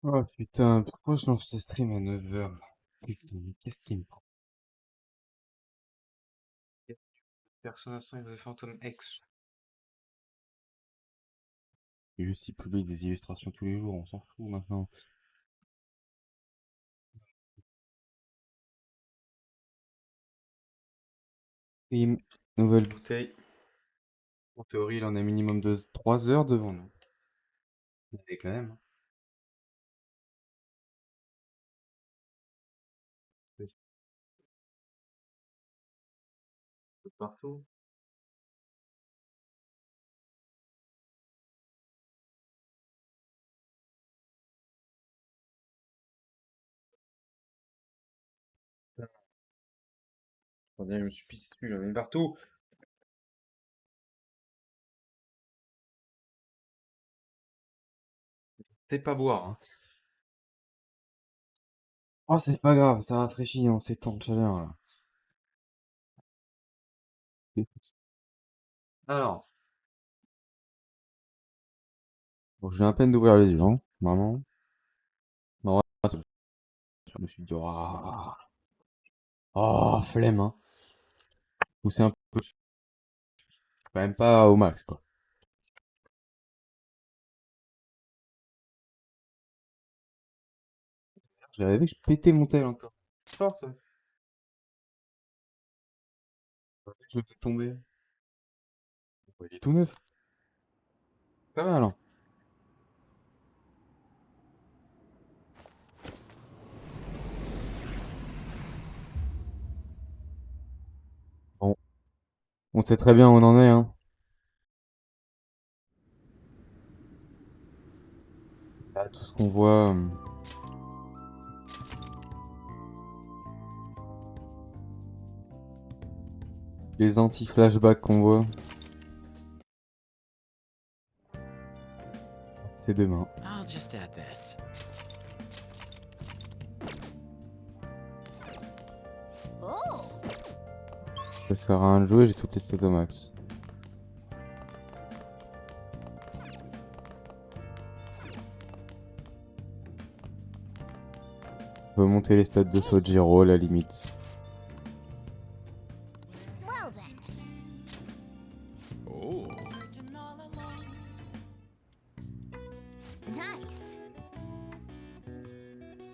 Oh putain, pourquoi je lance ce stream à 9h? Putain, mais qu'est-ce qui me prend? Personne à avec des fantômes X. Et juste, il publie des illustrations tous les jours, on s'en fout maintenant. Et nouvelle bouteille. En théorie, il en a minimum de 3 heures devant nous. Mais quand même. C'est partout. Attendez, je me suis pissé dessus, j'en ai partout. C'est pas boire, hein. Oh, c'est pas grave, ça rafraîchit en ces temps de chaleur là. Alors, bon, je viens à peine d'ouvrir les yeux, hein, maman. Non, je me suis dit, flemme, hein. Pousser un peu, quand même pas au max, quoi. J'avais vu que je pétais mon tel encore. C'est fort ça. Je me faisais tomber. Ouais, il est tout neuf. Pas mal, hein. Bon, on sait très bien où on en est, hein. Là, tout ce qu'on voit, les anti-flashbacks qu'on voit, c'est demain. I'll just add this. Oh, Ça sert à rien de jouer, j'ai toutes les stats au max. On peut monter les stats de Sojiro à la limite. well then. Oh. Nice.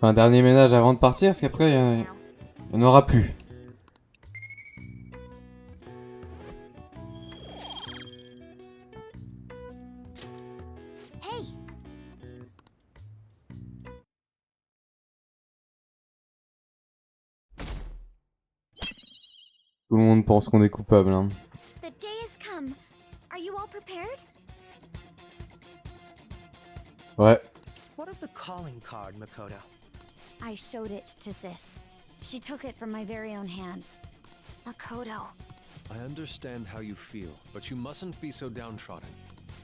Un dernier ménage avant de partir, parce qu'après, il n'y en aura plus. Hey, Tout le monde pense qu'on est coupable, hein. the day has come. Are you all prepared? Ouais. What of the calling card, Makoto? I showed it to Sis. She took it from my very own hands. Makoto. I understand how you feel, but you mustn't be so downtrodden.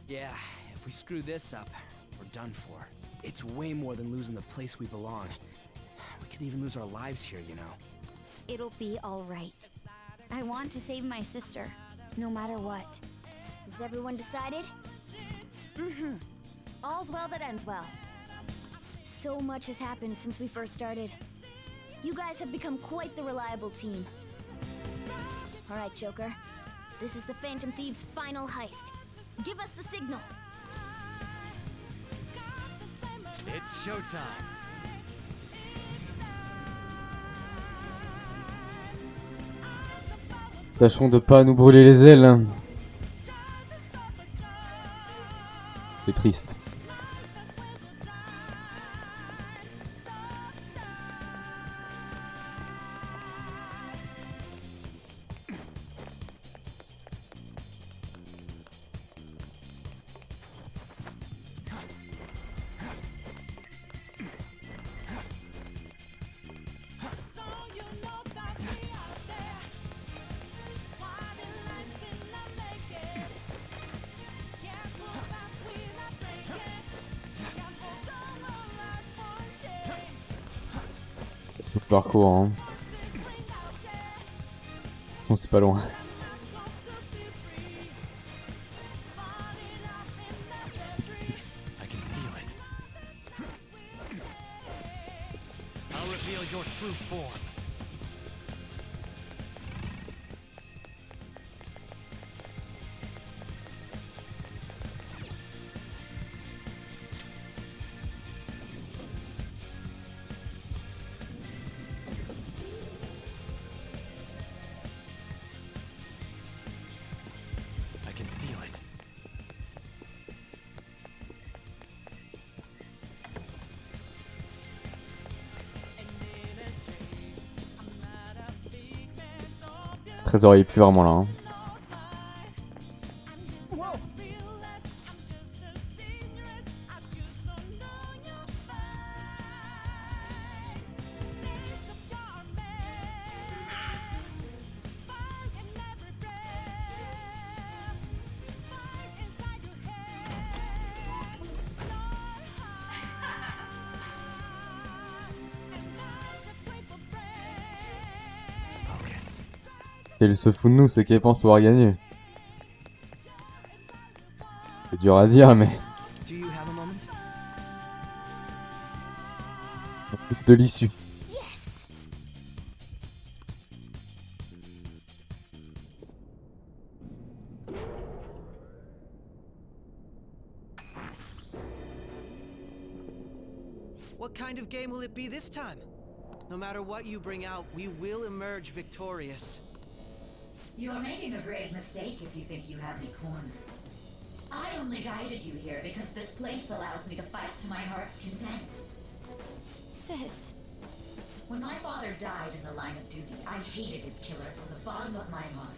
Yeah, if we screw this up, we're done for. It's way more than losing the place we belong. We could even lose our lives here, you know. It'll be all right. I want to save my sister, no matter what. Is everyone decided? Mm-hmm. All's well that ends well. So much has happened since we first started. You guys have become quite the reliable team. All right, Joker. This is the Phantom Thieves' final heist. Give us the signal. It's showtime. Tâchons de pas nous brûler les ailes, hein. C'est triste. Le parcours, hein. De toute façon, c'est pas loin. I can feel it. reveal your true form. I can feel it. Trésor, il est plus vraiment là. Hein. Et il se fout de nous, c'est qu'elle pense pouvoir gagner. C'est dur à dire, mais... Do you have a moment? de l'issue. Yes! What kind of game will it be this time? No matter what you bring out, we will emerge victorious. You are making a grave mistake if you think you have me cornered. I only guided you here because this place allows me to fight to my heart's content. Sis. When my father died in the line of duty, I hated his killer from the bottom of my heart.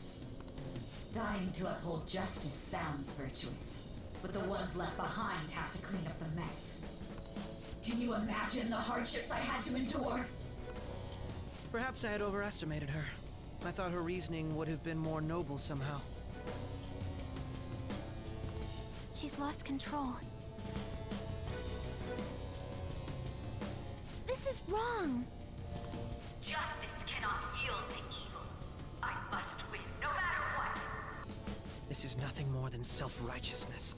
Dying to uphold justice sounds virtuous, but the ones left behind have to clean up the mess. Can you imagine the hardships I had to endure? Perhaps I had overestimated her. I thought her reasoning would have been more noble somehow. She's lost control. This is wrong. Justice cannot yield to evil. I must win, no matter what. This is nothing more than self-righteousness.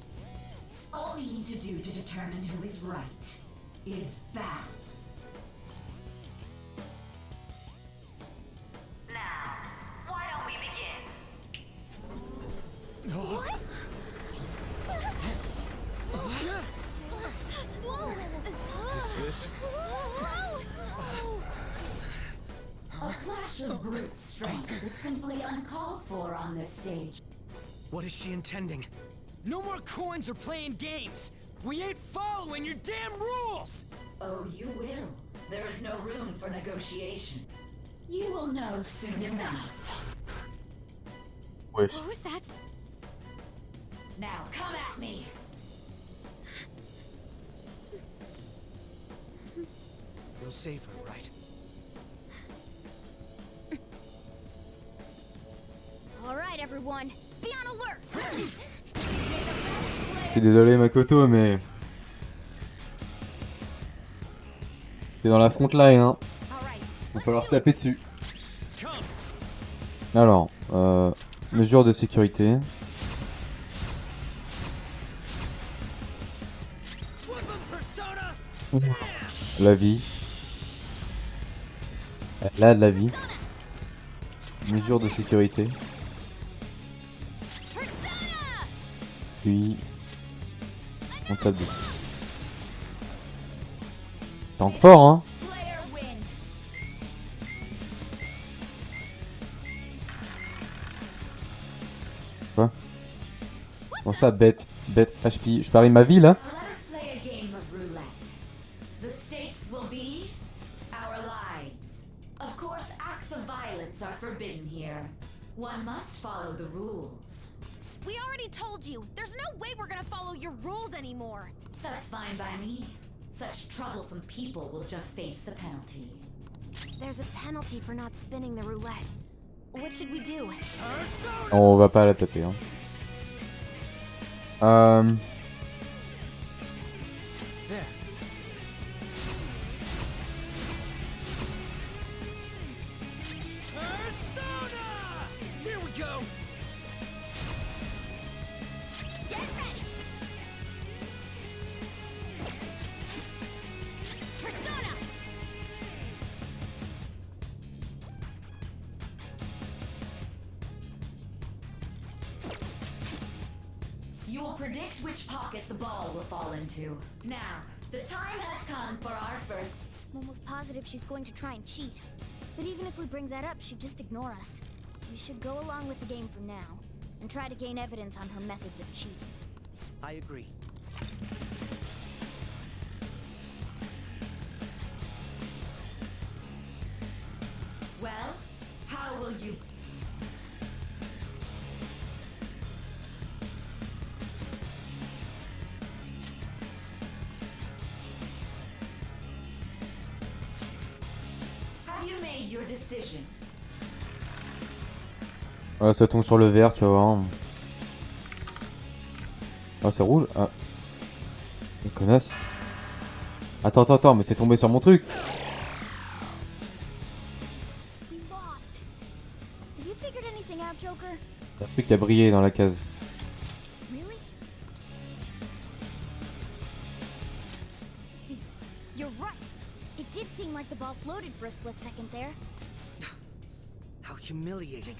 All we need to do to determine who is right is battle. Now, why don't we begin? What? This? A clash of brute strength is simply uncalled for on this stage. What is she intending? No more coins or playing games! We ain't following your damn rules! Oh, you will. There is no room for negotiation. You will know soon enough. Wesh. What was that? Now, come at me! You'll save her, right? All right, everyone. Be on alert. Je suis désolé Makoto, mais... T'es dans la front line, hein. All right. Va falloir taper dessus. Alors, mesures de sécurité. La vie. Elle a de la vie. Mesures de sécurité. Puis... on tape dessus. Tank fort, hein. Player win. Quoi? Bon ça, bête HP. Je parie ma vie, là. Let us play a game of roulette. The stakes will be our lives. Of course, acts of violence are forbidden here. One must follow the rules. We already told you. There's no way we're gonna follow your rules anymore. That's fine by me. Such troublesome people will just face the penalty. There's a penalty for not spinning the roulette. What should we do? On va pas la taper, hein. There. Persona! Here we go! Get ready. Persona. predict which pocket the ball will fall into. Now, the time has come for our first. I'm almost positive she's going to try and cheat. But even if we bring that up, she'd just ignore us. We should go along with the game for now, and try to gain evidence on her methods of cheating. I agree. Well, how will you? Have you made your decision? Ouais, ça tombe sur le vert, tu vas voir. Ah, c'est rouge. Ah. Une connasse. Attends, mais c'est tombé sur mon truc. We lost. Have you figured anything out, Joker? Il y a un truc qui a brillé dans la case. Really? See, you're right. It did seem like the ball floated for a split second there. How humiliating.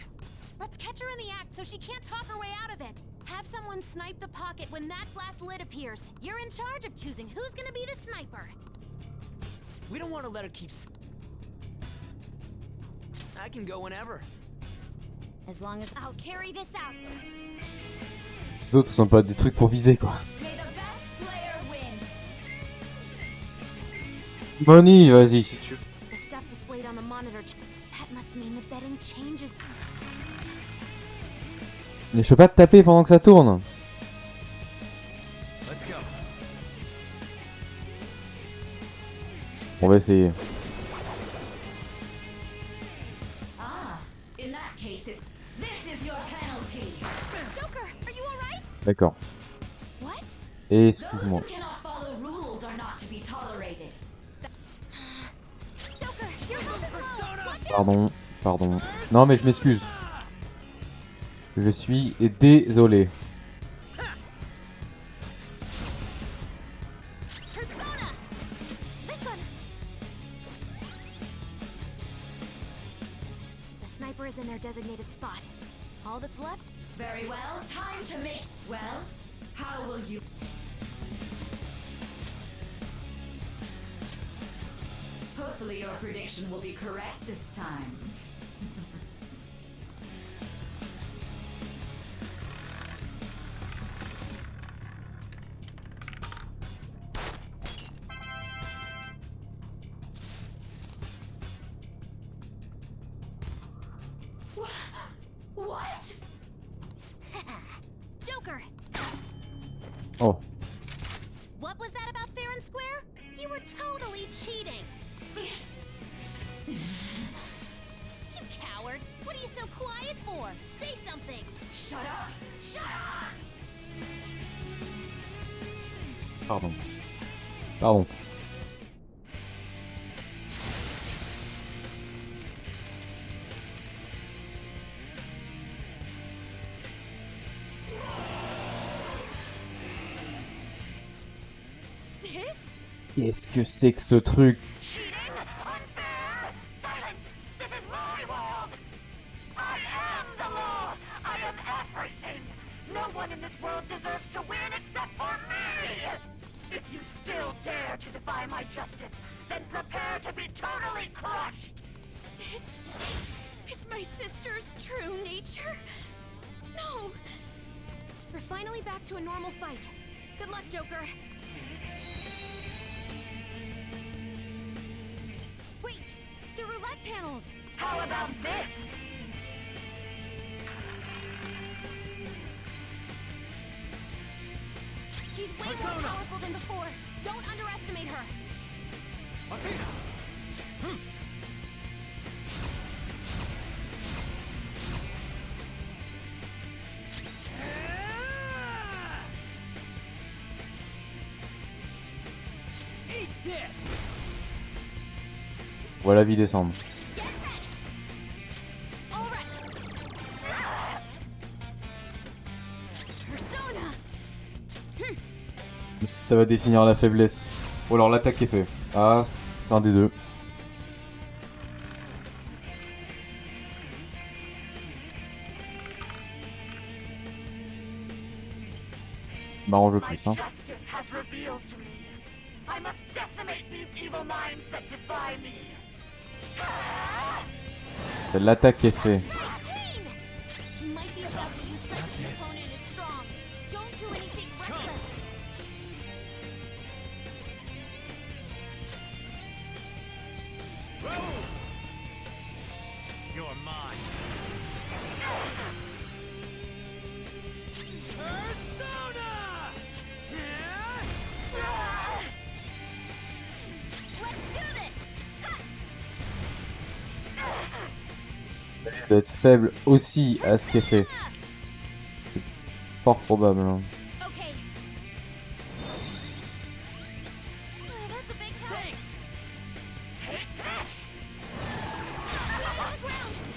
Let's catch her in the act so she can't talk her way out of it. Have someone snipe the pocket when that glass lid appears. You're in charge of choosing who's gonna be the sniper. We don't want to let her keep. I can go whenever. As long as I'll carry this out. Les autres sont pas des trucs pour viser, quoi. May the best player win. Money, vas-y, si tu... The stuff displayed on the monitor. That must mean the betting changes. Mais je peux pas te taper pendant que ça tourne. Let's go. On va essayer. Ah, in that case, this is your penalty. Joker, are you alright? D'accord. What? Those Excuse-moi. who cannot follow rules are not to be tolerated. Joker, your health is low. Watch out. Pardon. Non, mais je m'excuse. Je suis désolé. Persona. This one. The sniper is in their designated spot. All that's left. Very well, time to make. Well, how will you? Hopefully your prediction will be correct this time. What? Joker. Oh. What was that about fair and square? You were totally cheating. You coward. What are you so quiet for? Say something. Shut up! Shut up! Pardon. Sis? Qu'est-ce que c'est que ce truc? Cheating? Unfair? Silence! This is my world! I am the law! I am everything! No one in this world deserves to win except for me! If you still dare to defy my justice, then prepare to be totally crushed! This is my sister's true nature? No! We're finally back to a normal fight. Good luck, Joker. Wait! The roulette panels! How about this? She's way more powerful than before. Don't underestimate her. Eat this. Voilà la vie descendre. Get ready. All right. Persona. Ça va définir la faiblesse. Ou alors l'attaque est fait. Ah, c'est un des deux. m'arrange le My plus, hein. justice has revealed to me. I must decimate these evil minds that defy me. C'est l'attaque est fait. She might be about to use something your opponent is strong. Don't do anything reckless. You're mine. Il doit être faible aussi à ce qu'elle fait. C'est fort probable. Hein. Okay. Oh, that's a big help.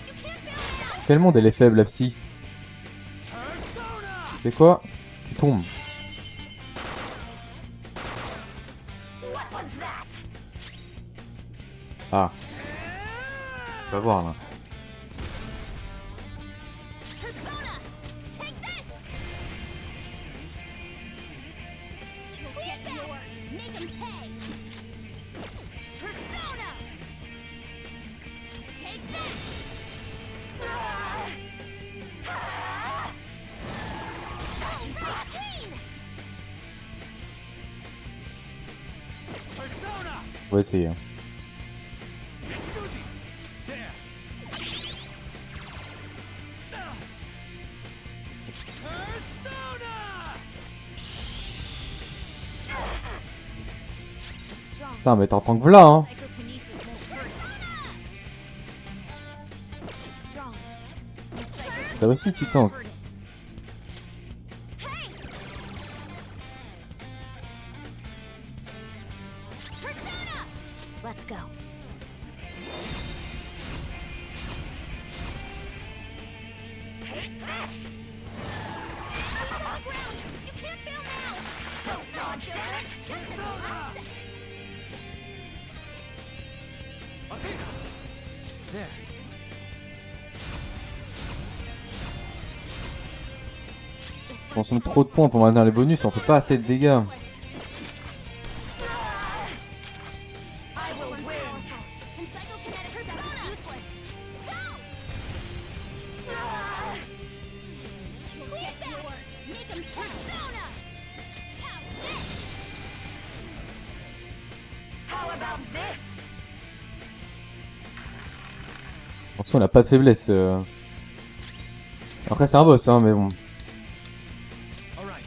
You can't fail now. Quel monde elle est faible la psy. C'est quoi? Tu tombes. Ah. On va voir là. Persona, take this. You'll get yours. Make him pay. Persona, take this. On va essayer. Hein. Putain mais t'en tant que là hein. Psychokinesis won't hurt. It's strong. And psychokinesis Toi aussi tu tankes. hurt it. Hey! Persona! Let's go. On the ground! You can't fail now! Don't dodge, damn it! Persona! There. On consomme trop de points pour maintenir les bonus, on fait pas assez de dégâts. I will win. And psychokinetic stuff is useless. Go! You'll get yours. Make him persona! How's this? How about this? Attention, on a pas de faiblesse. Après c'est un boss hein mais bon. All right.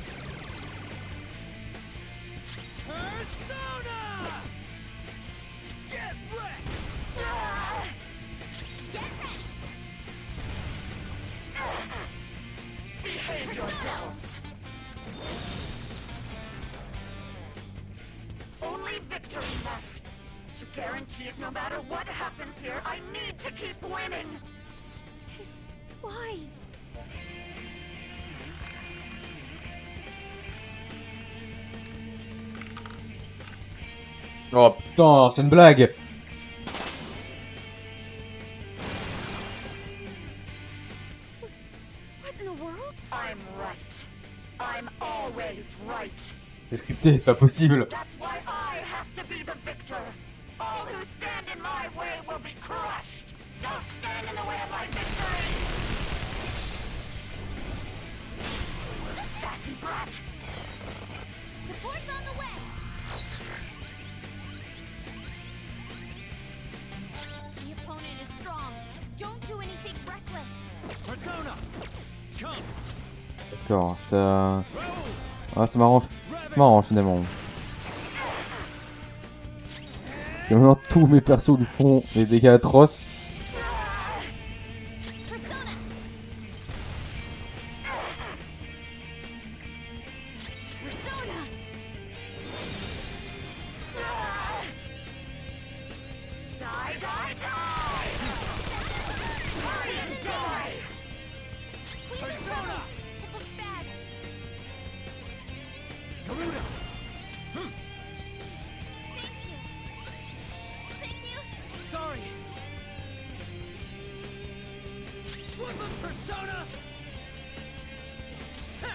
Persona! Get wrecked! Get ready! Behave yourselves. Only victory matters. To guarantee it no matter what happens here, I need to keep winning. Why? Oh putain, c'est une blague. What in the world? I'm right. I'm always right. C'est scripté, c'est pas possible. That's why I have to be the victor. All who stand in my way will be crushed. Don't stand in the way of my victory. Sassy brat. Support's on the way! The opponent is strong. Don't do anything reckless. Persona! Come! D'accord, ça... Ah c'est marrant, marrant finalement. Et maintenant tous mes persos lui font des dégâts atroces. Persona! Persona! Die, die, die! Hurry and die! Persona! It looks bad. Garuda! Thank you. Thank you. Sorry! Flip of Persona! Ha!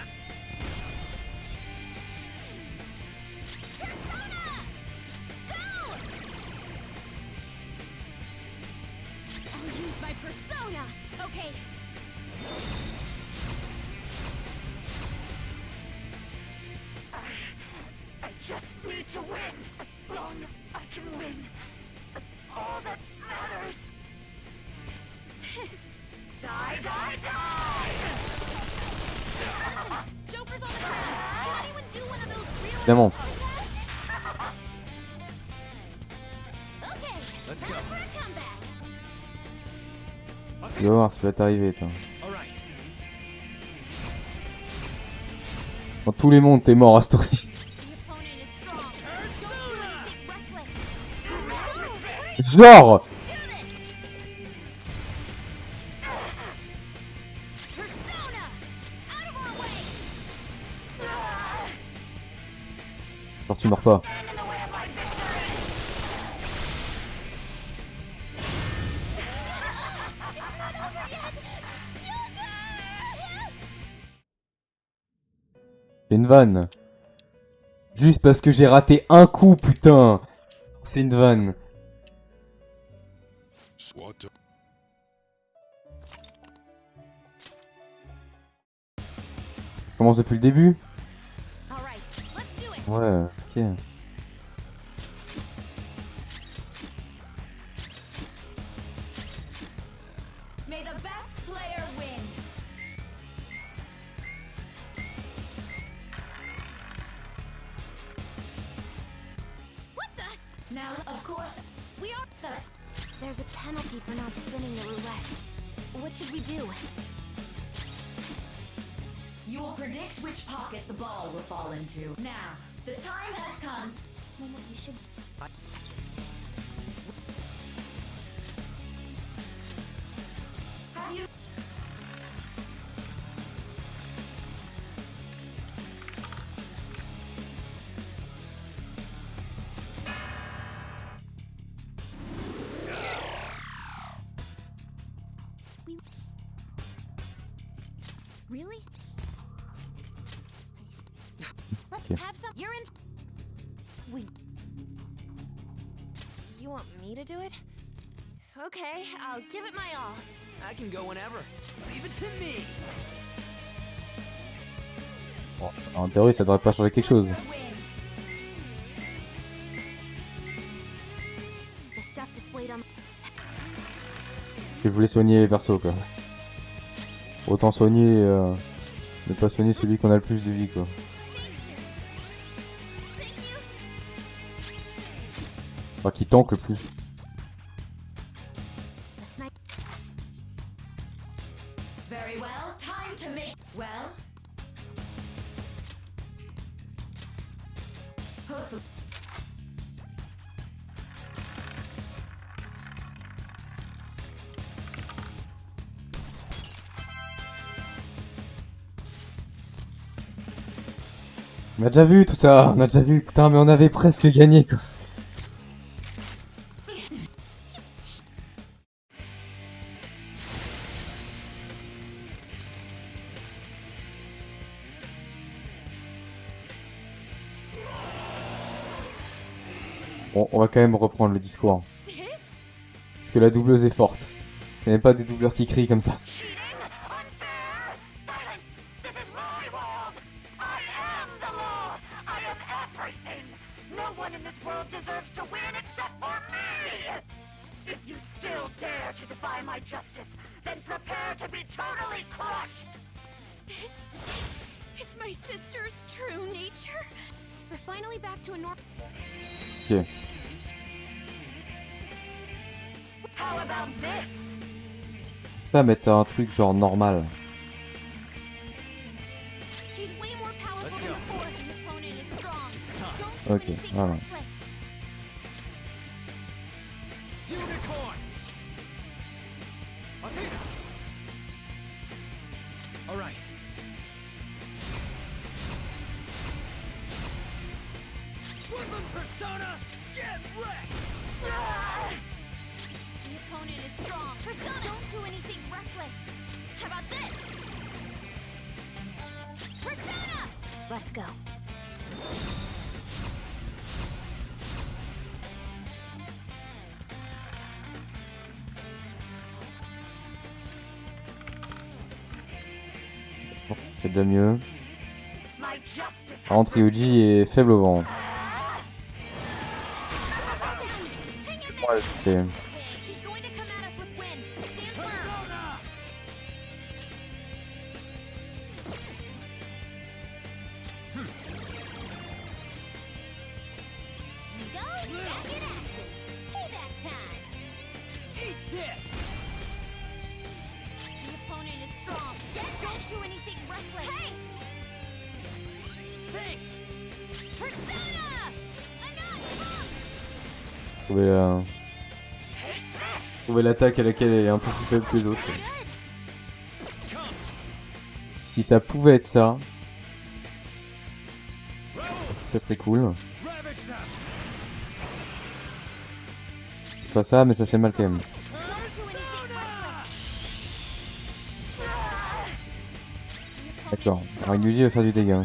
okay. I just need to win. As long as I can win. That's all that matters. Sis. Die, die, die! Joker's on the ground. Can anyone do one of those real Évidemment. Okay. Let's Time go. for a comeback. Tu vas voir ce qui va t'arriver, toi. All right. Dans tous les mondes, t'es mort à ce tour-ci. The opponent is strong. Don't do anything reckless. Genre! Persona! Out of our way! Genre, tu meurs pas. C'est une vanne. Juste parce que j'ai raté un coup, putain. C'est une vanne. Commence depuis le début? All right, let's do it. Ouais, ok. May the best player win. What the? Now, of course, We are. There's a penalty for not spinning the roulette. What should we do? you will predict which pocket the ball will fall into. Now, the time has come. Mama, you should. Have you? Really? Let's Okay. have some. You're in. We. You want me to do it? Okay, I'll give it my all. I can go whenever. Leave it to me. Bon, en théorie, ça devrait pas changer quelque chose. Win. The stuff displayed on. Que je voulais soigner les persos, quoi. Autant soigner, ne pas soigner celui qu'on a le plus de vie, quoi. Enfin, qui tank le plus. The snipe. Very well. Time to make. Well. Hopefully. On a déjà vu tout ça, on a déjà vu. Putain, mais on avait presque gagné, quoi. Bon, on va quand même reprendre le discours. Sis? Parce que la doubleuse est forte. Il n'y a pas des doubleurs qui crient comme ça. Cheating? Unfair? Silence! This is my world! I am the law! I am everything! No one in this world deserves to win except for me! If you still dare to defy my justice, then prepare to be totally crushed! This is my sister's true nature. We're finally back to a normal. Ok. How about this? Pas mettre un truc genre normal. She's way more powerful Let's than go. before. The opponent is strong. Don't do Ok, anything voilà. reckless. Unicorn. Athena. All right. Woodland persona, get wrecked. The opponent is strong. Persona. Don't do anything reckless. How about this? Persona. Let's go. C'est déjà mieux. My justice. Par contre, Ryuji est faible au vent. Ouais, je sais. She's going to come at us with wind. Stand firm. Go back in action. Payback time. Eat this! The opponent is strong. Don't do anything reckless. Hey! Thanks! Persona! Trouver l'attaque à laquelle elle est un peu plus faible que les autres. Si ça pouvait être ça, ça serait cool. C'est pas ça, mais ça fait mal quand même. D'accord, Ryuji va faire du dégât.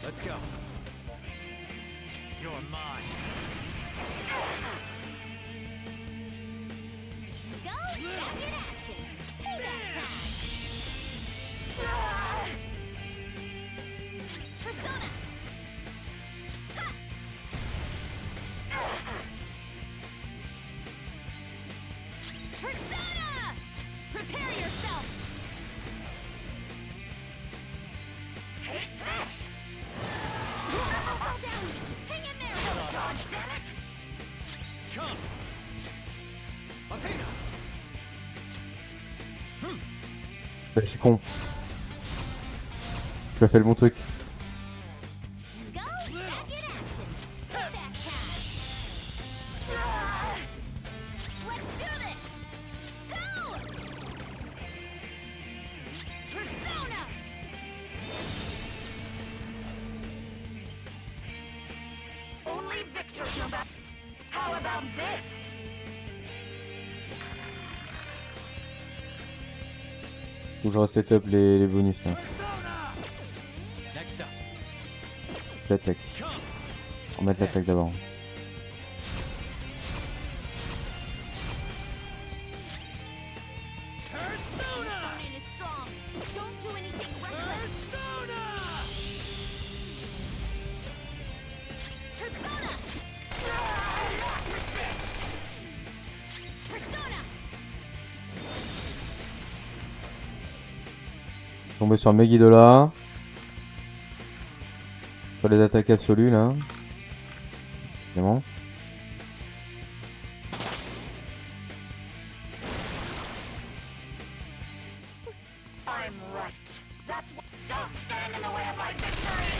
Let's go. You're mine. Go back in action. Payback time. Persona! Ha! Persona! Prepare yourself. Fall down. Hang in there. Dodge, damn it! Come! Athena! Bah, je suis con. Je fait le bon truc. Go back in action. Payback time. Let's do this. Go! Persona! Only victors know that. How about this? Faut que je reset les bonus là. Next up. L'attaque. On va mettre l'attaque d'abord. Persona! Opponent is strong. Don't do anything reckless. Persona! Persona! Persona! Tomber sur Megiddola. Sur les attaques absolues là. Évidemment. I'm right. That's what. Don't stand in the way of my victory!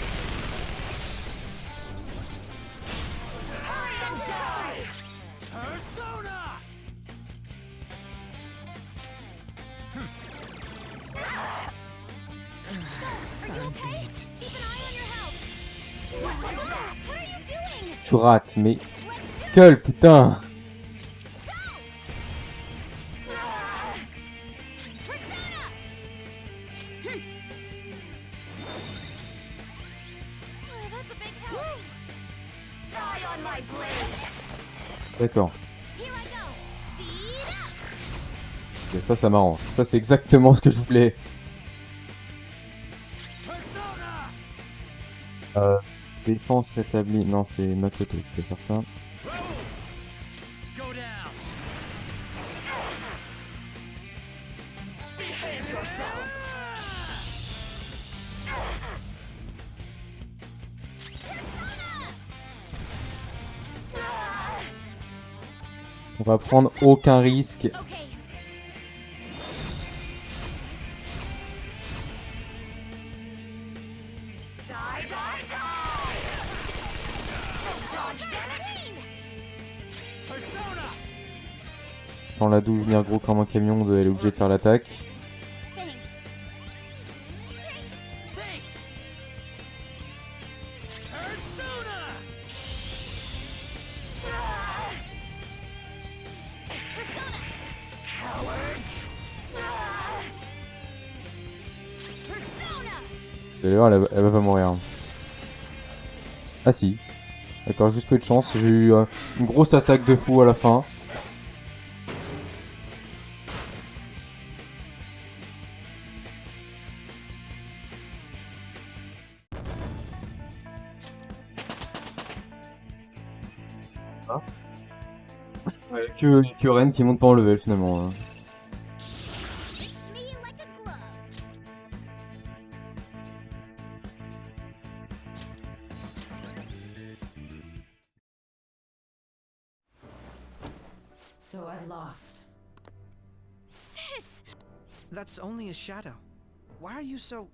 Hurry and die! Persona! Are you okay? Keep an eye on your health. What are you doing? Tu rates, mais. Skull, putain! Persona! Oh, that's a big help. Die on my blade! D'accord. Here I go. Speed up. Et ça m'arrange. Ça, c'est exactement ce que je voulais. Défense rétablie. Non, c'est Makoto qui peut faire ça. Go down! On va prendre aucun risque. Okay. Die, die, die! Don't dodge, damn it! Persona! Quand la douille venir gros comme un camion, elle est obligée de faire l'attaque. Thanks. Thanks! Persona! Cowards! Persona! D'ailleurs, elle va pas mourir. Ah si. D'accord, juste peu de chance. J'ai eu une grosse attaque de fou à la fin. Ah. Ouais, que Ren qui monte pas en level finalement. Hein. So I've lost. Sis! That's only a shadow. Why are you so...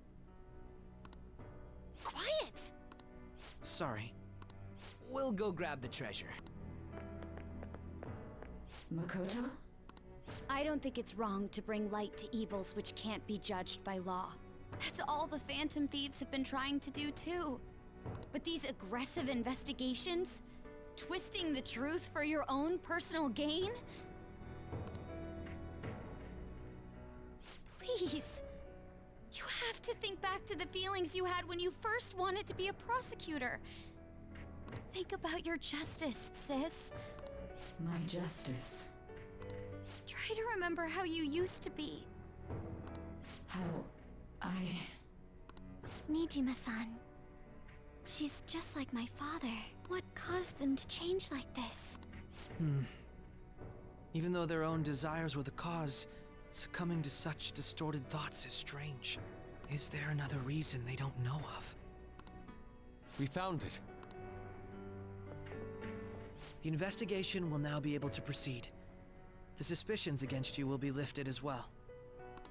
Quiet! sorry? We'll go grab the treasure. Makoto? I don't think it's wrong to bring light to evils which can't be judged by law. That's all the Phantom Thieves have been trying to do too. But these aggressive investigations? Twisting the truth for your own personal gain? Please. You have to think back to the feelings you had when you first wanted to be a prosecutor. Think about your justice, sis. My justice. Try to remember how you used to be. How I... Nijima-san. She's just like my father. What caused them to change like this? Even though their own desires were the cause, succumbing to such distorted thoughts is strange. Is there another reason they don't know of? We found it. The investigation will now be able to proceed. The suspicions against you will be lifted as well.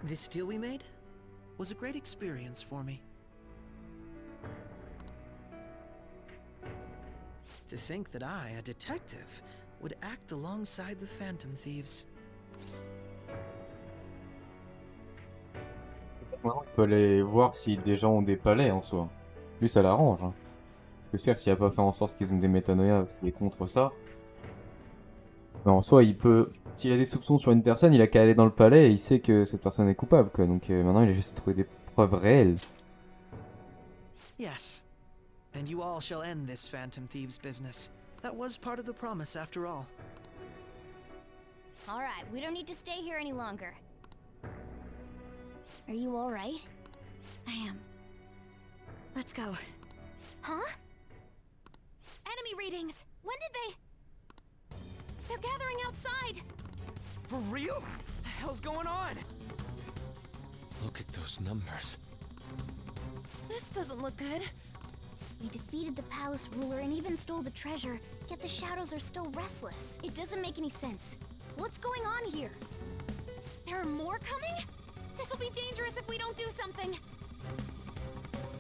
This deal we made was a great experience for me. To think that I, a detective, would act alongside the Phantom Thieves. Maintenant, il peut aller voir si des gens ont des palais en soi. Lui, ça l'arrange. Hein. Parce que certes, il a pas fait en sorte qu'ils ont des métanoïas parce qu'il est contre ça. Mais en soi, il peut... S'il a des soupçons sur une personne, il a qu'à aller dans le palais et il sait que cette personne est coupable, quoi. Donc maintenant, il a juste trouvé des preuves réelles. Yes. And you all shall end this Phantom Thieves business. That was part of the promise after all. Alright, we don't need to stay here any longer. Are you alright? I am. Let's go. Huh? Enemy readings! When did they... They're gathering outside! For real? What the hell's going on? Look at those numbers. This doesn't look good. We defeated the palace ruler and even stole the treasure, yet the shadows are still restless. It doesn't make any sense. What's going on here? There are more coming? This'll be dangerous if we don't do something.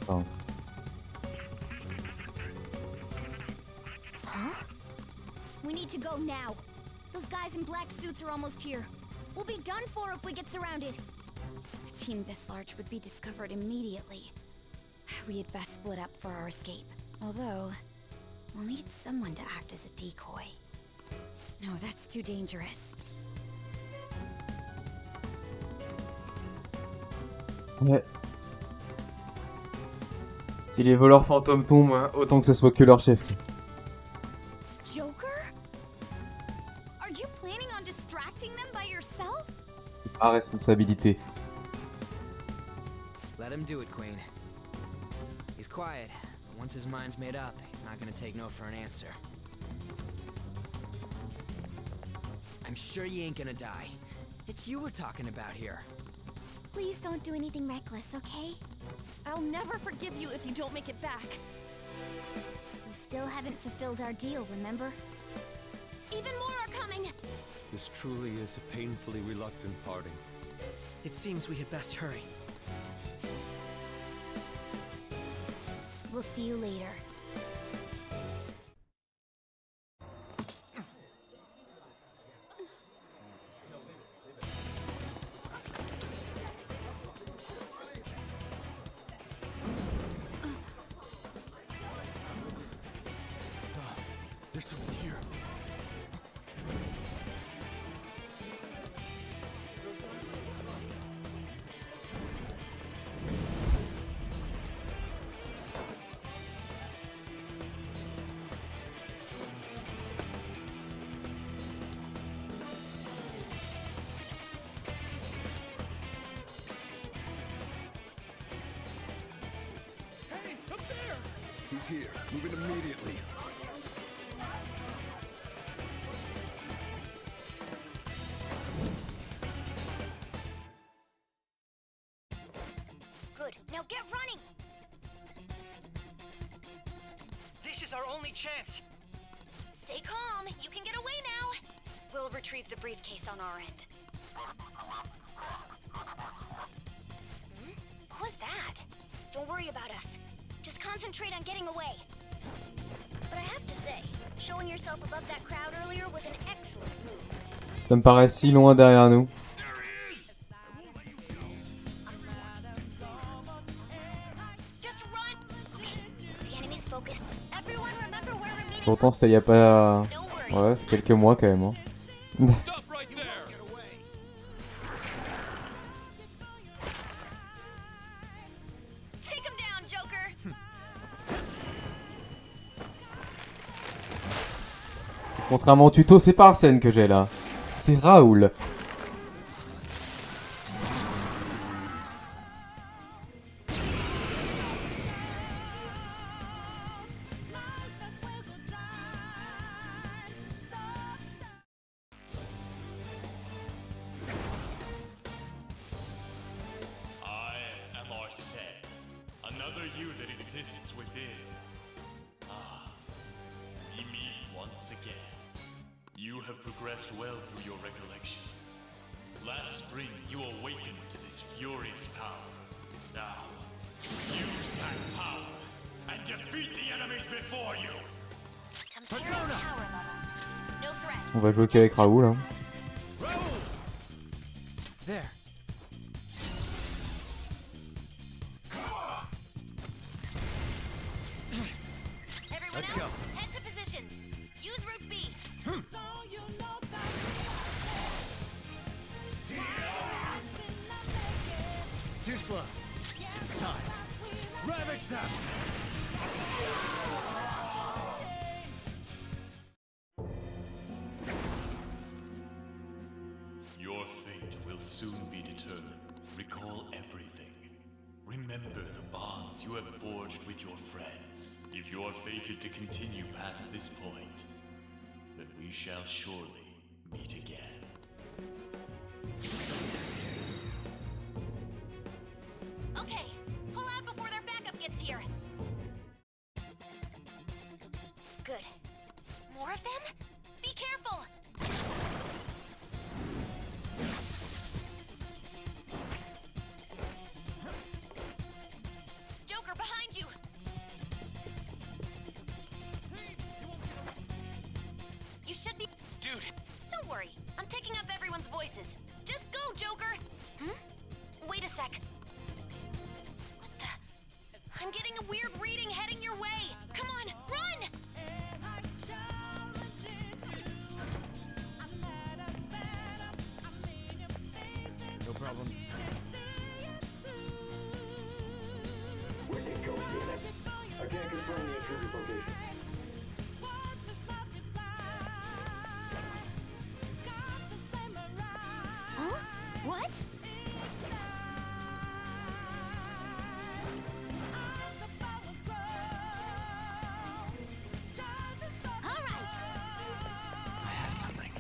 Oh. Huh? We need to go now. Those guys in black suits are almost here. We'll be done for if we get surrounded. A team this large would be discovered immediately. We had best split up for our escape. Although, we'll need someone to act as a decoy. No, that's too dangerous. Ouais. Si les voleurs fantômes tombent, hein, autant que ce soit que leur chef. Joker? Are you planning on distracting them by yourself? À responsabilité. Let him do it, Queen. He's quiet, but once his mind's made up, he's not gonna take no for an answer. I'm sure you ain't gonna die. It's you we're talking about here. Please don't do anything reckless, okay? I'll never forgive you if you don't make it back. We still haven't fulfilled our deal, remember? Even more are coming! This truly is a painfully reluctant parting. It seems we had best hurry. We'll see you later. There's someone here. He's here. Move in immediately. Good. Now get running! This is our only chance. Stay calm. You can get away now. We'll retrieve the briefcase on our end. What was that? Don't worry about us. Just concentrate on getting away. But I have to say, showing yourself above that crowd earlier was an excellent move. Ça me paraît si loin derrière nous. Just run! The enemy's focused. Everyone remember where we're meeting. Pourtant c'était il y a pas... No worries. Ouais, c'est quelques mois quand même. Hein. Stop right there! Take him down, Joker! Contrairement au tuto, c'est pas Arsène que j'ai là. C'est Raoul. I am Arsène, another you that exists within. Ah, we meet once again. You have progressed well through your recollections. Last spring, you awakened to this furious power. Now, use that power and defeat the enemies before you! Comparing power levels. No threat. On va jouer qu'avec Raoul. Hein. There. Everyone Let's else, go. head to positions. Use route B. Too slow. It's time. Ravage them! Your fate will soon be determined. Recall everything. Remember the bonds you have forged with your friends. If you are fated to continue past this point, then we shall surely meet again. Okay, pull out before their backup gets here. Good. More of them? Be careful! Joker, behind you! You should be... Dude, Don't worry, I'm picking up everyone's voices. Just go, Joker! Wait a sec. What the... I'm getting a weird reading heading your way! Come on, run! No problem. Where'd they go, damn it? I can't confirm the intruder's location. Huh? What? All right. I have something.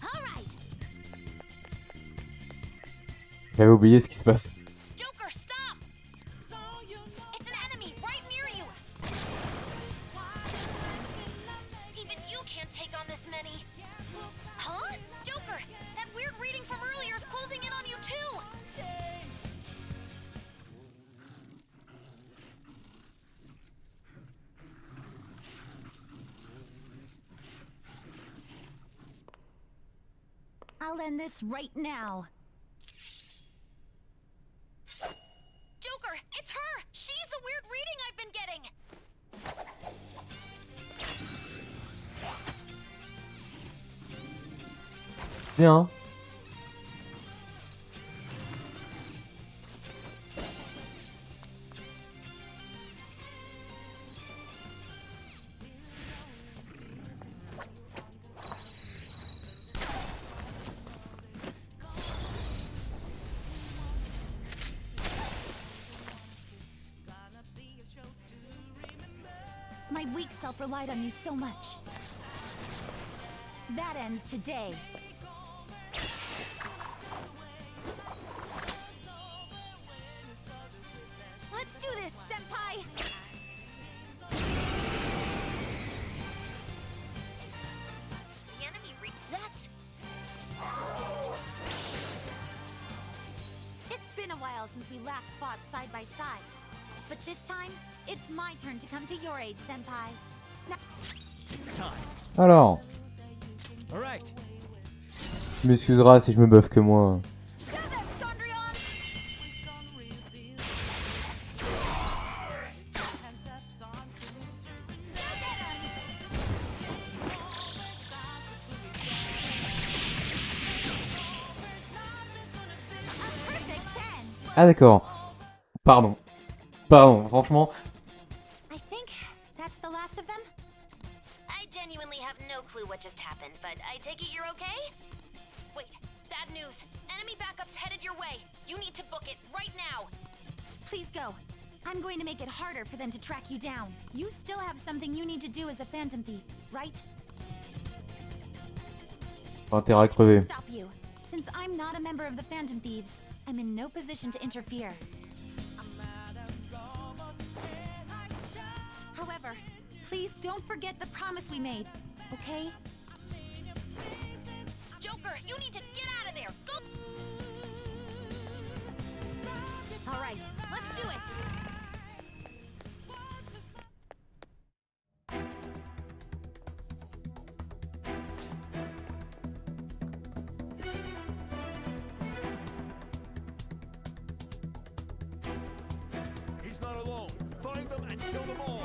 All right. J'avais oublié ce qui se passe. Joker, stop! It's an enemy right near you! Even you can't take on this many. Huh? Joker, that weird reading from earlier is closing in on you too! I'll end this right now. Joker, it's her! She's the weird reading I've been getting! Bien. my weak self relied on you so much. That ends today. Let's do this, senpai! The enemy that's... It's been a while since we last fought side by side. But this time, it's my turn to come to your aid, senpai. It's time. Alors, All right. tu m'excuseras si je me buff que moi. Show them, Sondrion! A perfect 10! Ah d'accord. Pardon. Pardon, franchement. I think that's the last of them. I genuinely have no clue what just happened, but I take it you're okay? Wait, bad news. Enemy backup's headed your way. You need to book it right now. Please go. I'm going to make it harder for them to track you down. You still have something you need to do as a phantom thief, right? Intérêt à crever. Stop you. Since I'm not a member of the Phantom Thieves, I'm in no position to interfere. However, please don't forget the promise we made, okay? Joker, you need to get out of there. Go. All right, let's do it. He's not alone. Find them and kill them all.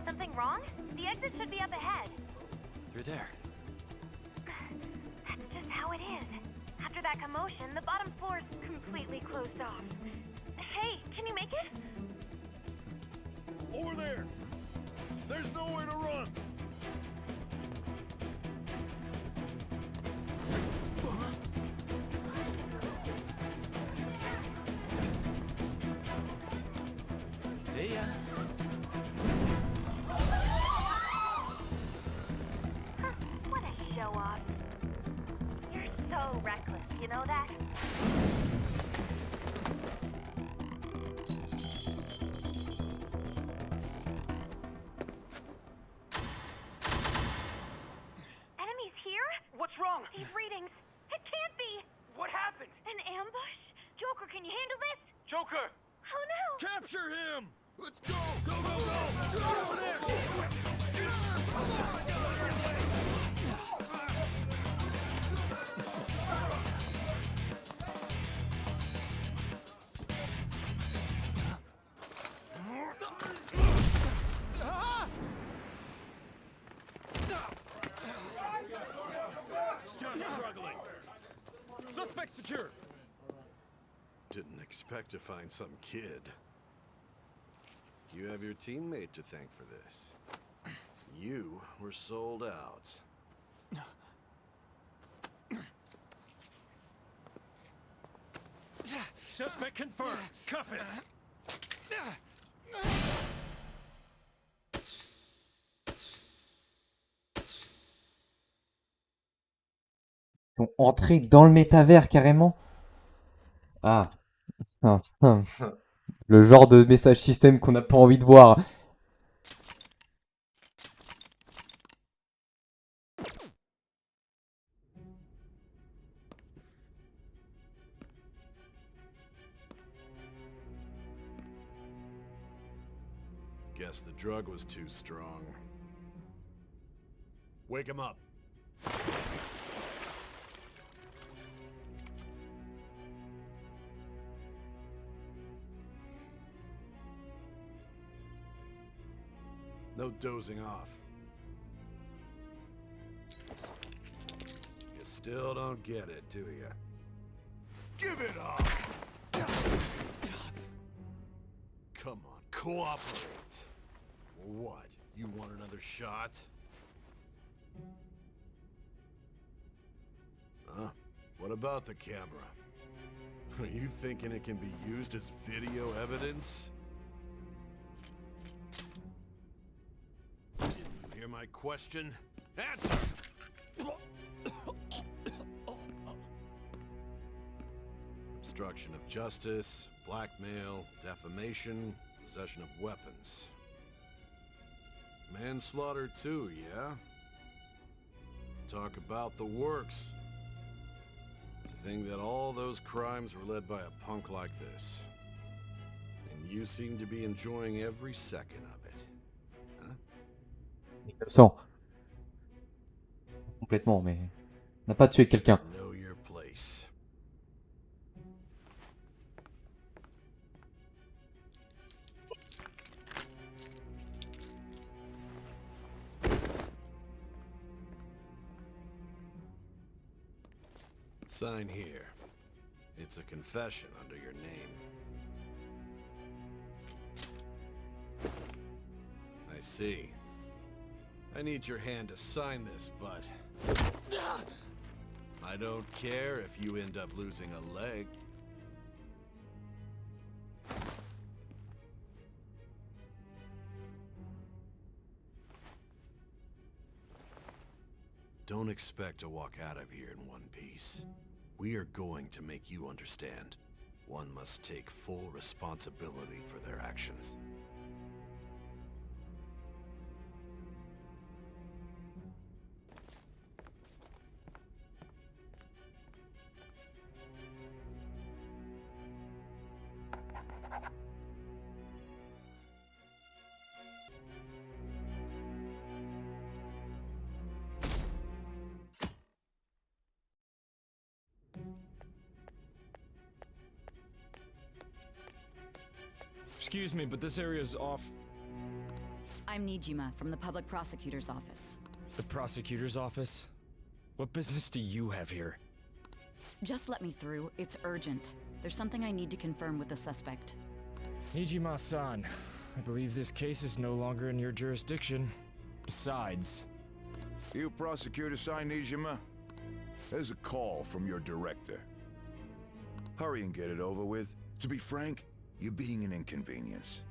Something wrong? The exit should be up ahead. You're there. That's just how it is. After that commotion, the bottom floor's completely closed off. Hey, can you make it? Over there. There's nowhere to run. See ya. What a show off. You're so reckless, you know that? Enemies here? What's wrong? These readings. It can't be. What happened? An ambush? Joker, can you handle this? Joker! Oh no! Capture him! Let's go! Go, go, go! Get over there! Still struggling. Suspect secure. Didn't expect to find some kid. You have your teammate to thank for this. You were sold out. Suspect confirmed. Cuff it. Ils sont entrés dans le métavers carrément. Ah. Le genre de message système qu'on n'a pas envie de voir. Guess the drug was too strong. Wake him up. No dozing off. You still don't get it, do you? Give it up! Come on, cooperate. What? You want another shot? Huh? What about the camera? Are you thinking it can be used as video evidence? Didn't you hear my question? Answer! Obstruction of justice, blackmail, defamation, possession of weapons. Manslaughter too, yeah? Talk about the works. To think that all those crimes were led by a punk like this. And you seem to be enjoying every second of it. Huh? Innocent. Complètement, mais... On n'a pas tué quelqu'un. Know your place. Sign here. It's a confession under your name. I see. I need your hand to sign this, but... I don't care if you end up losing a leg. Don't expect to walk out of here in one piece. We are going to make you understand. One must take full responsibility for their actions. Excuse me, but this area's off. I'm Nijima from the public prosecutor's office. The prosecutor's office? What business do you have here? Just let me through. It's urgent. There's something I need to confirm with the suspect. Nijima-san, I believe this case is no longer in your jurisdiction. Besides... You prosecutor-san, Nijima? There's a call from your director. Hurry and get it over with. To be frank, you're being an inconvenience.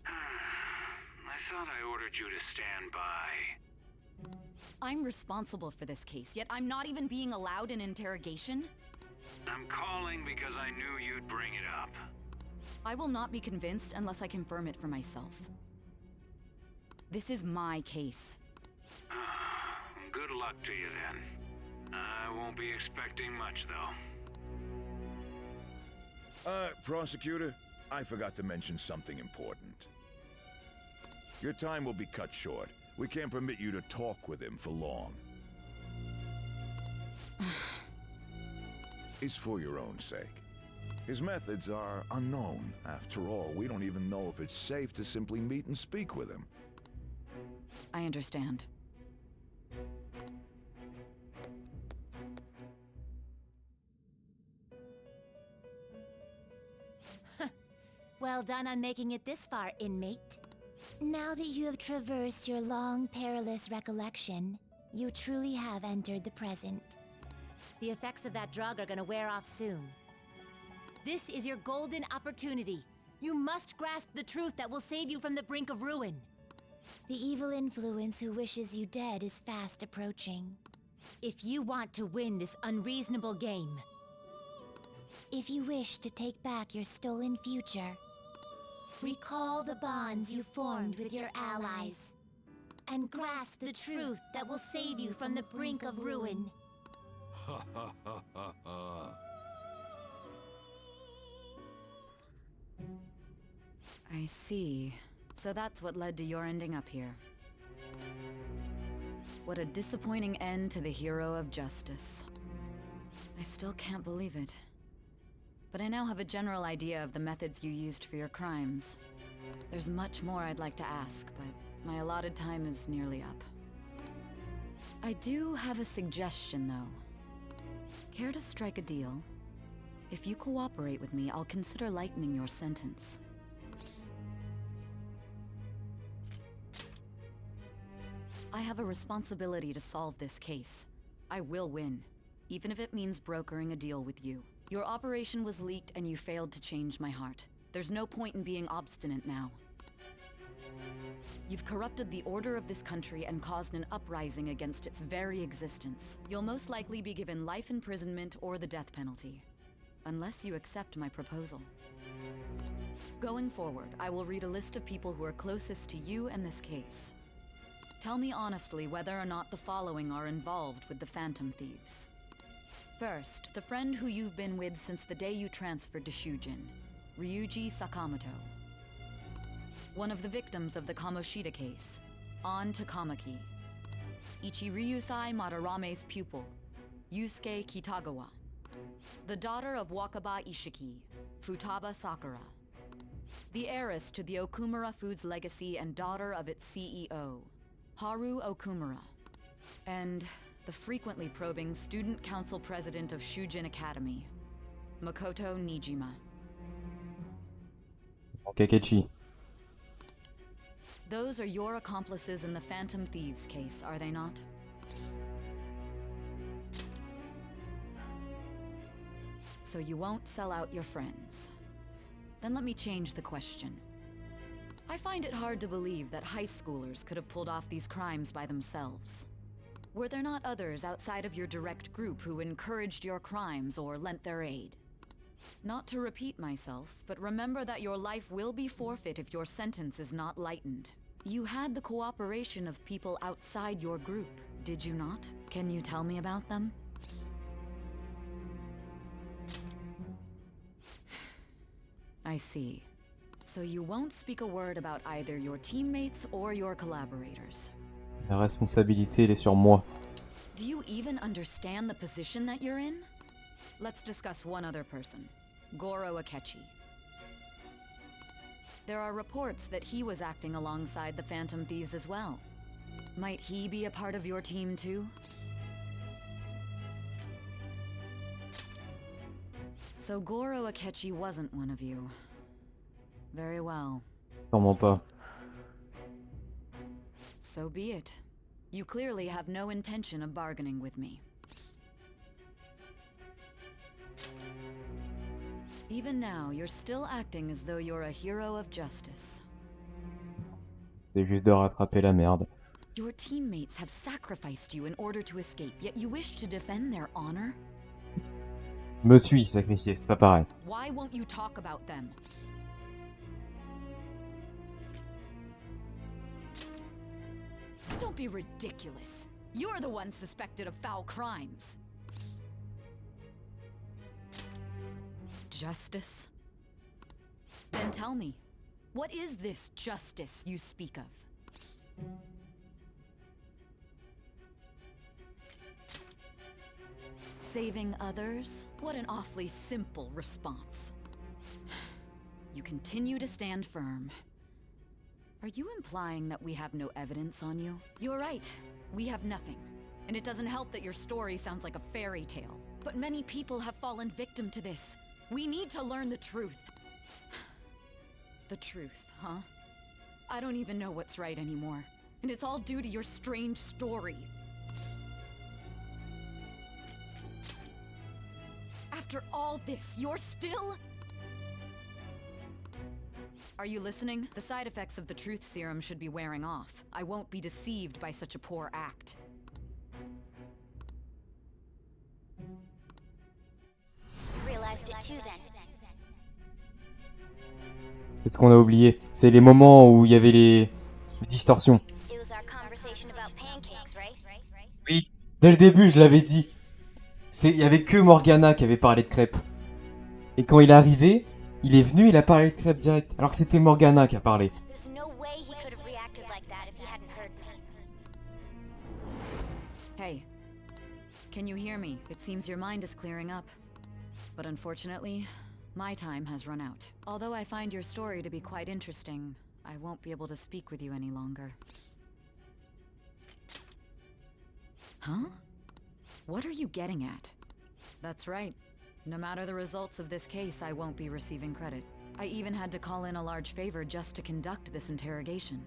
I thought I ordered you to stand by. I'm responsible for this case, yet I'm not even being allowed an interrogation? I'm calling because I knew you'd bring it up. I will not be convinced unless I confirm it for myself. This is my case. Good luck to you then. I won't be expecting much, though. Prosecutor, I forgot to mention something important. Your time will be cut short. We can't permit you to talk with him for long. It's for your own sake. His methods are unknown. After all, we don't even know if it's safe to simply meet and speak with him. I understand. Well done on making it this far, inmate. Now that you have traversed your long, perilous recollection, you truly have entered the present. The effects of that drug are gonna wear off soon. This is your golden opportunity. You must grasp the truth that will save you from the brink of ruin. The evil influence who wishes you dead is fast approaching. If you want to win this unreasonable game, if you wish to take back your stolen future, recall the bonds you formed with your allies, and grasp the truth that will save you from the brink of ruin. Ha ha ha ha ha. I see. So that's what led to your ending up here. What a disappointing end to the hero of justice. I still can't believe it. But I now have a general idea of the methods you used for your crimes. There's much more I'd like to ask, but my allotted time is nearly up. I do have a suggestion, though. Care to strike a deal? If you cooperate with me, I'll consider lightening your sentence. I have a responsibility to solve this case. I will win, even if it means brokering a deal with you. Your operation was leaked and you failed to change my heart. There's no point in being obstinate now. You've corrupted the order of this country and caused an uprising against its very existence. You'll most likely be given life imprisonment or the death penalty, unless you accept my proposal. Going forward, I will read a list of people who are closest to you and this case. Tell me honestly whether or not the following are involved with the Phantom Thieves. First, the friend who you've been with since the day you transferred to Shujin, Ryuji Sakamoto. One of the victims of the Kamoshida case, An Takamaki. Ichiryusai Madarame's pupil, Yusuke Kitagawa. The daughter of Wakaba Ishiki, Futaba Sakura. The heiress to the Okumura Foods legacy and daughter of its CEO, Haru Okumura. And the frequently probing student council president of Shujin Academy, Makoto Nijima. Kakechi. Those are your accomplices in the Phantom Thieves case, are they not? So you won't sell out your friends. Then let me change the question. I find it hard to believe that high schoolers could have pulled off these crimes by themselves. Were there not others outside of your direct group who encouraged your crimes or lent their aid? Not to repeat myself, but remember that your life will be forfeit if your sentence is not lightened. You had the cooperation of people outside your group, did you not? Can you tell me about them? I see. So you won't speak a word about either your teammates or your collaborators. La responsabilité, elle est sur moi. Do you even understand the position that you're in? Let's discuss one other person, Goro Akechi. There are reports that he was acting alongside the Phantom Thieves as well. Might he be a part of your team too? So Goro Akechi wasn't one of you. Very well. Sûrement pas. So be it. You clearly have no intention of bargaining with me. Even now, you're still acting as though you're a hero of justice. C'est juste de rattraper la merde. Your teammates have sacrificed you in order to escape, yet you wish to defend their honor? Me suis sacrifié, c'est pas pareil. Why won't you talk about them? Don't be ridiculous. You're the one suspected of foul crimes. Justice? Then tell me, what is this justice you speak of? Saving others? What an awfully simple response. You continue to stand firm. Are you implying that we have no evidence on you? You're right. We have nothing. And it doesn't help that your story sounds like a fairy tale. But many people have fallen victim to this. We need to learn the truth. The truth, huh? I don't even know what's right anymore. And it's all due to your strange story. After all this, you're still... Are you listening? The side effects of the truth serum should be wearing off. I won't be deceived by such a poor act. You realized it too then. C'est ce qu'on a oublié. C'est les moments où il y avait les distorsions. It was our conversation about pancakes, right? Oui. Dès le début, je l'avais dit. Il y avait que Morgana qui avait parlé de crêpes. Et quand il est arrivé, il est venu, il a parlé de crêpes direct. Alors que c'était Morgana qui a parlé. There's no way he could have reacted like that if he hadn't heard me. Hey, can you hear me? It seems your mind is clearing up. But unfortunately, my time has run out. Although I find your story to be quite interesting, I won't be able to speak with you any longer. Huh? What are you getting at? That's right. No matter the results of this case, I won't be receiving credit. I even had to call in a large favor just to conduct this interrogation.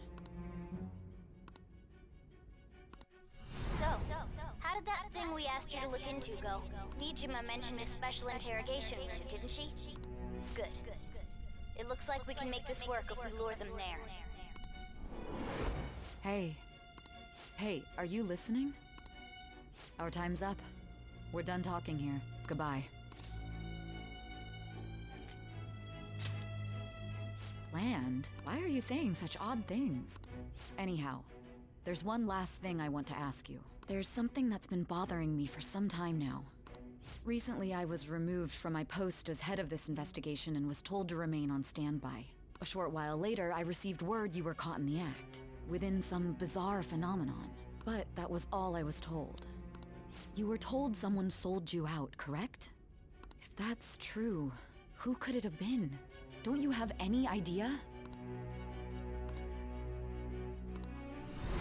we asked you to look into, Go. Nijima mentioned a special interrogation room, didn't she? Good. It looks like we can make this work if we lure them there. Hey. Hey, are you listening? Our time's up. We're done talking here. Goodbye. Planned? Why are you saying such odd things? Anyhow, there's one last thing I want to ask you. There's something that's been bothering me for some time now. Recently, I was removed from my post as head of this investigation and was told to remain on standby. A short while later, I received word you were caught in the act, within some bizarre phenomenon. But that was all I was told. You were told someone sold you out, correct? If that's true, who could it have been? Don't you have any idea?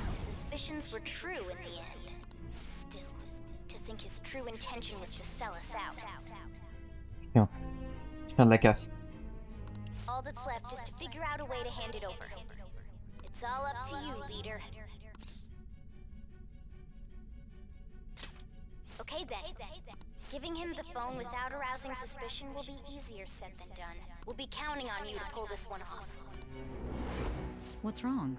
My suspicions were true in the end. Still, to think his true intention was to sell us out. Tiens. Je tiens de la casse. All that's left is to figure out a way to hand it over. It's all up to you, leader. Okay then. Giving him the phone without arousing suspicion will be easier said than done. We'll be counting on you to pull this one off. What's wrong?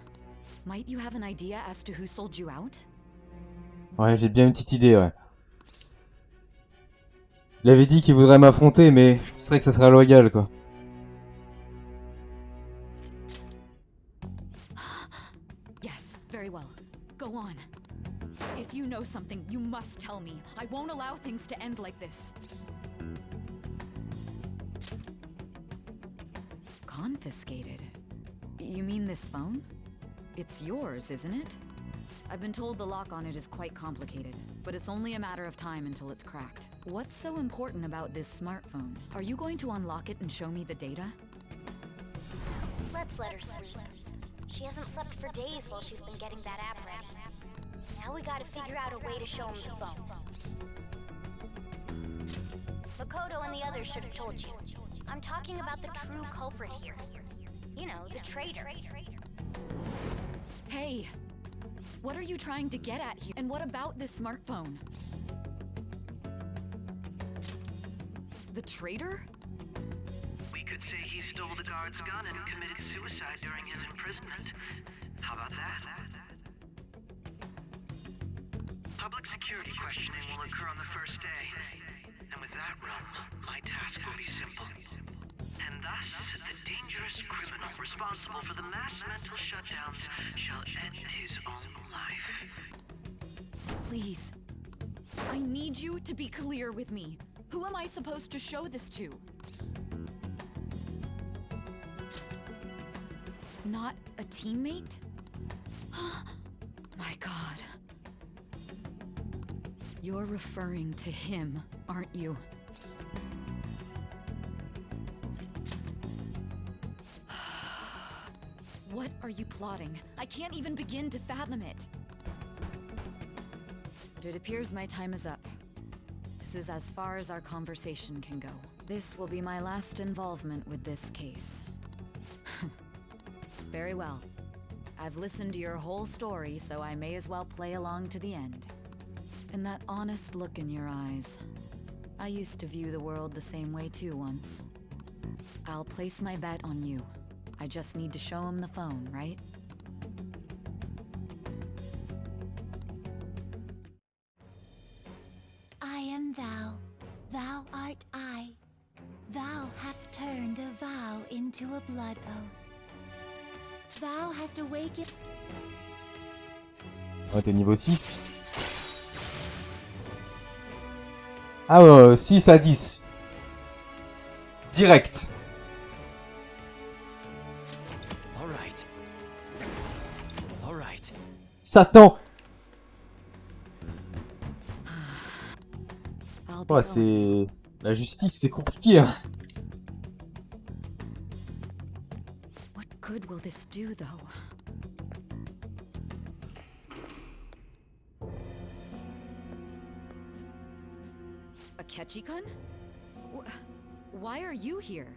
Might you have an idea as to who sold you out? Ouais, j'ai bien une petite idée, ouais. Il avait dit qu'il voudrait m'affronter, mais je penserais que ça serait loyal, quoi. Yes, very well. Go on. If you know something, you must tell me. I won't allow things to end like this. Confiscated? You mean this phone? It's yours, isn't it? I've been told the lock on it is quite complicated, but it's only a matter of time until it's cracked. What's so important about this smartphone? Are you going to unlock it and show me the data? Let's let her sleep. She hasn't slept for days while she's been getting that app ready. Now we gotta figure out a way to show him the phone. Makoto and the others should have told you. I'm talking about the true culprit here. You know, the traitor. Hey! What are you trying to get at here? And what about this smartphone? The traitor? We could say he stole the guard's gun and committed suicide during his imprisonment. How about that? Public security questioning will occur on the first day. And with that run, my task will be simple. And thus, the dangerous criminal responsible for the mass mental shutdowns shall end his own life. Please. I need you to be clear with me. Who am I supposed to show this to? Not a teammate? My God. You're referring to him, aren't you? What are you plotting? I can't even begin to fathom it. But it appears my time is up. This is as far as our conversation can go. This will be my last involvement with this case. Very well. I've listened to your whole story, so I may as well play along to the end. And that honest look in your eyes. I used to view the world the same way too once. I'll place my bet on you. I just need to show him the phone, right? I am thou, thou art I. Thou hast turned a vow into a blood oath. Thou hast awakened. Ouais, t'es niveau 6. Ah ouais, 6 à 10. Direct. Satan. Ouais, c'est... La justice, c'est compliqué, hein. What good will this do, though? Akechi-kun? Why are you here?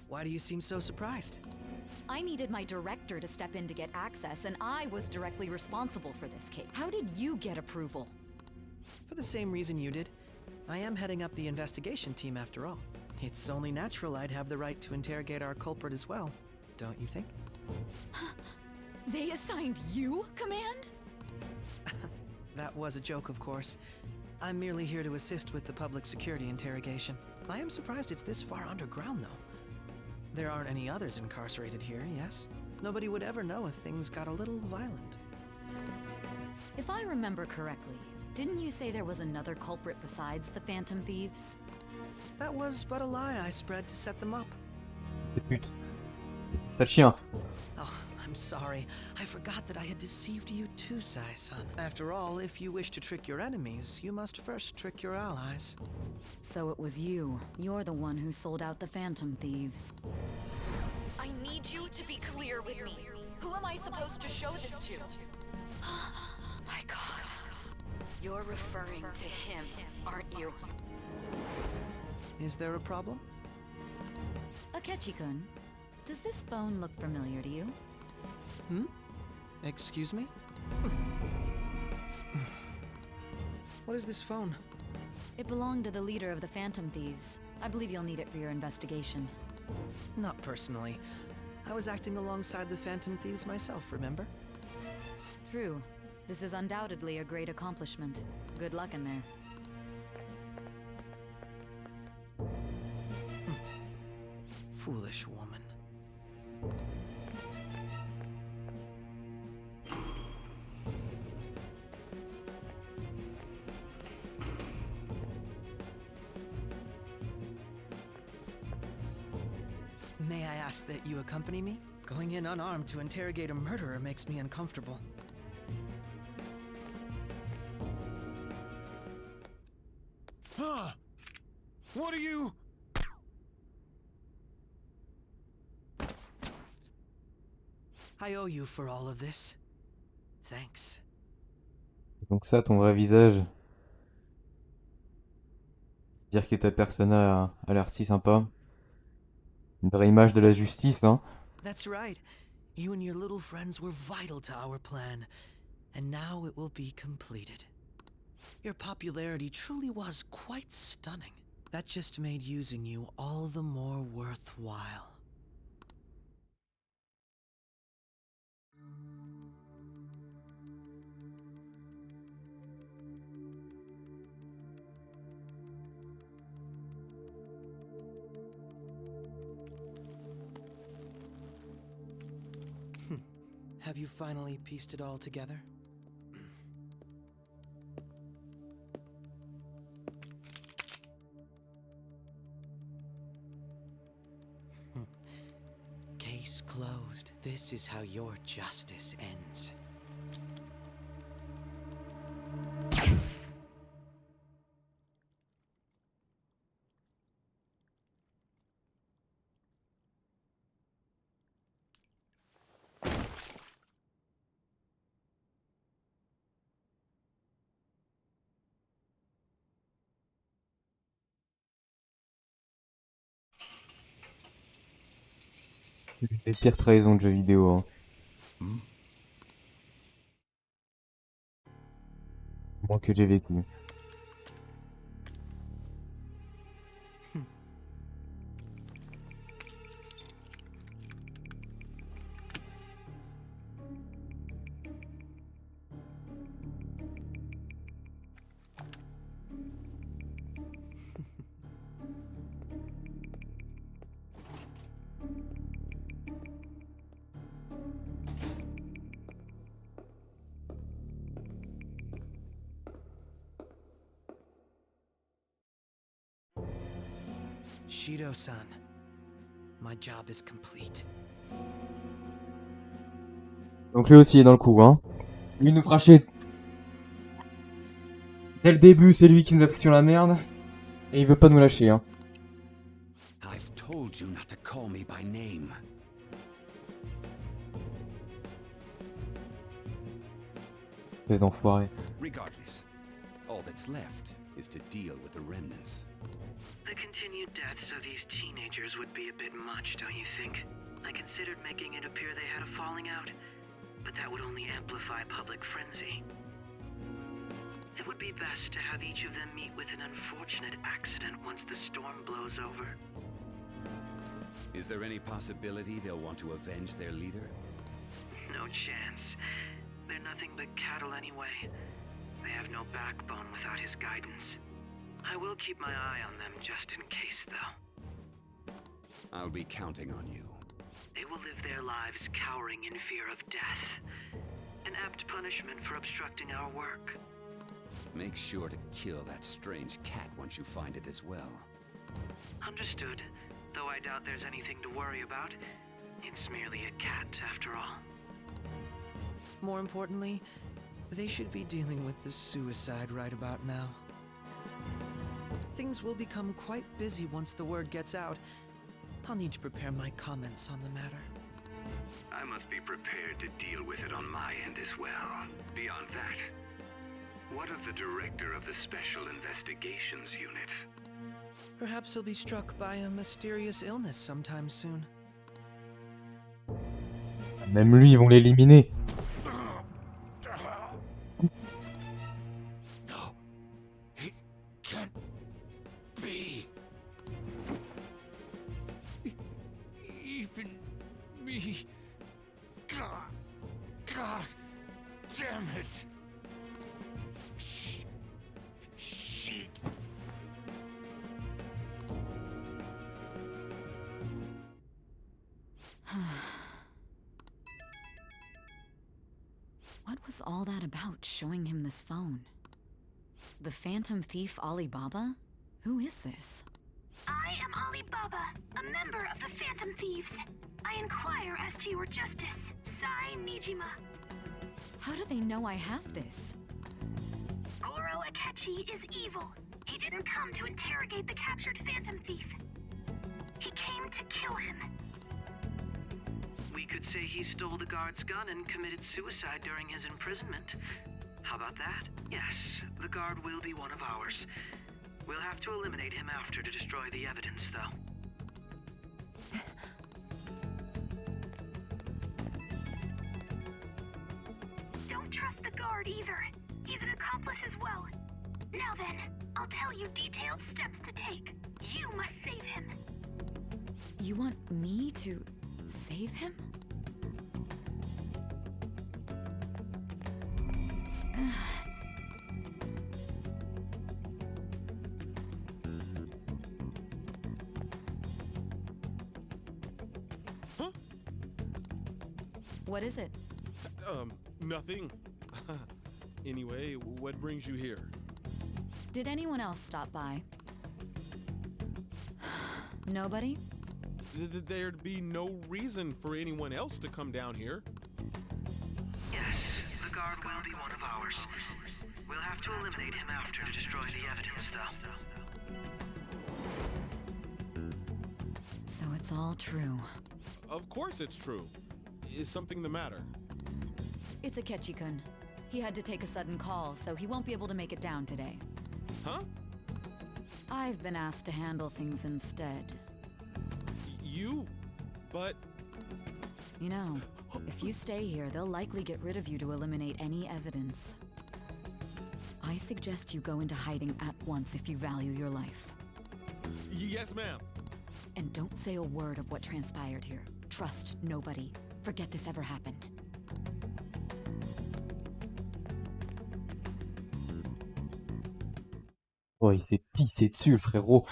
Why do you seem so surprised? I needed my director to step in to get access, and I was directly responsible for this case. How did you get approval? For the same reason you did. I am heading up the investigation team after all. It's only natural I'd have the right to interrogate our culprit as well, don't you think? They assigned you command? That was a joke, of course. I'm merely here to assist with the public security interrogation. I am surprised it's this far underground, though. There aren't any others incarcerated here, yes? Nobody would ever know if things got a little violent. If I remember correctly, didn't you say there was another culprit besides the Phantom Thieves? That was but a lie I spread to set them up. Pute. Sale chien. Oh, I'm sorry. I forgot that I had deceived you too, Sai-san. After all, if you wish to trick your enemies, you must first trick your allies. So it was you. You're the one who sold out the Phantom Thieves. I need you to be clear with me. Who am I supposed to show this to? My God. You're referring to him, aren't you? Is there a problem? Akechi-kun, does this phone look familiar to you? Hmm? Excuse me? What is this phone? It belonged to the leader of the Phantom Thieves. I believe you'll need it for your investigation. Not personally. I was acting alongside the Phantom Thieves myself, remember? True. This is undoubtedly a great accomplishment. Good luck in there. Foolish woman. May I ask that you accompany me? Going in unarmed to interrogate a murderer makes me uncomfortable. Huh? What are you? I owe you for all of this. Thanks. Donc ça, ton vrai visage. Dire que ta persona a l'air si sympa. Une vraie image de la justice, hein. That's right. You and your little friends were vital to our plan, and now it will be completed. Your popularity truly was quite stunning. That just made using you all the more worthwhile. Have you finally pieced it all together? Case closed. This is how your justice ends. Les pires trahisons de jeux vidéo, hein. Moi que j'ai vécu. Shido-san, my job is complete. Donc lui aussi est dans le coup, hein. Lui nous fera chier. Dès le début, c'est lui qui nous a foutu la merde. Et il veut pas nous lâcher, hein. I've told you not to call me by name. Les enfoirés. Regardless, all that's left is to deal with the remnants. The continued deaths of these teenagers would be a bit much, don't you think? I considered making it appear they had a falling out, but that would only amplify public frenzy. It would be best to have each of them meet with an unfortunate accident once the storm blows over. Is there any possibility they'll want to avenge their leader? No chance. They're nothing but cattle anyway. They have no backbone without his guidance. I will keep my eye on them just in case, though. I'll be counting on you. They will live their lives cowering in fear of death. An apt punishment for obstructing our work. Make sure to kill that strange cat once you find it as well. Understood. Though I doubt there's anything to worry about. It's merely a cat, after all. More importantly, they should be dealing with the suicide right about now. Things will become quite busy once the word gets out. I'll need to prepare my comments on the matter. I must be prepared to deal with it on my end as well. Beyond that, what of the director of the Special Investigations Unit? Perhaps he'll be struck by a mysterious illness sometime soon. Même lui, ils vont l'éliminer. No, it can't be. Even me. God damn it. Shit. What was all that about, showing him this phone? The Phantom Thief Alibaba? Who is this? I am Alibaba, a member of the Phantom Thieves. I inquire as to your justice. Sai Nijima. How do they know I have this? Goro Akechi is evil. He didn't come to interrogate the captured Phantom Thief. He came to kill him. We could say he stole the guard's gun and committed suicide during his imprisonment. How about that? Yes, the guard will be one of ours. We'll have to eliminate him after to destroy the evidence, though. Don't trust the guard either. He's an accomplice as well. Now then, I'll tell you detailed steps to take. You must save him. You want me to save him? Huh? What is it? Nothing. Anyway, what brings you here? Did anyone else stop by? Nobody? There'd be no reason for anyone else to come down here. Yes, the guard will be one of ours. We'll have to eliminate him after to destroy the evidence, though. So it's all true. Of course it's true. Is something the matter? It's Akechi-kun. He had to take a sudden call, so he won't be able to make it down today. Huh? I've been asked to handle things instead. You? But... You know, if you stay here, they'll likely get rid of you to eliminate any evidence. I suggest you go into hiding at once if you value your life. Yes, ma'am. And don't say a word of what transpired here. Trust nobody. Forget this ever happened. Oh, il s'est pissé dessus, le frérot.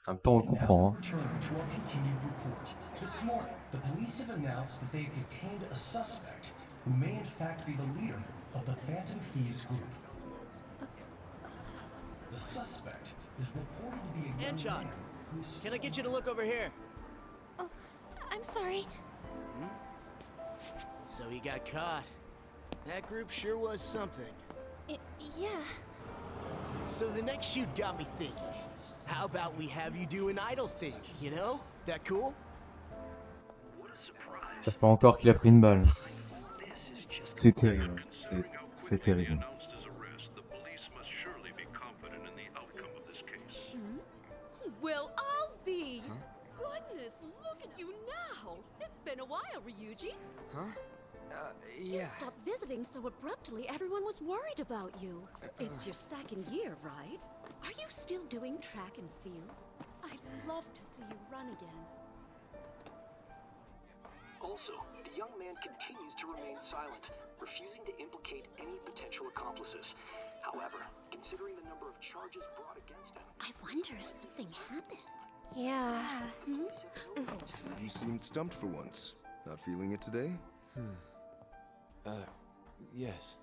En même temps, on le comprend. Hein. Return to our continued report. This morning, the police have announced that they've detained a suspect who may in fact be the leader of the Phantom Thieves group. The suspect is reported to be a young Anchon, man who is... can I get you to look over here? Oh, I'm sorry. So he got caught. That group sure was something. Yeah. So the next shoot got me thinking. How about we have you do an idle thing, you know? That cool? Ça fait encore qu'il a pris une balle. C'est terrible. C'est terrible. Well, I'll be. Goodness, look at you now. It's been a while, Ryuji. Huh? Yeah. You stopped visiting so abruptly, everyone was worried about you. It's your second year, right? Are you still doing track and field? I'd love to see you run again. Also, the young man continues to remain silent, refusing to implicate any potential accomplices. However, considering the number of charges brought against him, I wonder if something happened. Yeah. You seemed stumped for once. Not feeling it today? Yes.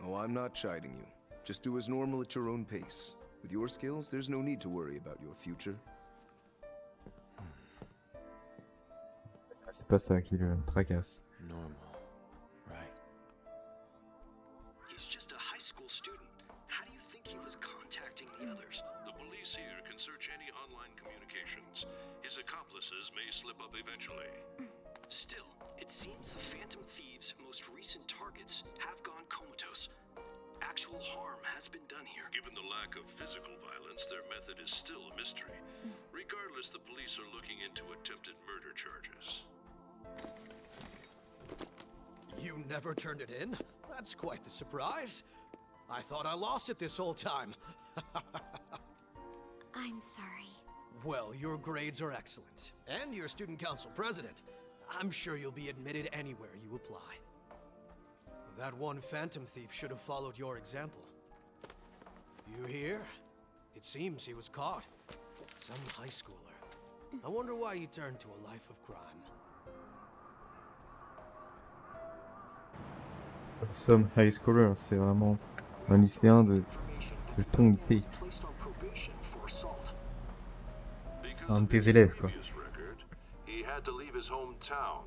Oh, I'm not chiding you. Just do as normal at your own pace. With your skills, there's no need to worry about your future. C'est pas ça qui le tracasse. Normal. Right. he's just a high school student. How do you think he was contacting the others? The police here can search any online communications. His accomplices may slip up eventually. Still, it seems the Phantom Thieves' most recent targets have gone comatose. Actual harm has been done here. Given the lack of physical violence, their method is still a mystery. Regardless, the police are looking into attempted murder charges. You never turned it in? That's quite the surprise. I thought I lost it this whole time. I'm sorry. Well, your grades are excellent. And you're student council president. I'm sure you'll be admitted anywhere you apply. That one phantom thief should have followed your example. You hear? It seems he was caught. Some high schooler. I wonder why he turned to a life of crime. Some high schooler, c'est vraiment un lycéen de ton lycée. Un de tes élèves, quoi. He had to leave his hometown.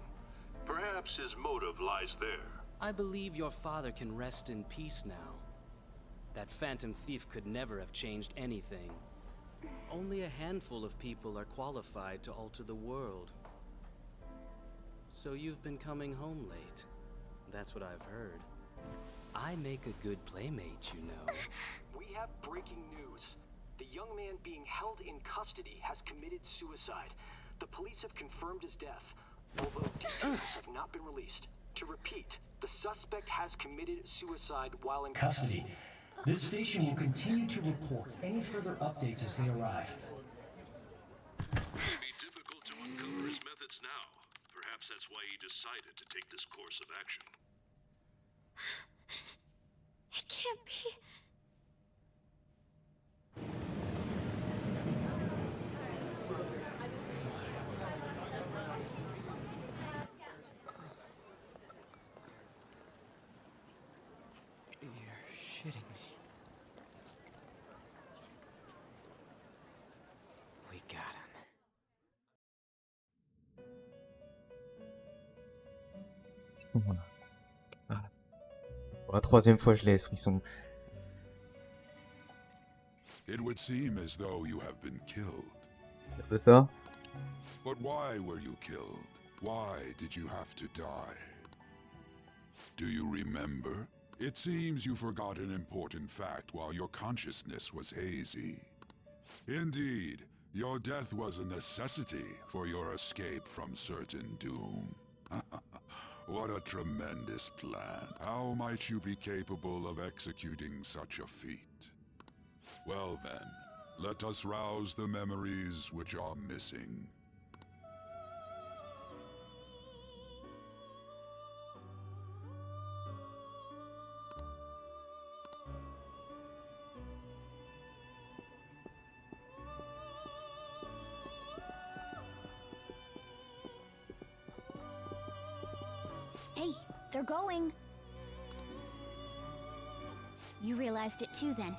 Perhaps his motive lies there. I believe your father can rest in peace now. That phantom thief could never have changed anything. Only a handful of people are qualified to alter the world. So you've been coming home late. That's what I've heard. I make a good playmate, you know. We have breaking news. The young man being held in custody has committed suicide. The police have confirmed his death, although details have not been released. To repeat, the suspect has committed suicide while in custody. This station will continue to report any further updates as they arrive. It would be difficult to uncover his methods now. Perhaps that's why he decided to take this course of action. It can't be. You're shitting me. We got him. Voilà. Ah. Pour la troisième fois, je laisse frisson. It would seem as though you have been killed. C'est un peu ça. But why were you killed? Why did you have to die? Do you remember? It seems you forgot an important fact while your consciousness was hazy. Indeed, your death was a necessity for your escape from certain doom. What a tremendous plan. How might you be capable of executing such a feat? Well then, let us rouse the memories which are missing. Hey, they're going. You realized it too then.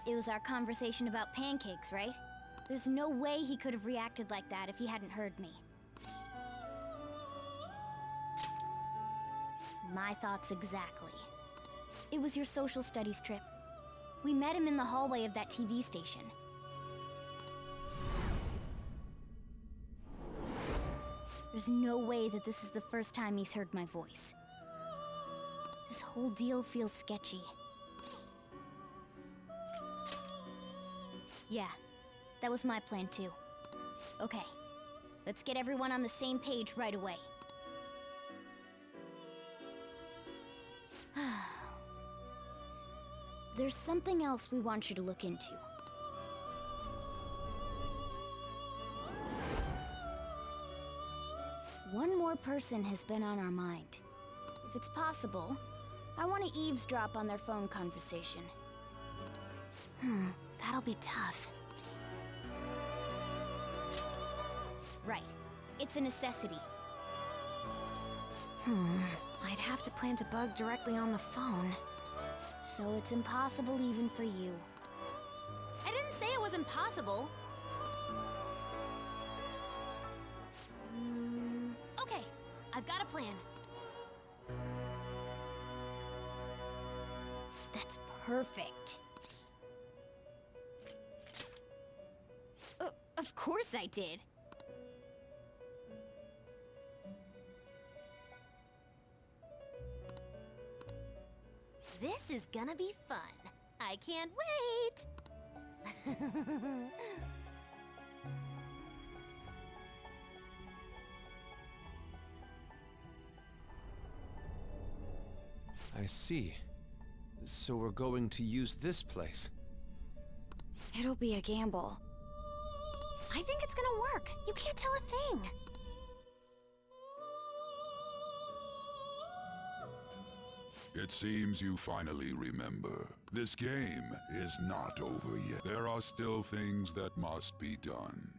It was our conversation about pancakes, right? There's no way he could have reacted like that if he hadn't heard me. My thoughts exactly. It was your social studies trip. We met him in the hallway of that TV station. There's no way that this is the first time he's heard my voice. This whole deal feels sketchy. Yeah, that was my plan too. Okay, let's get everyone on the same page right away. There's something else we want you to look into. One more person has been on our mind. If it's possible, I want to eavesdrop on their phone conversation. That'll be tough. Right. It's a necessity. I'd have to plant a bug directly on the phone. So it's impossible even for you. I didn't say it was impossible. Okay, I've got a plan. That's perfect. Of course I did. This is gonna be fun. I can't wait! I see. So we're going to use this place. It'll be a gamble. I think it's gonna work. You can't tell a thing. It seems you finally remember. This game is not over yet. There are still things that must be done.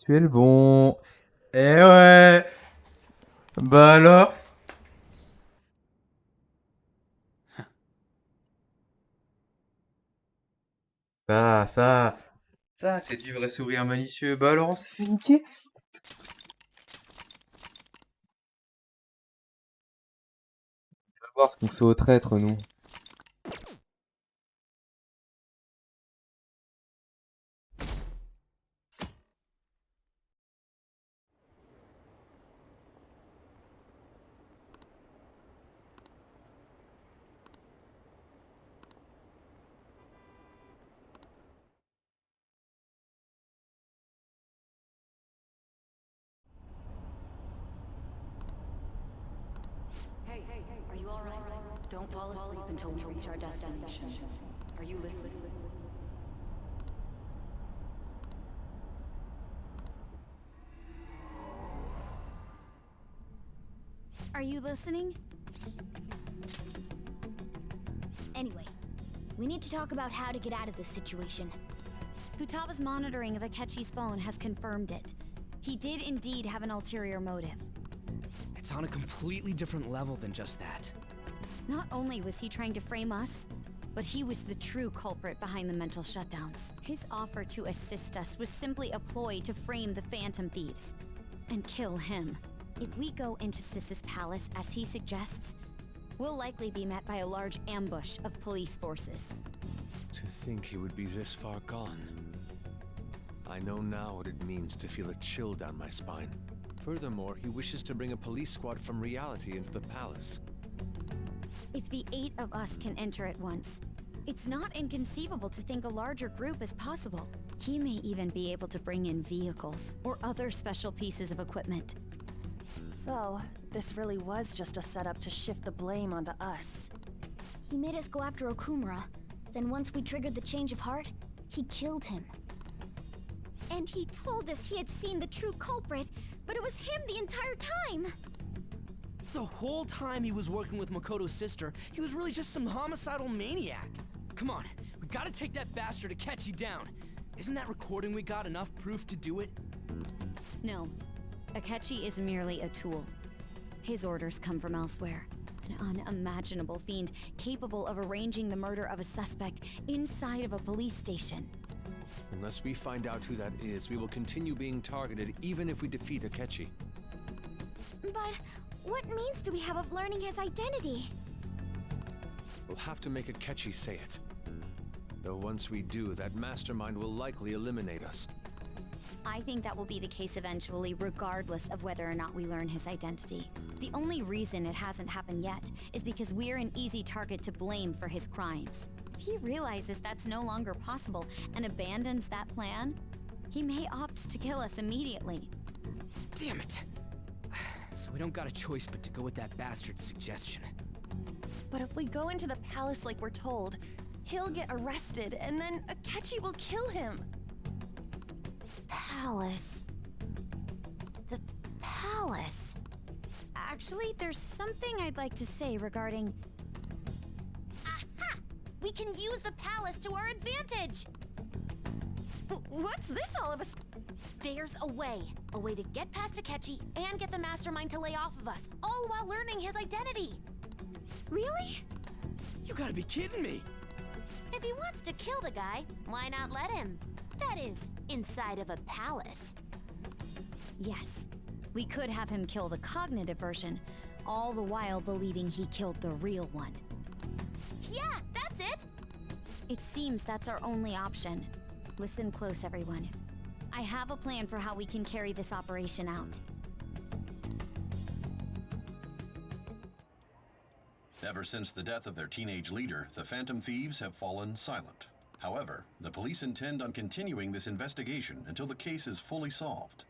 Tu es le bon. Eh ouais. Bah alors. Ça, c'est du vrai sourire malicieux. Bah alors on se fait niquer. On va voir ce qu'on fait aux traîtres, nous. Hey, are you alright? Don't fall asleep until we reach our destination. Are you listening? Are you listening? Anyway, we need to talk about how to get out of this situation. Futaba's monitoring of Akechi's phone has confirmed it. He did indeed have an ulterior motive. It's on a completely different level than just that. Not only was he trying to frame us, but he was the true culprit behind the mental shutdowns. His offer to assist us was simply a ploy to frame the Phantom Thieves and kill him. If we go into Sis's palace as he suggests, we'll likely be met by a large ambush of police forces. To think he would be this far gone. I know now what it means to feel a chill down my spine. Furthermore, he wishes to bring a police squad from reality into the palace. If the 8 of us can enter at once, it's not inconceivable to think a larger group is possible. He may even be able to bring in vehicles or other special pieces of equipment. So, this really was just a setup to shift the blame onto us. He made us go after Okumura. Then once we triggered the change of heart, he killed him. And he told us he had seen the true culprit, but it was him the entire time! The whole time he was working with Makoto's sister, he was really just some homicidal maniac. Come on, we gotta take that bastard Akechi down. Isn't that recording we got enough proof to do it? No. Akechi is merely a tool. His orders come from elsewhere. An unimaginable fiend capable of arranging the murder of a suspect inside of a police station. Unless we find out who that is, we will continue being targeted even if we defeat Akechi. But what means do we have of learning his identity? We'll have to make Akechi say it. Though once we do, that mastermind will likely eliminate us. I think that will be the case eventually, regardless of whether or not we learn his identity. The only reason it hasn't happened yet is because we're an easy target to blame for his crimes. If he realizes that's no longer possible and abandons that plan, he may opt to kill us immediately. Damn it! So we don't got a choice but to go with that bastard's suggestion. But if we go into the palace like we're told, he'll get arrested and then Akechi will kill him. Palace. The palace. Actually, there's something I'd like to say regarding... Aha! We can use the palace to our advantage! What's this all of a sudden? There's a way. A way to get past Akechi and get the mastermind to lay off of us, all while learning his identity. Really? You gotta be kidding me! If he wants to kill the guy, why not let him? That is, inside of a palace. Yes, we could have him kill the cognitive version, all the while believing he killed the real one. Yeah, that's it! It seems that's our only option. Listen close, everyone. I have a plan for how we can carry this operation out. Ever since the death of their teenage leader, the Phantom Thieves have fallen silent. However, the police intend on continuing this investigation until the case is fully solved.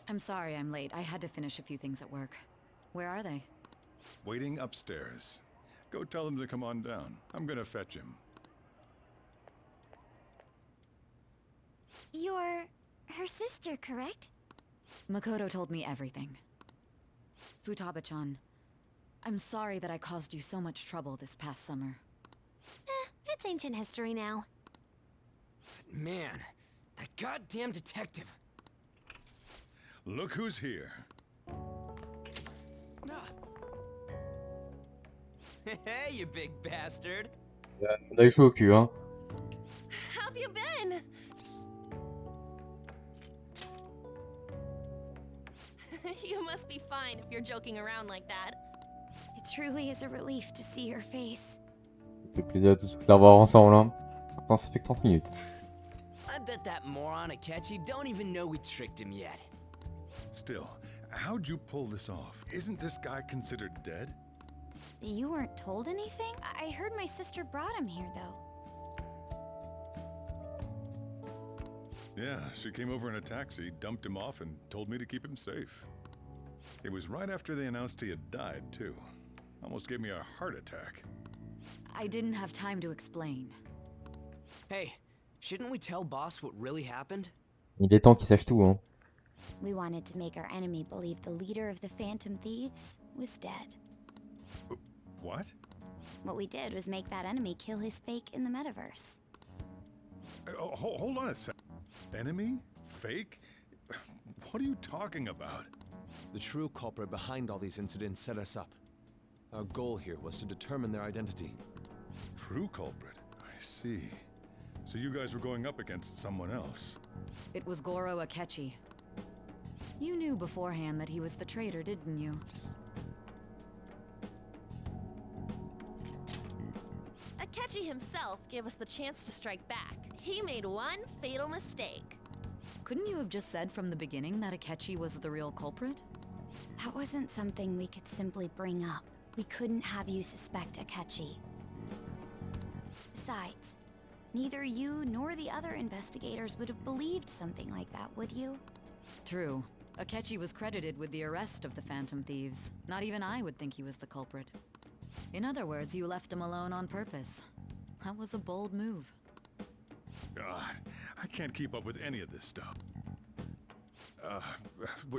I'm sorry I'm late. I had to finish a few things at work. Where are they? Waiting upstairs. Go tell them to come on down. I'm gonna fetch him. You're her sister, correct? Makoto told me everything. Futaba-chan, I'm sorry that I caused you so much trouble this past summer. It's ancient history now. Man, that goddamn detective. Look who's here. Hey, you big bastard. On a eu chaud au cul, hein. How have you been? You must be fine if you're joking around like that. It truly is a relief to see your face. Ça fait plaisir de la voir ensemble, hein. Pourtant, ça fait que 30 minutes. I bet that moron Akechi don't even know we tricked him yet. Still, how'd you pull this off? Isn't this guy considered dead? You weren't told anything? I heard my sister brought him here, though. Yeah, she came over in a taxi, dumped him off, and told me to keep him safe. It was right after they announced he had died, too. Almost gave me a heart attack. I didn't have time to explain. Hey, shouldn't we tell boss what really happened? Il est temps qu'il sache tout, hein. We wanted to make our enemy believe the leader of the Phantom Thieves was dead. What? What we did was make that enemy kill his fake in the metaverse. Hold on a sec. Enemy? Fake? What are you talking about? The true culprit behind all these incidents set us up. Our goal here was to determine their identity. True culprit? I see. So you guys were going up against someone else? It was Goro Akechi. You knew beforehand that he was the traitor, didn't you? Akechi himself gave us the chance to strike back. He made one fatal mistake. Couldn't you have just said from the beginning that Akechi was the real culprit? That wasn't something we could simply bring up. We couldn't have you suspect Akechi. Besides, neither you nor the other investigators would have believed something like that, would you? True. Akechi was credited with the arrest of the Phantom Thieves. Not even I would think he was the culprit. In other words, you left him alone on purpose. That was a bold move. God, I can't keep up with any of this stuff.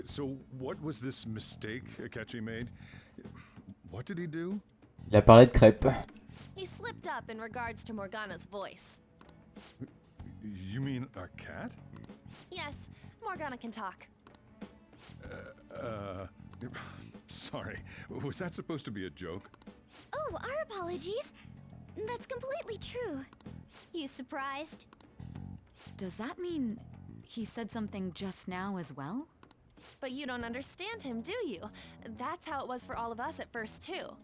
So what was this mistake Akechi made? What did he do? Il a parlé de crêpes. He slipped up in regards to Morgana's voice. You mean a cat? Yes, Morgana can talk. Sorry, was that supposed to be a joke? Oh, our apologies. That's completely true. You surprised? Does that mean he said something just now as well? But you don't understand him, do you? That's how it was for all of us at first, too.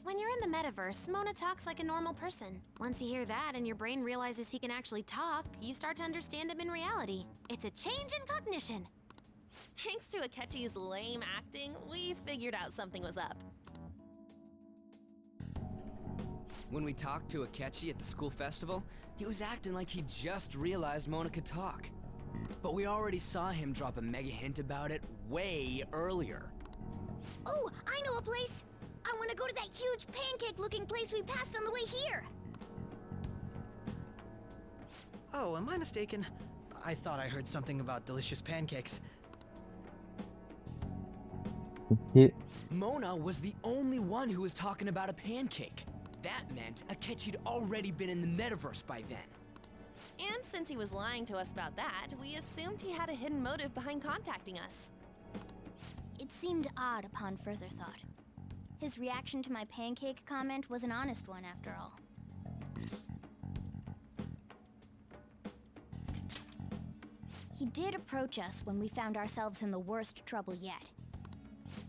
When you're in the metaverse, Mona talks like a normal person. Once you hear that and your brain realizes he can actually talk, you start to understand him in reality. It's a change in cognition. Thanks to Akechi's lame acting, we figured out something was up. When we talked to Akechi at the school festival, he was acting like he just realized Mona could talk. But we already saw him drop a mega hint about it way earlier. Oh, I know a place! I want to go to that huge pancake-looking place we passed on the way here! Oh, am I mistaken? I thought I heard something about delicious pancakes. Mona was the only one who was talking about a pancake. That meant Akechi'd already been in the metaverse by then. And since he was lying to us about that, we assumed he had a hidden motive behind contacting us. It seemed odd upon further thought. His reaction to my pancake comment was an honest one, after all. He did approach us when we found ourselves in the worst trouble yet.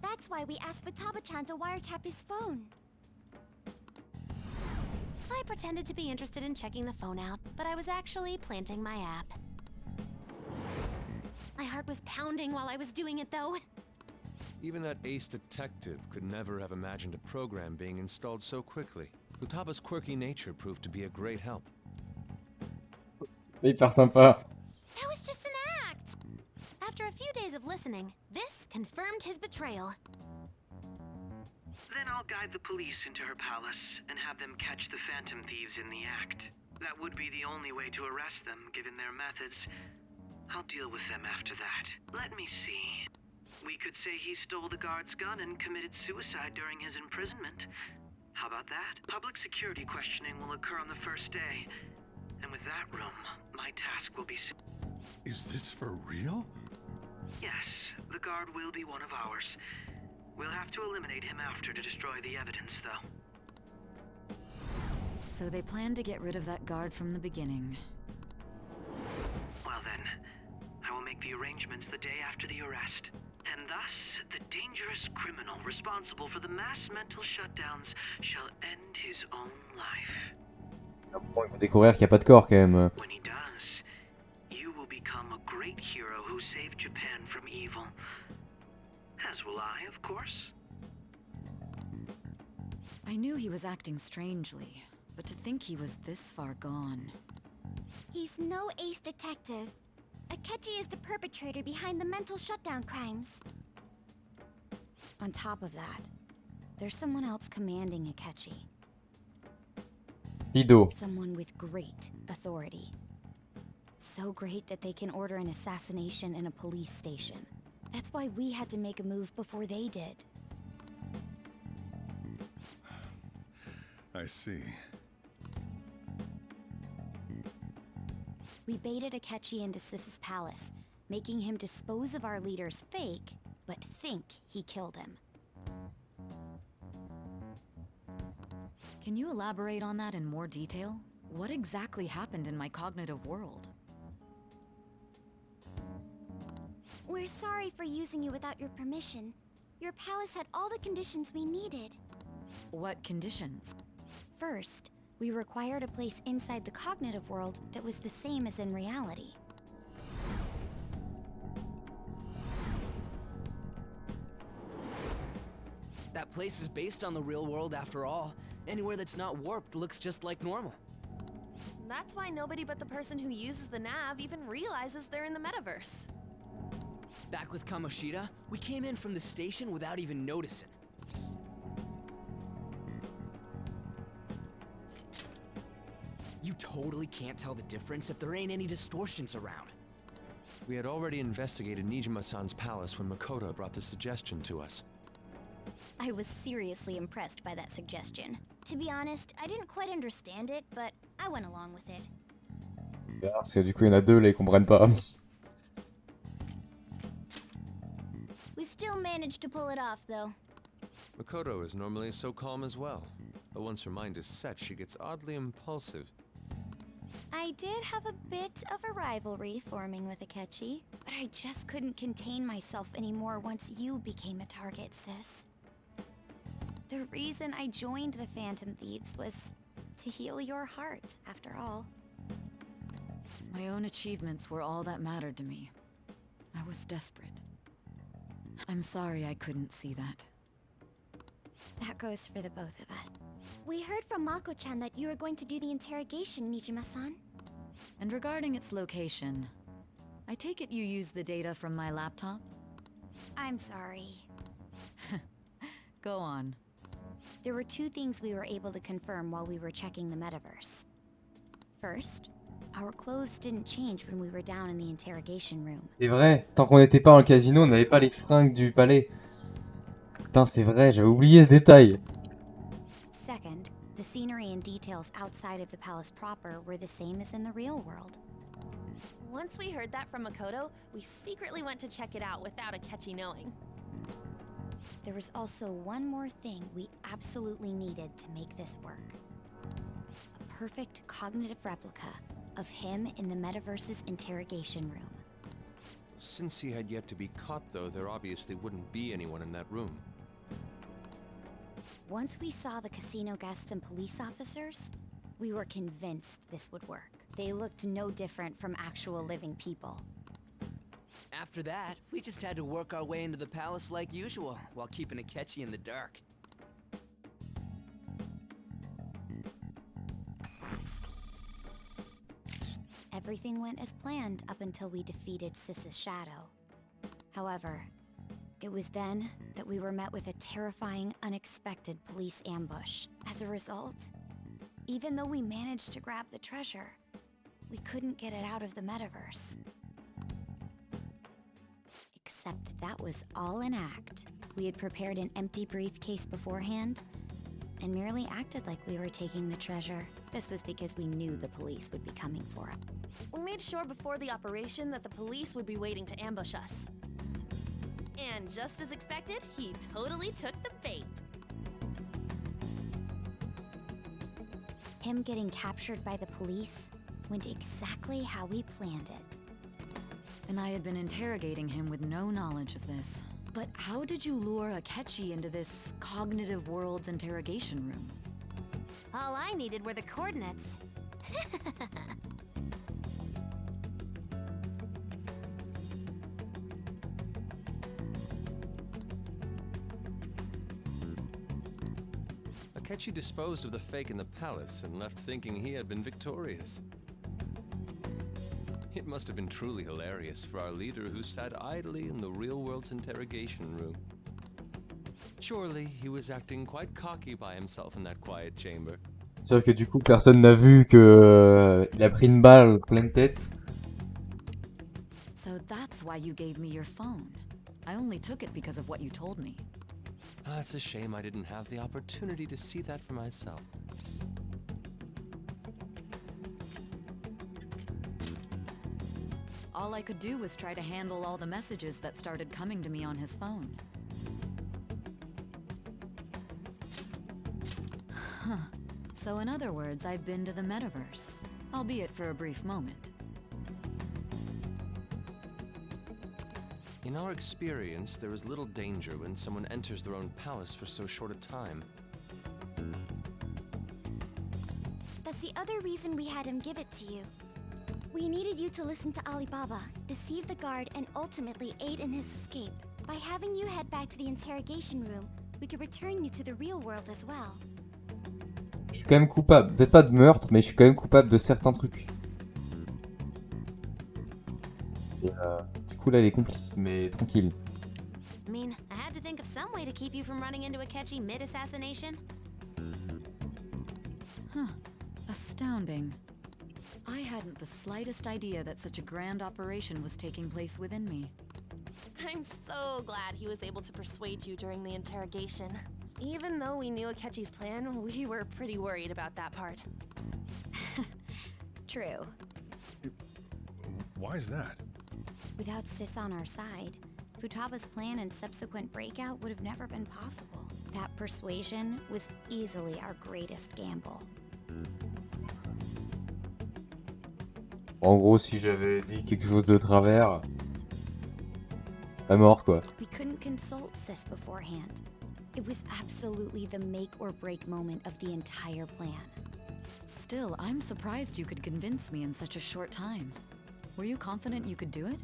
That's why we asked Futaba-chan to wiretap his phone. I pretended to be interested in checking the phone out, but I was actually planting my app. My heart was pounding while I was doing it, though. Even that ace detective could never have imagined a program being installed so quickly. Futaba's quirky nature proved to be a great help. Hyper sympa. That was just an act! After a few days of listening, this confirmed his betrayal. Then I'll guide the police into her palace and have them catch the Phantom Thieves in the act. That would be the only way to arrest them, given their methods. I'll deal with them after that. Let me see. We could say he stole the guard's gun and committed suicide during his imprisonment. How about that? Public security questioning will occur on the first day. And with that room, my task will be... Is this for real? Yes, the guard will be one of ours. We'll have to eliminate him after to destroy the evidence, though. So they planned to get rid of that guard from the beginning. Well then, I will make the arrangements the day after the arrest. And thus, the dangerous criminal responsible for the mass mental shutdowns shall end his own life. Bon, ils vont découvrir qu'il n'y a pas de corps quand même. When he does, you will become a great hero who saved Japan from evil. As will I, of course. I knew he was acting strangely, but to think he was this far gone. He's no ace detective. Akechi is the perpetrator behind the mental shutdown crimes. On top of that, there's someone else commanding Akechi. Ido. Someone with great authority. So great that they can order an assassination in a police station. That's why we had to make a move before they did. I see. We baited Akechi into Sis's palace, making him dispose of our leader's fake, but think he killed him. Can you elaborate on that in more detail? What exactly happened in my cognitive world? We're sorry for using you without your permission. Your palace had all the conditions we needed. What conditions? First, we required a place inside the cognitive world that was the same as in reality. That place is based on the real world after all. Anywhere that's not warped looks just like normal. That's why nobody but the person who uses the nav even realizes they're in the metaverse. Back with Kamoshida, we came in from the station without even noticing. You totally can't tell the difference if there ain't any distortions around. We had already investigated Nijima-san's palace when Makoto brought the suggestion to us. I was seriously impressed by that suggestion. To be honest, I didn't quite understand it, but I went along with it. Parce que du coup, il y en a deux là, ils comprennent pas. We still managed to pull it off, though. Makoto is normally so calm as well, but once her mind is set, she gets oddly impulsive. I did have a bit of a rivalry forming with Akechi, but I just couldn't contain myself anymore once you became a target, sis. The reason I joined the Phantom Thieves was to heal your heart, after all. My own achievements were all that mattered to me. I was desperate. I'm sorry I couldn't see that. That goes for the both of us. We heard from Mako-chan that you were going to do the interrogation, Nijima-san. And regarding its location, I take it you used the data from my laptop? I'm sorry. Go on. There were two things we were able to confirm while we were checking the metaverse. First, our clothes didn't change when we were down in the interrogation room. C'est vrai, tant qu'on n'était pas dans le casino, on n'avait pas les fringues du palais. Putain, c'est vrai, j'avais oublié ce détail. Second, the scenery and details outside of the palace proper were the same as in the real world. Once we heard that from Makoto, we secretly went to check it out without Akechi knowing. There was also one more thing we absolutely needed to make this work. A perfect cognitive replica of him in the metaverse's interrogation room. Since he had yet to be caught, though, there obviously wouldn't be anyone in that room. Once we saw the casino guests and police officers, we were convinced this would work. They looked no different from actual living people. After that, we just had to work our way into the palace like usual, while keeping Akechi in the dark. Everything went as planned up until we defeated Sis's shadow. However, it was then that we were met with a terrifying, unexpected police ambush. As a result, even though we managed to grab the treasure, we couldn't get it out of the metaverse. Except that was all an act. We had prepared an empty briefcase beforehand and merely acted like we were taking the treasure. This was because we knew the police would be coming for it. We made sure before the operation that the police would be waiting to ambush us. And just as expected, he totally took the bait. Him getting captured by the police went exactly how we planned it. And I had been interrogating him with no knowledge of this. But how did you lure Akechi into this cognitive world's interrogation room? All I needed were the coordinates. Akechi disposed of the fake in the palace and left thinking he had been victorious. It must have been truly hilarious for our leader who sat idly in the real world's interrogation room. Surely he was acting quite cocky by himself in that quiet chamber. C'est sûr que du coup personne n'a vu que il a pris une balle pleine tête. So that's why you gave me your phone. I only took it because of what you told me. Ah, it's a shame I didn't have the opportunity to see that for myself. All I could do was try to handle all the messages that started coming to me on his phone. Huh. So in other words, I've been to the metaverse, albeit for a brief moment. In our experience, there is little danger when someone enters their own palace for so short a time. That's the other reason we had him give it to you. We needed you to listen to Alibaba, deceive the guard, and ultimately aid in his escape. By having you head back to the interrogation room, we could return you to the real world as well. Je suis quand même coupable, peut-être pas de meurtre, mais je suis quand même coupable de certains trucs. Et du coup là il est complice, mais tranquille. I mean, I had to think of some way to keep you from running into Akechi mid-assassination. Huh. Astounding. I hadn't the slightest idea that such a grand operation was taking place within me. I'm so glad he was able to persuade you during the interrogation. Even though we knew Akechi's plan, we were pretty worried about that part. True. Why is that? Without Sis on our side, Futaba's plan and subsequent breakout would have never been possible. That persuasion was easily our greatest gamble. En gros, si j'avais dit quelque chose de travers, à mort quoi. We couldn't consult Sis beforehand. It was absolutely the make or break moment of the entire plan. Still, I'm surprised you could convince me in such a short time. Were you confident you could do it?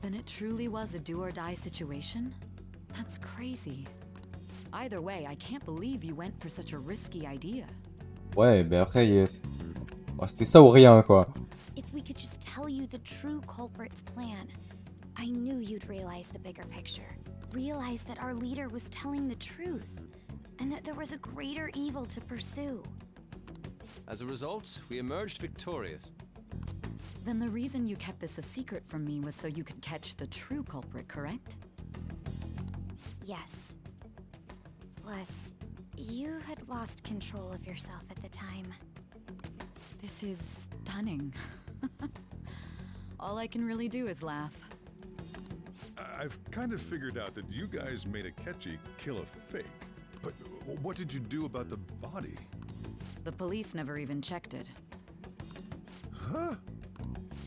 Then it truly was a do-or-die situation? That's crazy. Either way, I can't believe you went for such a risky idea. Ouais, ben après, c'était ça ou rien quoi. If we could just tell you the true culprit's plan, I knew you'd realize the bigger picture. Realize that our leader was telling the truth, and that there was a greater evil to pursue. As a result, we emerged victorious. Then the reason you kept this a secret from me was so you could catch the true culprit, correct? Yes. Plus, you had lost control of yourself at the time. This is stunning. All I can really do is laugh. I've kind of figured out that you guys made Akechi kill a fake. But what did you do about the body? The police never even checked it. Huh?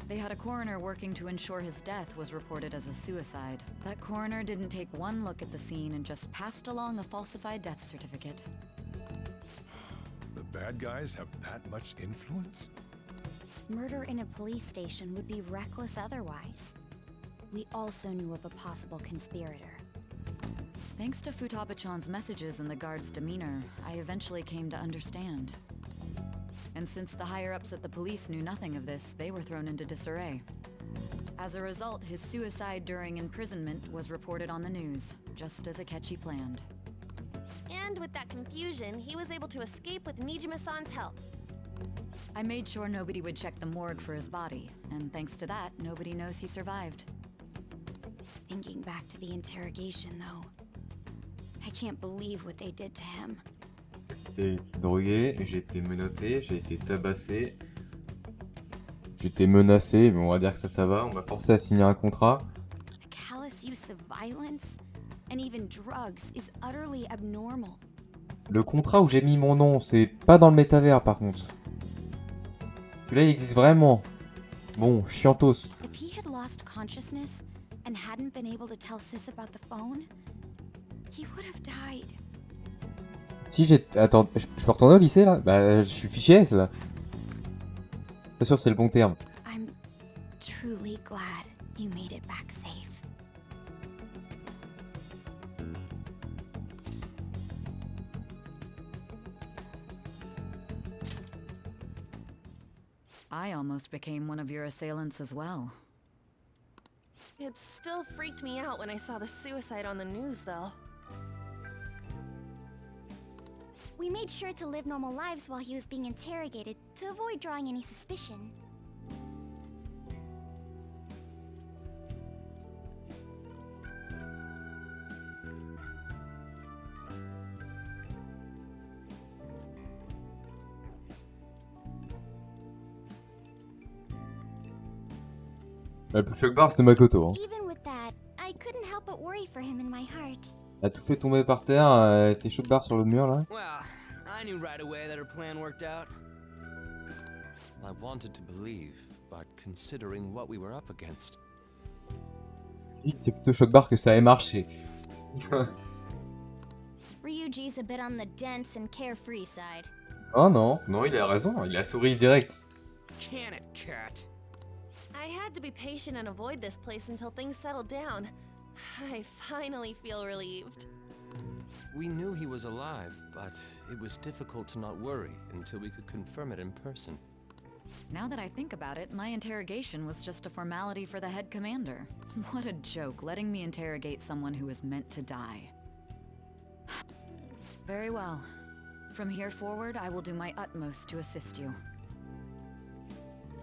They had a coroner working to ensure his death was reported as a suicide. That coroner didn't take one look at the scene and just passed along a falsified death certificate. The bad guys have that much influence? Murder in a police station would be reckless otherwise. We also knew of a possible conspirator. Thanks to Futaba-chan's messages and the guard's demeanor, I eventually came to understand. And since the higher-ups at the police knew nothing of this, they were thrown into disarray. As a result, his suicide during imprisonment was reported on the news, just as Akechi planned. And with that confusion, he was able to escape with Nijima-san's help. I made sure nobody would check the morgue for his body, and thanks to that, nobody knows he survived. Thinking back to the interrogation, though, I can't believe what they did to him. J'ai été drogué, j'ai été menotté, j'ai été tabassé. J'étais menacé, mais on va dire que ça va. On m'a forcé à signer un contrat. The callous use of violence and even drugs is utterly abnormal. Le contrat où j'ai mis mon nom, c'est pas dans le métavers par contre. Celui-là, il existe vraiment. Bon, chiantos. If he had lost consciousness and hadn't been able to tell Sis about the phone, he would have died. Si j'ai... Attends, je peux retourner au lycée là? Bah, je suis fiché S là. Pas sûr c'est le bon terme. I'm truly glad you made it back safe. I almost became one of your assailants as well. It still freaked me out when I saw the suicide on the news, though. We made sure to live normal lives while he was being interrogated to avoid drawing any suspicion. Le plus choc barre c'était Makoto. Hein. Even with that, I couldn't help but worry for him in my heart. Elle a tout fait tomber par terre, tes choc barres sur le mur là. Well, I knew right away that her plan worked out. I wanted to believe, but considering what we were up against. C'est plutôt choc barre que ça ait marché. Ryuji's a bit on the dense and carefree side. Oh non, non, il a raison, il a souri direct. Can it, cat? I had to be patient and avoid this place until things settled down. I finally feel relieved. We knew he was alive, but it was difficult to not worry until we could confirm it in person. Now that I think about it, my interrogation was just a formality for the head commander. What a joke, letting me interrogate someone who was meant to die. Very well. From here forward, I will do my utmost to assist you.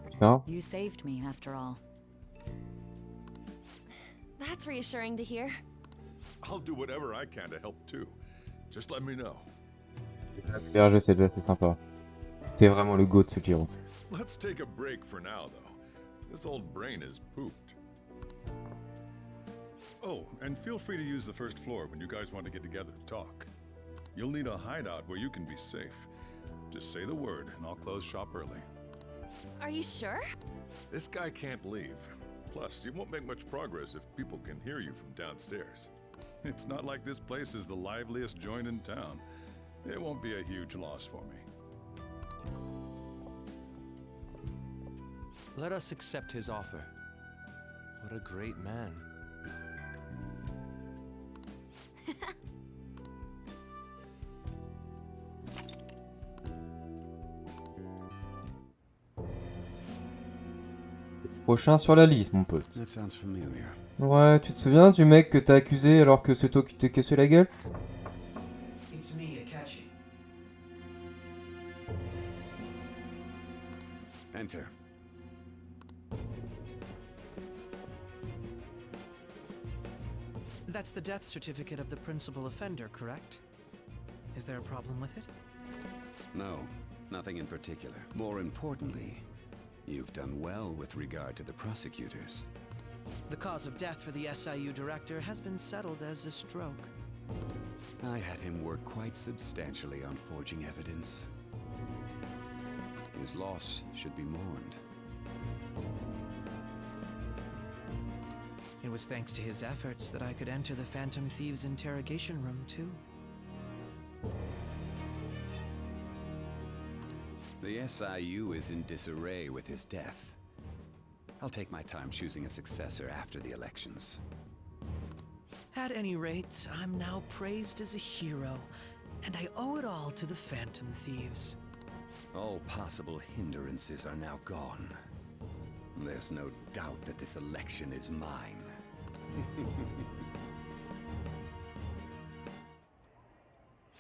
Putain. You saved me, after all. That's reassuring to hear. I'll do whatever I can to help too. Just let me know. Je sais déjà, c'est sympa. T'es vraiment le goat, Sujiro. Let's take a break for now, though. This old brain is pooped. Oh, and feel free to use the first floor when you guys want to get together to talk. You'll need a hideout where you can be safe. Just say the word, and I'll close shop early. Are you sure? This guy can't leave. Plus, you won't make much progress if people can hear you from downstairs. It's not like this place is the liveliest joint in town. It won't be a huge loss for me. Let us accept his offer. What a great man. Prochain sur la liste, mon pote. That sounds familiar. Ouais, tu te souviens du mec que t'as accusé alors que c'est toi qui t'es cassé la gueule? It's me, Akachi. Enter. That's the death certificate of the principal offender, correct? Is there a problem with it? No, nothing in particular. More importantly, you've done well with regard to the prosecutors. The cause of death for the SIU director has been settled as a stroke. I had him work quite substantially on forging evidence. His loss should be mourned. It was thanks to his efforts that I could enter the Phantom Thieves' interrogation room, too. The SIU is in disarray with his death. I'll take my time choosing a successor after the elections. At any rate, I'm now praised as a hero, and I owe it all to the Phantom Thieves. All possible hindrances are now gone. There's no doubt that this election is mine.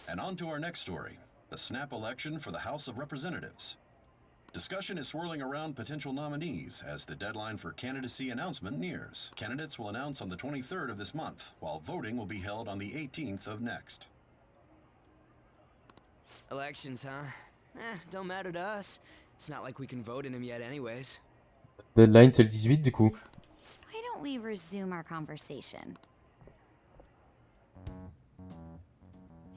And on to our next story, the snap election for the House of Representatives. Discussion is swirling around potential nominees as the deadline for candidacy announcement nears. Candidates will announce on the 23rd of this month, while voting will be held on the 18th of next. Elections, huh? Don't matter to us. It's not like we can vote in them yet anyways. Deadline c'est le 18 du coup. Why don't we resume our conversation?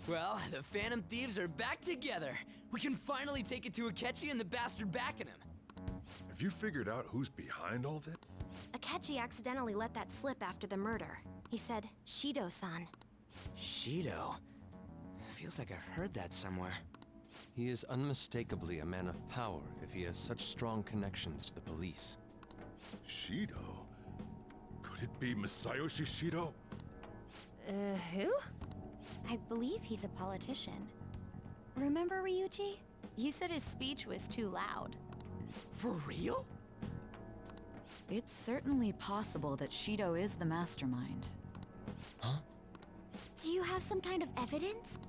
Well, the Phantom Thieves are back together. We can finally take it to Akechi and the bastard backing him. Have you figured out who's behind all this? Akechi accidentally let that slip after the murder. He said, Shido-san. Shido? Feels like I've heard that somewhere. He is unmistakably a man of power if he has such strong connections to the police. Shido? Could it be Masayoshi Shido? Who? I believe he's a politician. Remember, Ryuji? You said his speech was too loud. For real? It's certainly possible that Shido is the mastermind. Huh? Do you have some kind of evidence?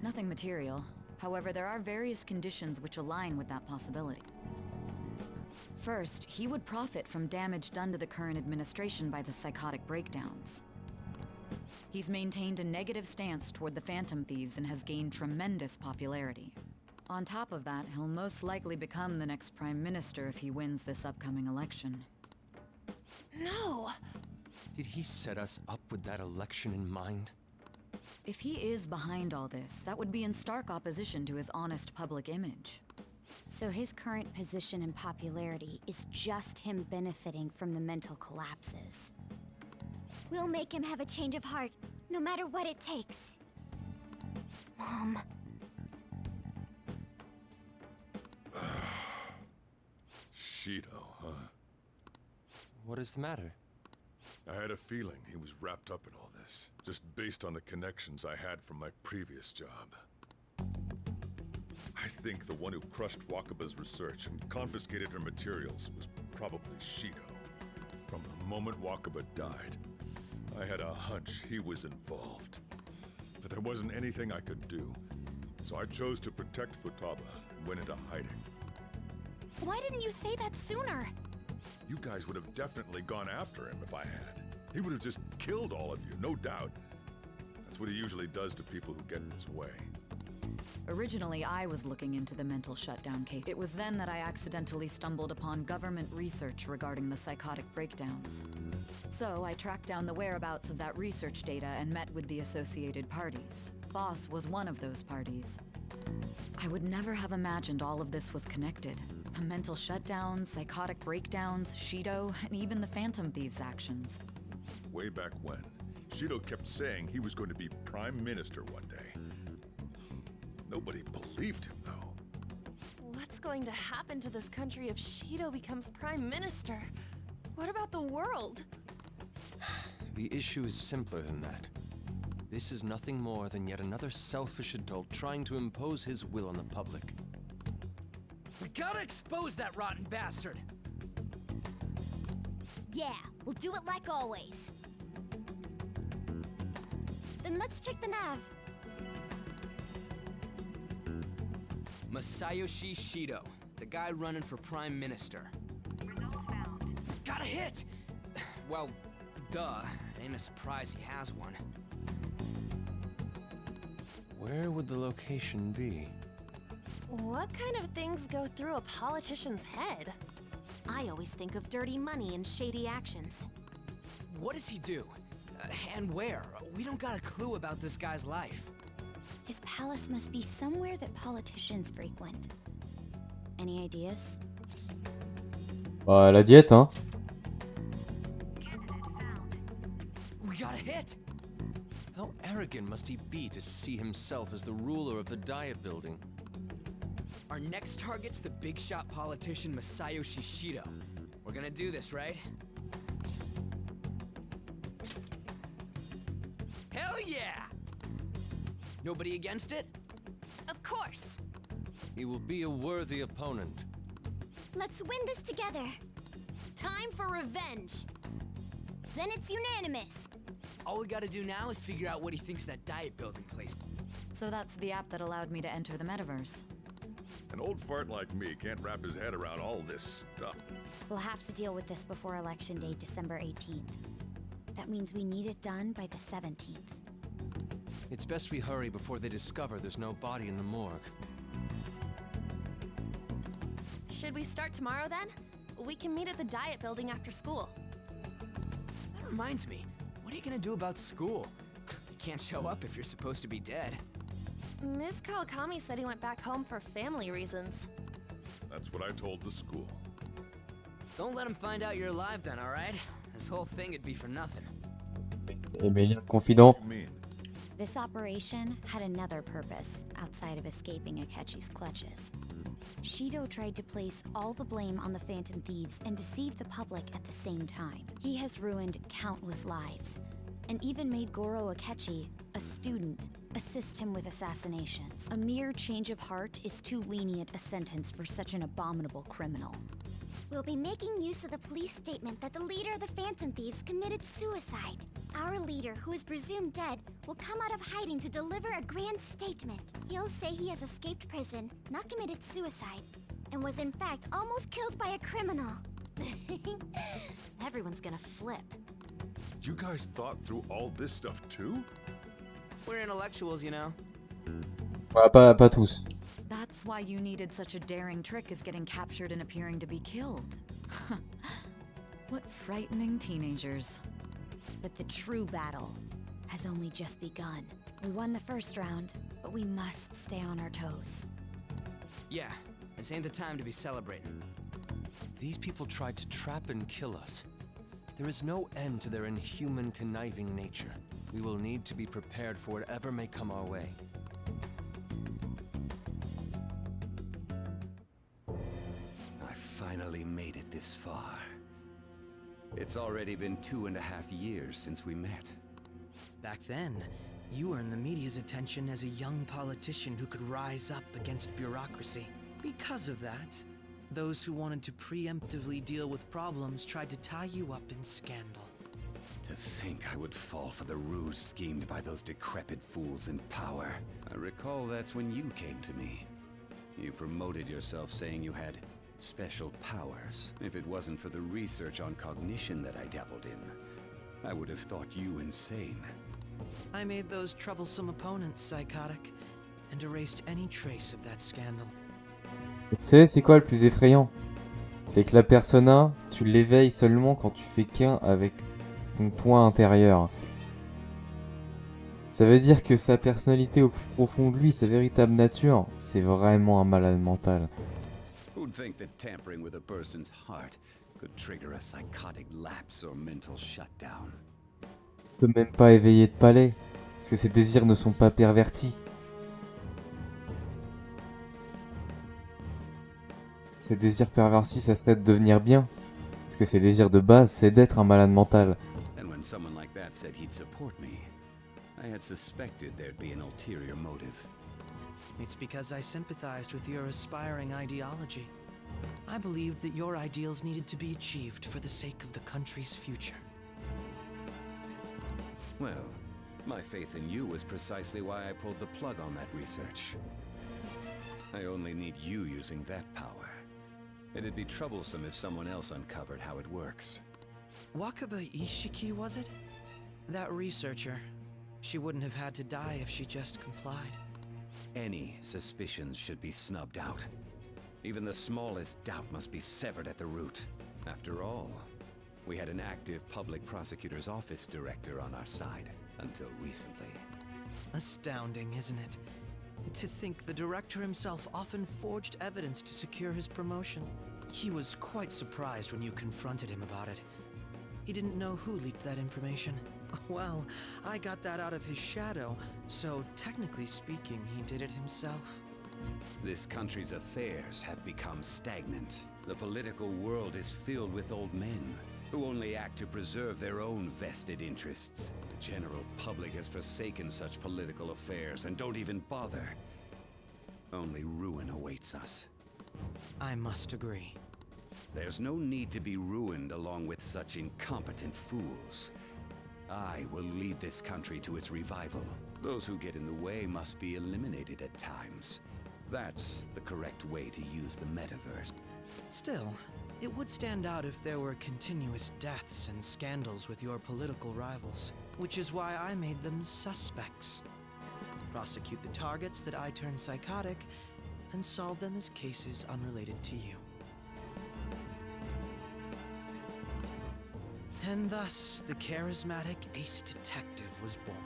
Nothing material. However, there are various conditions which align with that possibility. First, he would profit from damage done to the current administration by the psychotic breakdowns. He's maintained a negative stance toward the Phantom Thieves and has gained tremendous popularity. On top of that, he'll most likely become the next Prime Minister if he wins this upcoming election. No! Did he set us up with that election in mind? If he is behind all this, that would be in stark opposition to his honest public image. So his current position and popularity is just him benefiting from the mental collapses. We'll make him have a change of heart, no matter what it takes. Mom. Shido, huh? What is the matter? I had a feeling he was wrapped up in all this, just based on the connections I had from my previous job. I think the one who crushed Wakaba's research and confiscated her materials was probably Shido. From the moment Wakaba died, I had a hunch he was involved. But there wasn't anything I could do, so I chose to protect Futaba and went into hiding. Why didn't you say that sooner? You guys would have definitely gone after him if I had. He would have just killed all of you, no doubt. That's what he usually does to people who get in his way. Originally, I was looking into the mental shutdown case. It was then that I accidentally stumbled upon government research regarding the psychotic breakdowns. So I tracked down the whereabouts of that research data and met with the associated parties. Boss was one of those parties. I would never have imagined all of this was connected. The mental shutdowns, psychotic breakdowns, Shido, and even the Phantom Thieves' actions. Way back when, Shido kept saying he was going to be Prime Minister one day. Nobody believed him, though. What's going to happen to this country if Shido becomes Prime Minister? What about the world? The issue is simpler than that. This is nothing more than yet another selfish adult trying to impose his will on the public. We gotta expose that rotten bastard! Yeah, we'll do it like always. Then let's check the nav. Masayoshi Shido, the guy running for Prime Minister. Got a hit! Well, duh. Ain't a surprise he has one. Where would the location be? What kind of things go through a politician's head? I always think of dirty money and shady actions. What does he do? And where? We don't got a clue about this guy's life. His palace must be somewhere that politicians frequent. Any ideas? Bah, la diète, hein. We got a hit! How arrogant must he be to see himself as the ruler of the Diet Building? Our next target's the big shot politician Masayoshi Shido. We're gonna do this, right? Hell yeah! Nobody against it? Of course! He will be a worthy opponent. Let's win this together. Time for revenge. Then it's unanimous. All we gotta do now is figure out what he thinks that Diet Building place. So that's the app that allowed me to enter the metaverse. An old fart like me can't wrap his head around all this stuff. We'll have to deal with this before Election Day, December 18th. That means we need it done by the 17th. It's best we hurry before they discover there's no body in the morgue. Should we start tomorrow then? We can meet at the Diet Building after school. That reminds me, what are you gonna do about school? You can't show up if you're supposed to be dead. Miss Kawakami said he went back home for family reasons. That's what I told the school. Don't let him find out you're alive then, alright? This whole thing would be for nothing. Eh ben, confident. This operation had another purpose outside of escaping Akechi's clutches. Shido tried to place all the blame on the Phantom Thieves and deceive the public at the same time. He has ruined countless lives, and even made Goro Akechi, a student, assist him with assassinations. A mere change of heart is too lenient a sentence for such an abominable criminal. We'll be making use of the police statement that the leader of the Phantom Thieves committed suicide. Our leader, who is presumed dead, will come out of hiding to deliver a grand statement. He'll say he has escaped prison, not committed suicide, and was in fact almost killed by a criminal. Everyone's gonna flip. You guys thought through all this stuff too? We're intellectuals, you know. Ouais, pas tous. That's why you needed such a daring trick as getting captured and appearing to be killed. What frightening teenagers. But the true battle has only just begun. We won the first round, but we must stay on our toes. Yeah, this ain't the time to be celebrating. These people tried to trap and kill us. There is no end to their inhuman, conniving nature. We will need to be prepared for whatever may come our way. I finally made it this far. It's already been 2.5 years since we met. Back then, you earned the media's attention as a young politician who could rise up against bureaucracy. Because of that, those who wanted to preemptively deal with problems tried to tie you up in scandal. To think I would fall for the ruse schemed by those decrepit fools in power. I recall that's when you came to me. You promoted yourself saying you had special powers. If it wasn't for the research on cognition that I dabbled in, I would have thought you insane. I made those troublesome opponents psychotic, and erased any trace of that scandal. Tu sais, c'est quoi le plus effrayant? C'est que la persona, tu l'éveilles seulement quand tu fais qu'un avec ton toi intérieur. Ça veut dire que sa personnalité au plus profond de lui, sa véritable nature, c'est vraiment un malade mental. Who'd think that tampering with a person's heart could trigger a psychotic lapse or mental shutdown? Tu peux même pas éveiller de palais, parce que ses désirs ne sont pas pervertis. Ses désirs pervertis, ça serait de devenir bien. Parce que ses désirs de base, c'est d'être un malade mental. And when someone like that said he'd support me, I had suspected there'd be an ulterior motive. It's because I sympathized with your aspiring ideology. I believed that your ideals needed to be achieved for the sake of the country's future. Well, my faith in you was precisely why I pulled the plug on that research. I only need you using that power. It'd be troublesome if someone else uncovered how it works. Wakaba Ishiki, was it? That researcher. She wouldn't have had to die if she just complied. Any suspicions should be snubbed out. Even the smallest doubt must be severed at the root. After all, we had an active public prosecutor's office director on our side, until recently. Astounding, isn't it? To think the director himself often forged evidence to secure his promotion. He was quite surprised when you confronted him about it. He didn't know who leaked that information. Well, I got that out of his shadow, so technically speaking, he did it himself. This country's affairs have become stagnant. The political world is filled with old men who only act to preserve their own vested interests. The general public has forsaken such political affairs and don't even bother. Only ruin awaits us. I must agree. There's no need to be ruined along with such incompetent fools. I will lead this country to its revival. Those who get in the way must be eliminated at times. That's the correct way to use the metaverse. Still, it would stand out if there were continuous deaths and scandals with your political rivals, which is why I made them suspects. Prosecute the targets that I turn psychotic, and solve them as cases unrelated to you. And thus, the charismatic ace detective was born.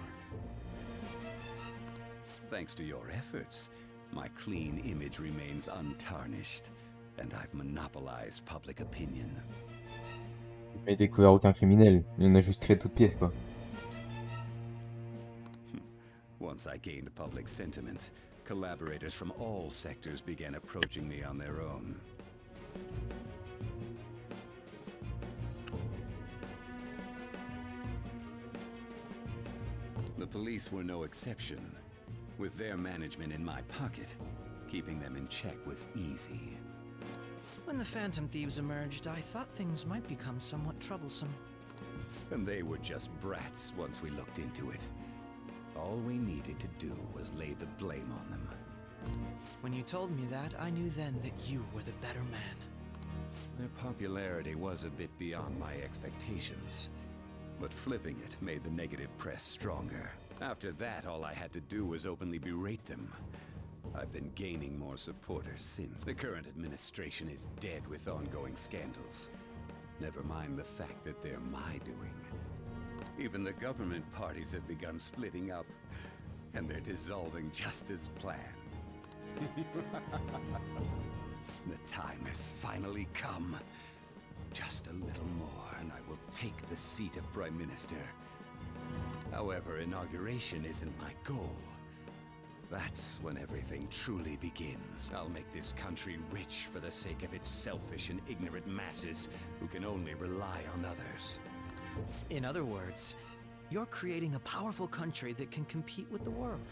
Thanks to your efforts, my clean image remains untarnished, and I've monopolized public opinion. Il n'a découvert aucun criminel, il en a juste créé toute pièce, quoi. Once I gained public sentiment, collaborators from all sectors began approaching me on their own. The police were no exception. With their management in my pocket, keeping them in check was easy. When the Phantom Thieves emerged, I thought things might become somewhat troublesome. And they were just brats once we looked into it. All we needed to do was lay the blame on them. When you told me that, I knew then that you were the better man. Their popularity was a bit beyond my expectations. But flipping it made the negative press stronger. After that, all I had to do was openly berate them. I've been gaining more supporters since. The current administration is dead with ongoing scandals. Never mind the fact that they're my doing. Even the government parties have begun splitting up, and they're dissolving just as planned. The time has finally come. Just a little more, and I will take the seat of Prime Minister. However, inauguration isn't my goal. That's when everything truly begins. I'll make this country rich for the sake of its selfish and ignorant masses who can only rely on others. In other words, you're creating a powerful country that can compete with the world.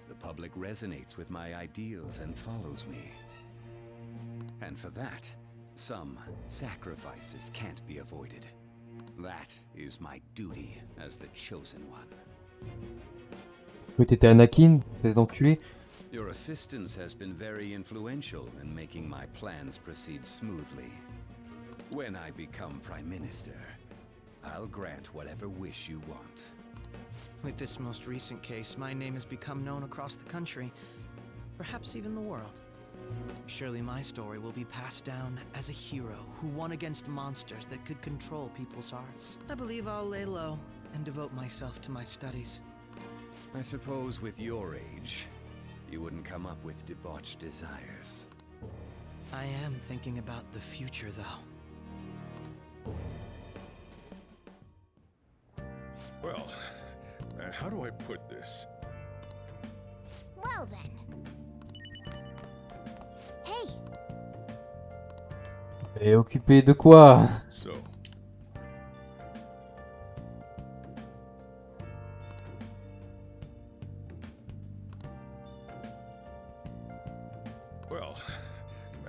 The public resonates with my ideals and follows me. And for that, some sacrifices can't be avoided. That is my duty as the chosen one. Mais t'étais Anakin, espèce d'enculé. Your assistance has been very influential in making my plans proceed smoothly. When I become Prime Minister, I'll grant whatever wish you want. With this most recent case, my name has become known across the country, perhaps even the world. Surely my story will be passed down as a hero who won against monsters that could control people's hearts. I believe I'll lay low and devote myself to my studies. I suppose with your age, you wouldn't come up with debauched desires. I am thinking about the future, though. Well, how do I put this? Well then. Hey, Et occupé de quoi? So, well,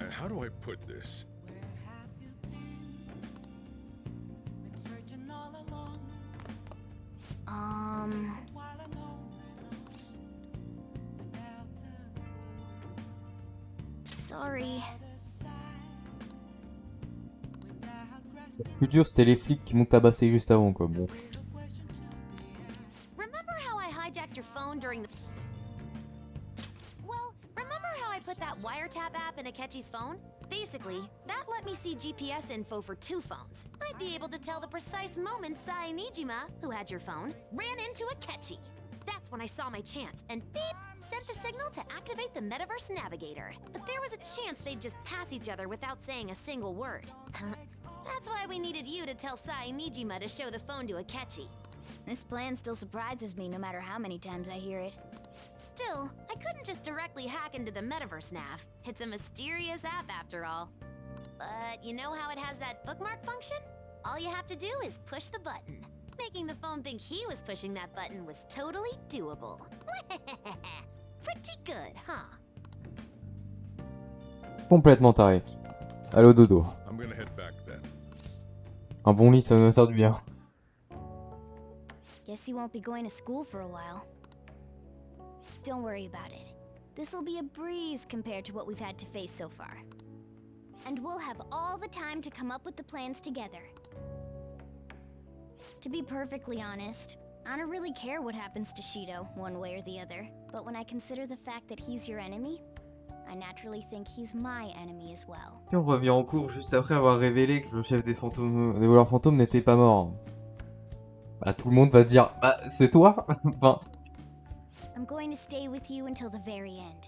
how do I put this? sorry. Le plus dur, c'était les flics qui m'ont tabassé juste avant, quoi. Bon. Remember how I hijacked your phone during the... Well, remember how I put that wiretap app in Akechi's phone? Basically, that let me see GPS info for 2 phones. I'd be able to tell the precise moment Sai Nijima, who had your phone, ran into Akechi. That's when I saw my chance, and beep, sent the signal to activate the Metaverse Navigator. But there was a chance they'd just pass each other without saying a single word. That's why we needed you to tell Sai Nijima to show the phone to Akechi. This plan still surprises me no matter how many times I hear it. Still, I couldn't just directly hack into the Metaverse Nav. It's a mysterious app after all. But you know how it has that bookmark function? All you have to do is push the button. Making the phone think he was pushing that button was totally doable. Pretty good, huh? Complètement taré. Allô dodo. I'm gonna head back then. Un bon lit, ça me sert du bien. Guess he won't be going to school for a while. Don't worry about it. This'll be a breeze compared to what we've had to face so far. And we'll have all the time to come up with the plans together. To be perfectly honest, I don't really care what happens to Shido, one way or the other. But when I consider the fact that he's your enemy, I naturally think he's my enemy as well. Et on revient en cours juste après avoir révélé que le chef des fantômes, des voleurs fantômes n'était pas mort. Bah tout le monde va dire, bah c'est toi. Enfin. I'm going to stay with you until the very end.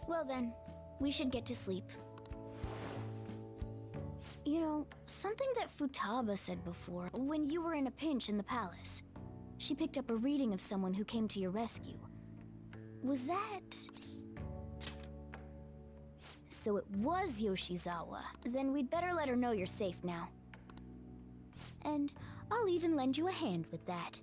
Well then, we should get to sleep. You know, something that Futaba said before, when you were in a pinch in the palace. She picked up a reading of someone who came to your rescue. Was that... So it was Yoshizawa. Then we'd better let her know you're safe now. And I'll even lend you a hand with that.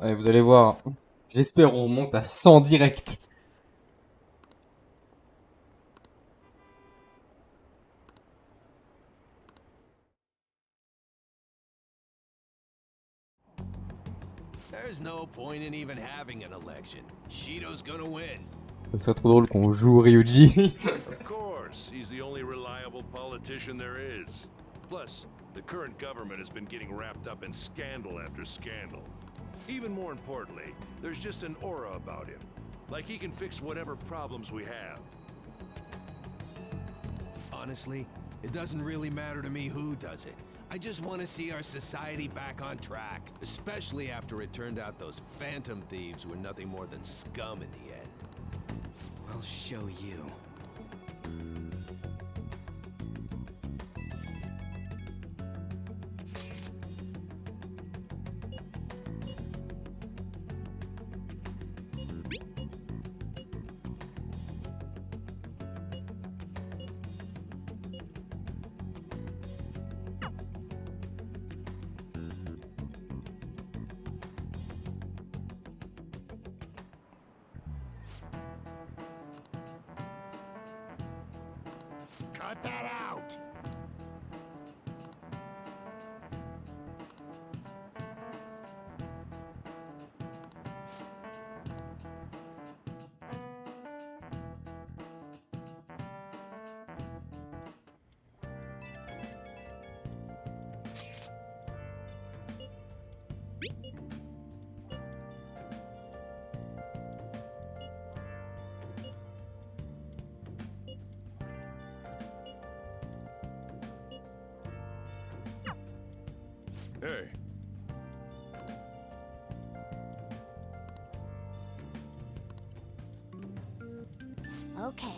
Eh, vous allez voir, j'espère on monte à 100 direct. There's no point in even having an election. Shido's gonna win. Ça serait trop drôle qu'on joue Ryuji. Of course, he's the only reliable politician there is. Plus, the current government has been getting wrapped up in scandal after scandal. Even more importantly, there's just an aura about him. Like he can fix whatever problems we have. Honestly, it doesn't really matter to me who does it. I just want to see our society back on track. Especially after it turned out those phantom thieves were nothing more than scum in the end. I'll show you. Cut that out! Hey. Okay.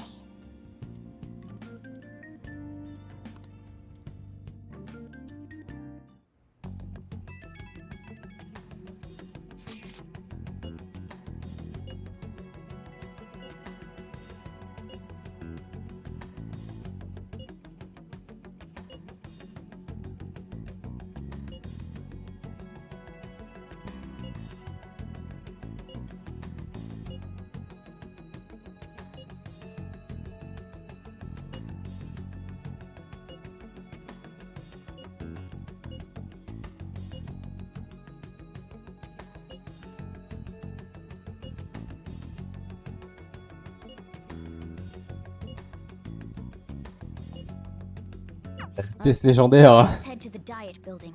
Vitesse légendaire. Hein. Let's head to the diet building.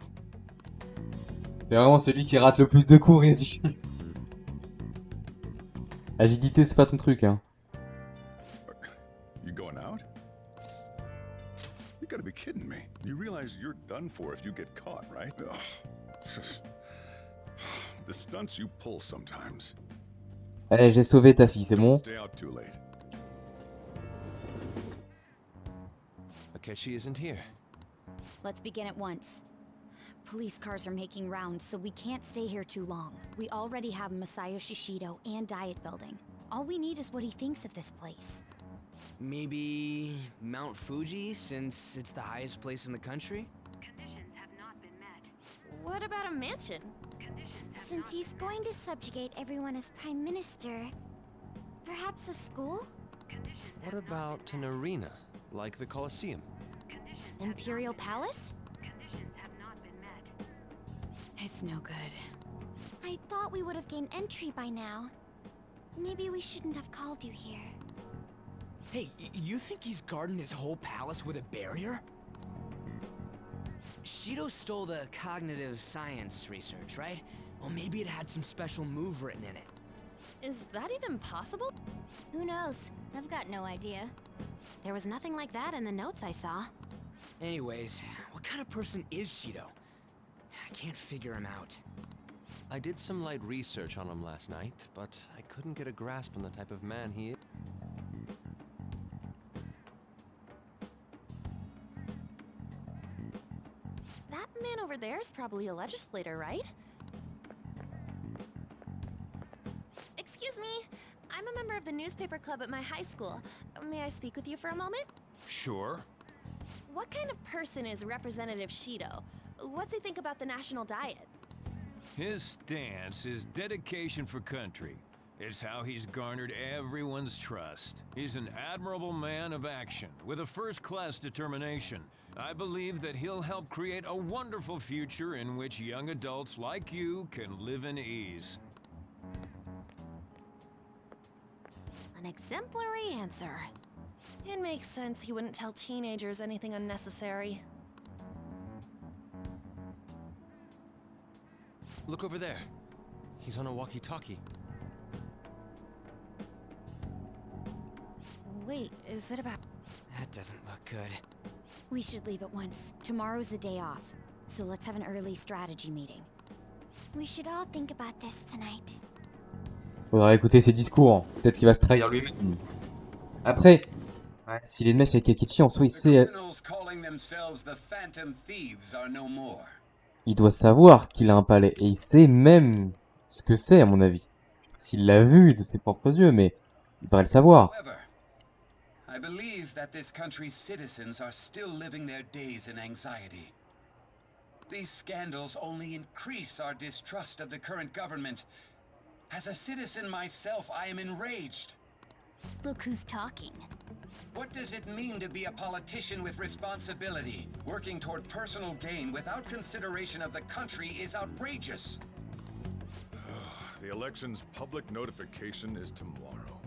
C'est vraiment celui qui rate le plus de cours et du... Agilité, c'est pas ton truc, hein. You going out? You gotta be kidding me. You realize you're done for if you get caught, right? Ugh. The stunts you pull sometimes. Allez, j'ai sauvé ta fille, c'est bon? Stay out too late. Akechi isn't here. Let's begin at once. Police cars are making rounds, so we can't stay here too long. We already have Masayoshi Shido and Diet Building. All we need is what he thinks of this place. Maybe Mount Fuji, since it's the highest place in the country? What about a mansion? Since he's going to subjugate everyone as Prime Minister, perhaps a school? What about an arena, like the Colosseum? Imperial Palace? It's no good. I thought we would have gained entry by now. Maybe we shouldn't have called you here. Hey, you think he's guarding his whole palace with a barrier? Shido stole the cognitive science research, right? Well, maybe it had some special move written in it. Is that even possible? Who knows? I've got no idea. There was nothing like that in the notes I saw. Anyways, what kind of person is Shido? I can't figure him out. I did some light research on him last night, but I couldn't get a grasp on the type of man he is. That man over there is probably a legislator, right? Excuse me, I'm a member of the newspaper club at my high school. May I speak with you for a moment? Sure. What kind of person is Representative Shido? What's he think about the national diet? His stance is dedication for country. It's how he's garnered everyone's trust. He's an admirable man of action, with a first-class determination. I believe that he'll help create a wonderful future in which young adults like you can live in ease. An exemplary answer. It makes sense he wouldn't tell teenagers anything unnecessary. Look over there. He's on a walkie-talkie. Wait, is it about... That doesn't look good. We should leave at once. Tomorrow's the day off, so let's have an early strategy meeting. We should all think about this tonight. Faudra écouter ses discours. Peut-être qu'il va se trahir lui-même. Après, s'il est de mèche avec Akechi, en soi, il sait... Il doit savoir qu'il a un palais. Et il sait même ce que c'est, à mon avis. S'il l'a vu de ses propres yeux, mais il devrait le savoir. I believe that this country's citizens are still living their days in anxiety. These scandals only increase our distrust of the current government. As a citizen myself, I am enraged. Look who's talking. What does it mean to be a politician with responsibility? Working toward personal gain without consideration of the country is outrageous. The election's public notification is tomorrow.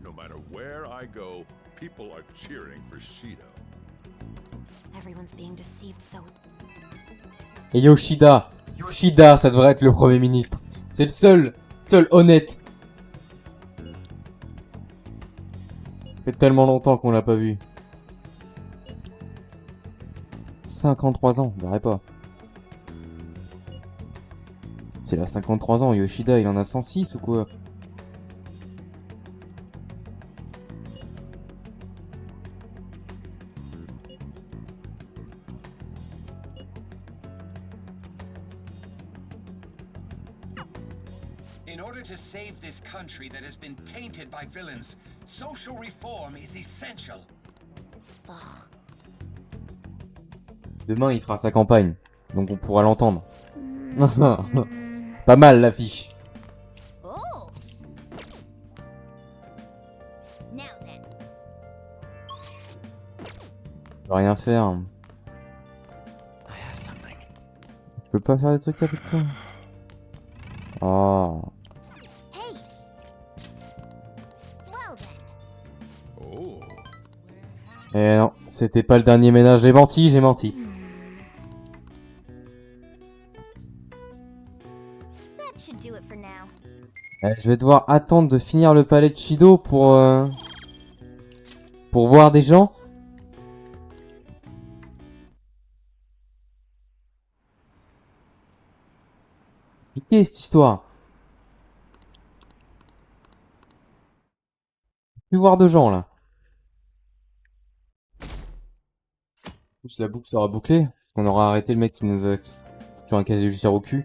No matter where I go, people are cheering for Shido. Everyone's being deceived, so... Et Yoshida. Yoshida, ça devrait être le Premier ministre. C'est le seul honnête. Ça fait tellement longtemps qu'on l'a pas vu. 53 ans, on verrait pas. il a 53 ans, Yoshida il en a 106 ou quoi? In order to save this country that has been tainted by villains, social reform is essential. Demain, il fera sa campagne, donc on pourra l'entendre. Pas mal l'affiche. Oh. Now then. Je peux rien faire. Je peux pas faire des trucs avec toi. Oh. Hey. Well then. Eh non, c'était pas le dernier ménage. J'ai menti, j'ai menti. That should do it for now. Je vais devoir attendre de finir le palais de Shido pour voir des gens. Compliqué cette histoire. Plus voir de gens là. En plus la boucle sera bouclée. Parce qu'on aura arrêté le mec qui nous a foutu un casier judiciaire au cul.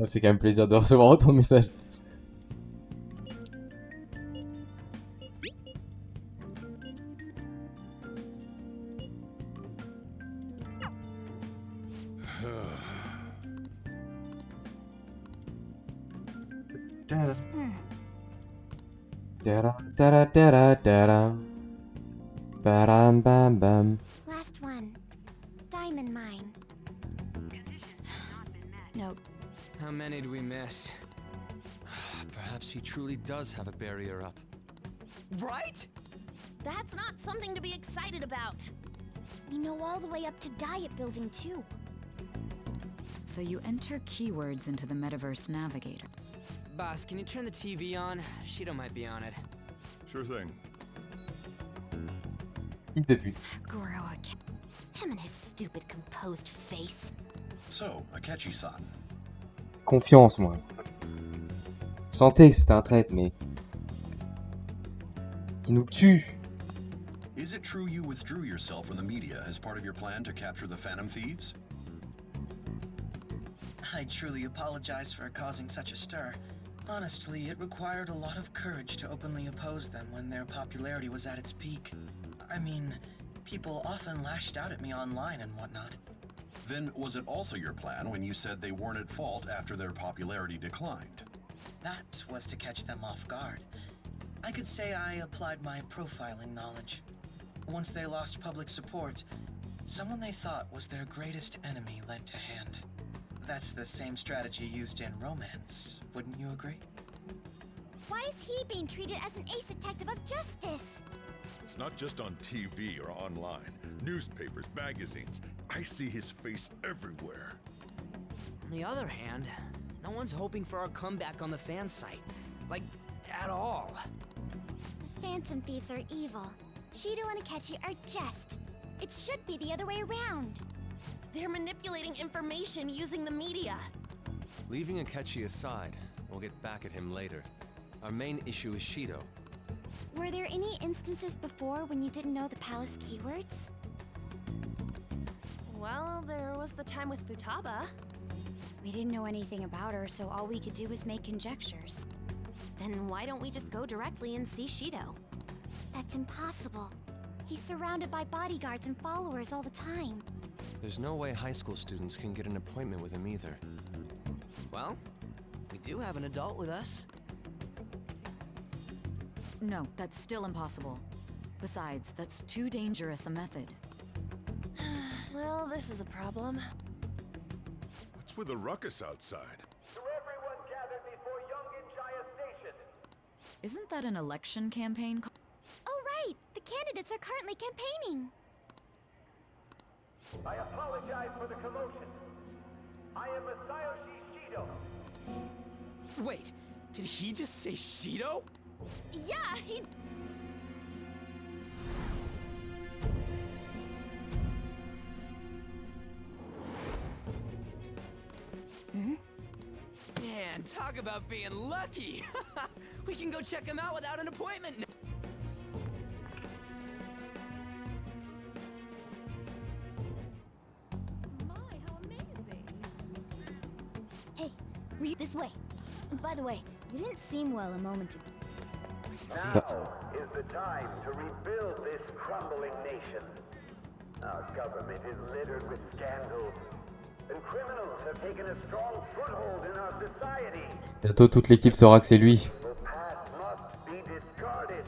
C'est quand même plaisir de recevoir autant de messages. Last one. Diamond mine. No. How many do we miss? Perhaps he truly does have a barrier up. Right? That's not something to be excited about. We know all the way up to Diet Building too. So you enter keywords into the Metaverse Navigator. Boss, can you turn the TV on? Shido might be on it. Sure thing. Grow him and his stupid composed face. So, Akechi-san. Confiance, moi. Je sentais que c'était un traître, mais... qui nous tue. Is it true you withdrew yourself from the media as part of your plan to capture the Phantom Thieves? I truly apologize for causing such a stir. Honestly, it required a lot of courage to openly oppose them when their popularity was at its peak. I mean, people often lashed out at me online and whatnot. Then was it also your plan when you said they weren't at fault after their popularity declined? That was to catch them off guard. I could say I applied my profiling knowledge. Once they lost public support, someone they thought was their greatest enemy lent a hand. That's the same strategy used in romance, wouldn't you agree? Why is he being treated as an ace detective of justice? It's not just on TV or online. Newspapers, magazines. I see his face everywhere. On the other hand, no one's hoping for our comeback on the fan site. Like, at all. The Phantom Thieves are evil. Shido and Akechi are just. It should be the other way around. They're manipulating information using the media. Leaving Akechi aside, we'll get back at him later. Our main issue is Shido. Were there any instances before when you didn't know the palace keywords? Well, there was the time with Futaba. We didn't know anything about her, so all we could do was make conjectures. Then why don't we just go directly and see Shido? That's impossible. He's surrounded by bodyguards and followers all the time. There's no way high school students can get an appointment with him either. Well, we do have an adult with us. No, that's still impossible. Besides, that's too dangerous a method. Well, this is a problem. What's with the ruckus outside? Isn't that an election campaign? Oh right, the candidates are currently campaigning. I apologize for the commotion. I am Masayoshi Shido. Wait, did he just say Shido? Yeah, he... Man, talk about being lucky. We can go check him out without an appointment. Hey, read this way. By the way, you didn't seem well a moment ago. Now is the time to rebuild this crumbling nation. Our government is littered with scandals, and criminals have taken a strong foothold in our society. Bientôt toute l'équipe saura que c'est lui. The past must be discarded.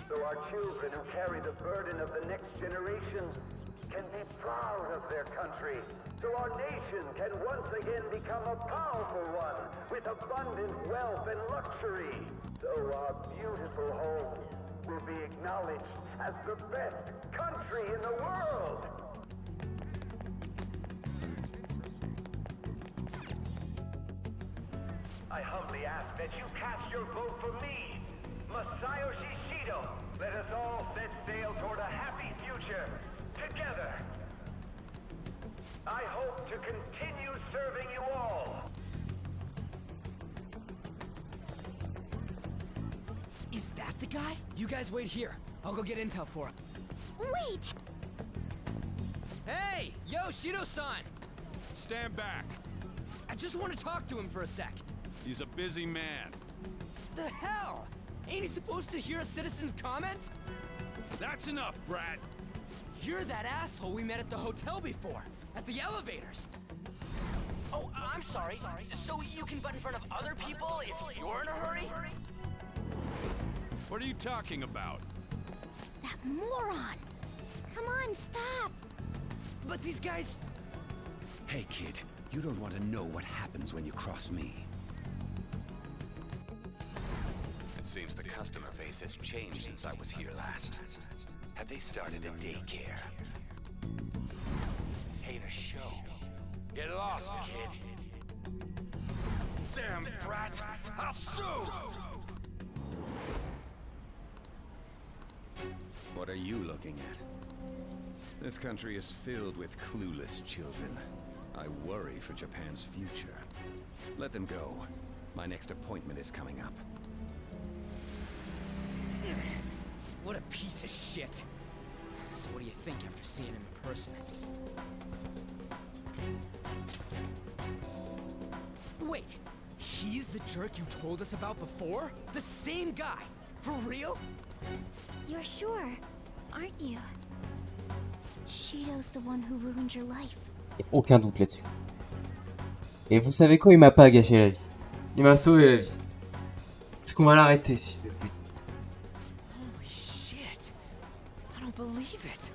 So our children who carry the burden of the next generation can be proud of their country. So our nation can once again become a powerful one with abundant wealth and luxury. So our beautiful home will be acknowledged as the best country in the world. I humbly ask that you cast your vote for me, Masayoshi Shido. Let us all set sail toward a happy future together. I hope to continue serving you all. Is that the guy? You guys wait here. I'll go get intel for him. Wait! Hey! Yo, Shido-san! Stand back. I just want to talk to him for a sec. He's a busy man. The hell? Ain't he supposed to hear a citizen's comments? That's enough, Brad. You're that asshole we met at the hotel before. At the elevators. Oh, I'm sorry. So you can butt in front of other people if you're in a hurry? What are you talking about? That moron! Come on, stop! But these guys... Hey, kid. You don't want to know what happens when you cross me. It seems the customer base has changed since I was here last. Have they started a daycare? Ain't a show. Get lost, kid. Damn brat! I'll sue! What are you looking at? This country is filled with clueless children. I worry for Japan's future. Let them go. My next appointment is coming up. What a piece of shit. So what do you think after seeing him in person? Wait, he's the jerk you told us about before? The same guy? For real? You're sure, aren't you? Shido's the one who ruined your life. Y'a aucun doute là-dessus. Et vous savez quoi, il m'a pas gâché la vie. Il m'a sauvé la vie. Est-ce qu'on va l'arrêter, ce fils de pute? Holy shit. I don't believe it.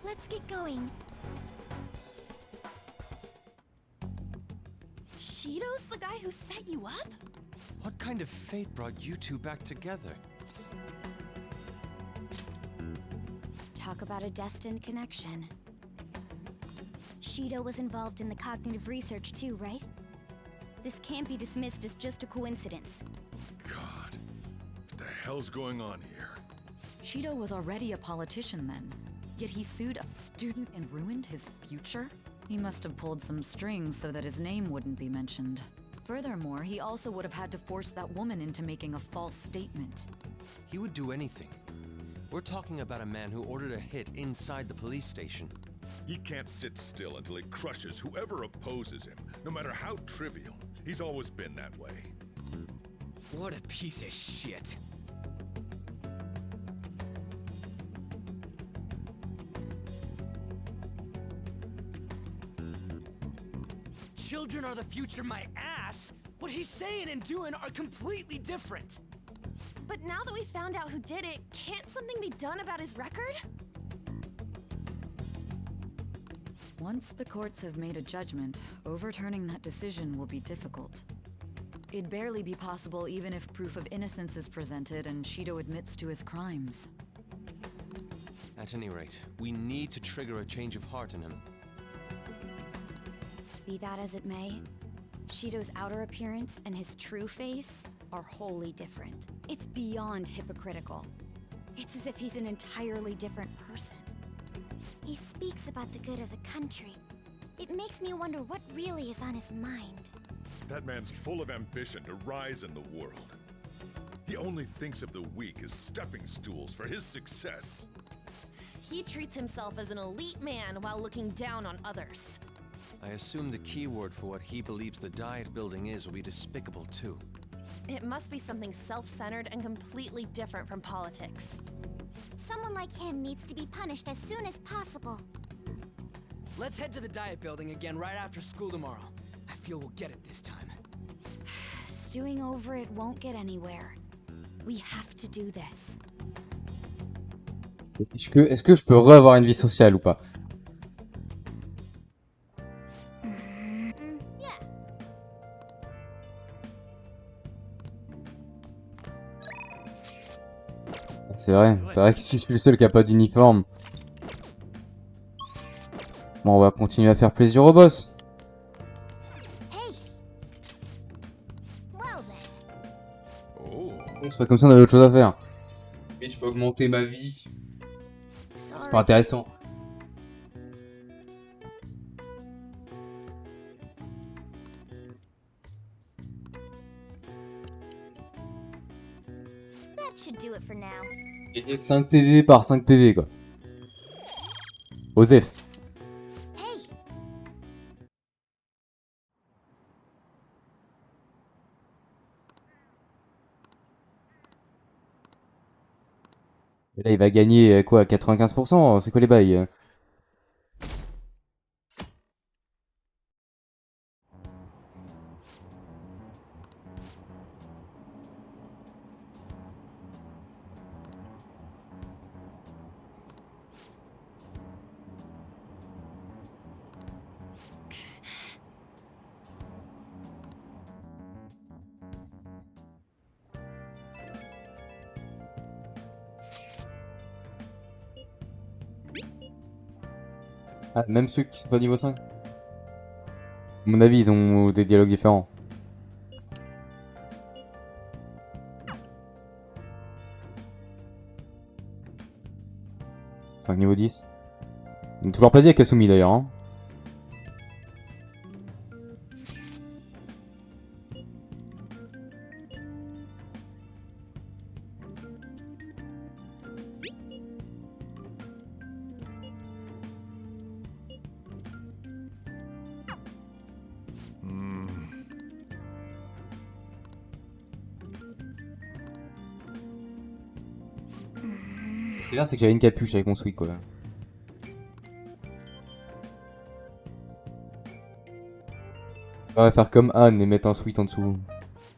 Let's get going. Shido's the guy who set you up? What kind of fate brought you two back together? Talk about a destined connection. Shido was involved in the cognitive research too, right? This can't be dismissed as just a coincidence. God, what the hell's going on here? Shido was already a politician then, yet he sued a student and ruined his future? He must have pulled some strings so that his name wouldn't be mentioned. Furthermore, he also would have had to force that woman into making a false statement. He would do anything. We're talking about a man who ordered a hit inside the police station. He can't sit still until he crushes whoever opposes him, no matter how trivial. He's always been that way. What a piece of shit. Children are the future, my ass! What he's saying and doing are completely different! But now that we found out who did it, can't something be done about his record? Once the courts have made a judgment, overturning that decision will be difficult. It'd barely be possible even if proof of innocence is presented and Shido admits to his crimes. At any rate, we need to trigger a change of heart in him. Be that as it may, Shido's outer appearance and his true face are wholly different. It's beyond hypocritical. It's as if he's an entirely different person. He speaks about the good of the country. It makes me wonder what really is on his mind. That man's full of ambition to rise in the world. He only thinks of the weak as stepping stools for his success. He treats himself as an elite man while looking down on others. I assume the key word for what he believes the diet building is will be despicable too. It must be something self-centered and completely different from politics. Someone like him needs to be punished as soon as possible. Let's head to the diet building again right after school tomorrow. I feel we'll get it this time. Stewing over it won't get anywhere. We have to do this. Est-ce que je peux re-avoir une vie sociale ou pas? C'est vrai que je suis le seul qui a pas d'uniforme. Bon, on va continuer à faire plaisir au boss. C'est pas comme si on avait autre chose à faire. Mais je peux augmenter ma vie. C'est pas intéressant. That should do it for now. Gagner 5 PV par 5 PV quoi. Osef. Et là il va gagner quoi, 95%? C'est quoi les bails? Ah, même ceux qui sont pas niveau 5? À mon avis, ils ont des dialogues différents. Niveau 10. Il n'a toujours pas dit à Kasumi d'ailleurs. Hein. Ce qui est bien, c'est que j'avais une capuche avec mon sweat quoi. On va faire comme Anne et mettre un sweat en dessous.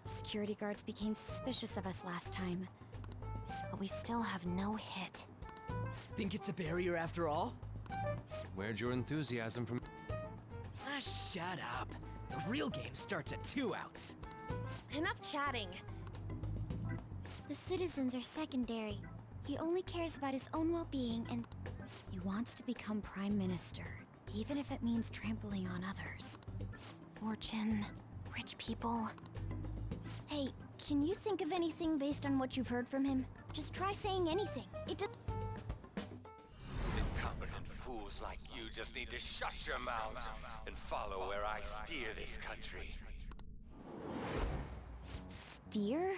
Security guards became suspicious of us last time, but we still have no hit. Think it's a barrier after all? Where'd your enthusiasm from? Ah, shut up. The real game starts at 2 outs. Enough chatting. The citizens are secondary. He only cares about his own well-being and... He wants to become Prime Minister, even if it means trampling on others. Fortune, rich people... Hey, can you think of anything based on what you've heard from him? Just try saying anything. It does... Incompetent fools like you just need to shut your mouths and follow where I steer this country. Steer?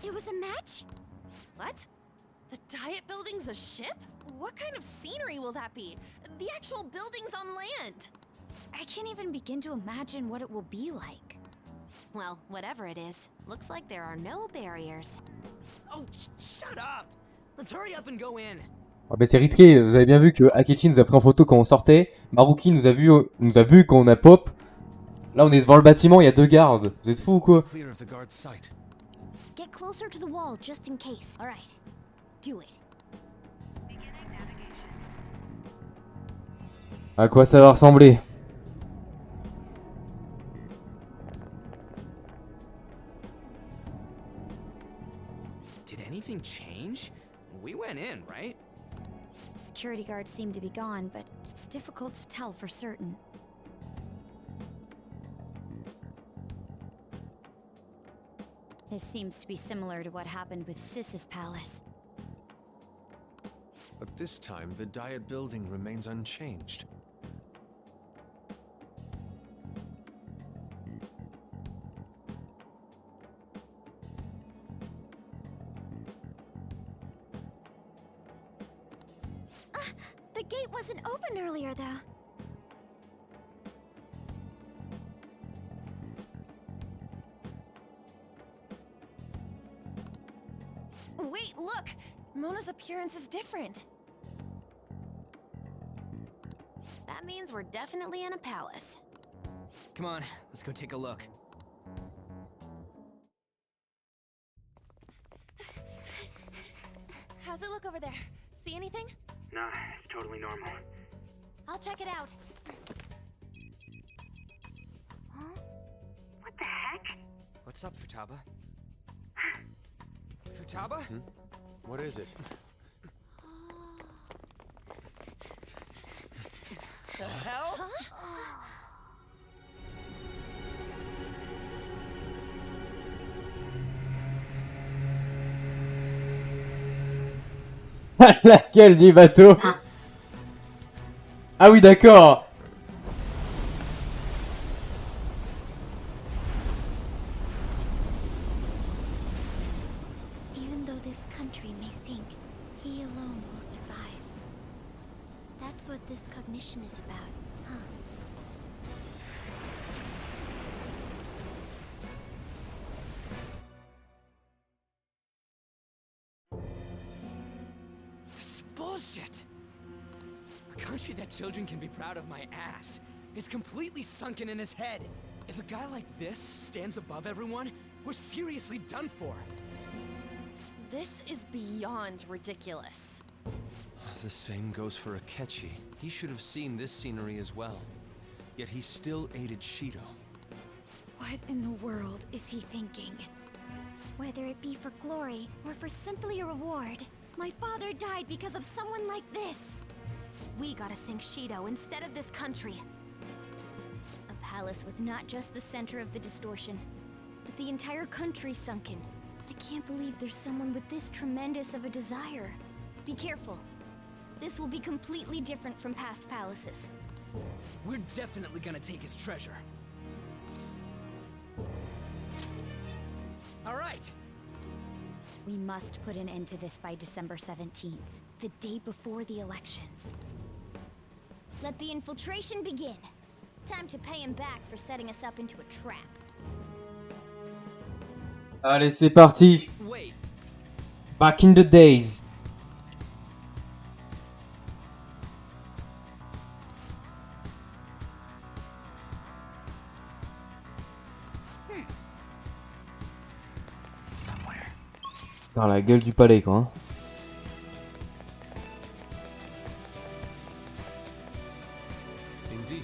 It was a match? What? The diet building's a ship? What kind of scenery will that be? The actual building's on land. I can't even begin to imagine what it will be like. Well, whatever it is, looks like there are no barriers. Oh, shut up! Let's hurry up and go in. Ah bah c'est risqué, vous avez bien vu que Akechi nous a pris en photo quand on sortait. Maruki nous a vu quand on a pop. Là on est devant le bâtiment, il y a 2 gardes. Vous êtes fous ou quoi? Get closer to the wall just in case. All right. Do it. À quoi ça va ressembler? Did anything change? We went in, right? Security guards seem to be gone, but it's difficult to tell for certain. This seems to be similar to what happened with Sis's palace. But this time, the Diet building remains unchanged. The gate wasn't open earlier, though. Wait, look! Mona's appearance is different. That means we're definitely in a palace. Come on, let's go take a look. How's it look over there? See anything? Nah, it's totally normal. I'll check it out. Huh? What the heck? What's up, Futaba? Futaba? What is it? The hell? Laquelle du bateau? Ah oui, d'accord. Even though this country may sink, he alone will survive. That's what this cognition is about, huh? This is bullshit! A country that children can be proud of my ass is completely sunken in his head. If a guy like this stands above everyone, we're seriously done for. This is beyond ridiculous. The same goes for Akechi. He should have seen this scenery as well. Yet he still aided Shido. What in the world is he thinking? Whether it be for glory or for simply a reward, My father died because of someone like this. we gotta sink Shido instead of this country. A palace with not just the center of the distortion, but the entire country sunken. I can't believe there's someone with this tremendous of a desire. Be careful. This will be completely different from past palaces. We're definitely gonna take his treasure. All right. We must put an end to this by December 17th, the day before the elections. Let the infiltration begin. Time to pay him back for setting us up into a trap. Allez, c'est parti. Wait. Back in the days. Dans la gueule du palais, quoi. Hein. Indeed.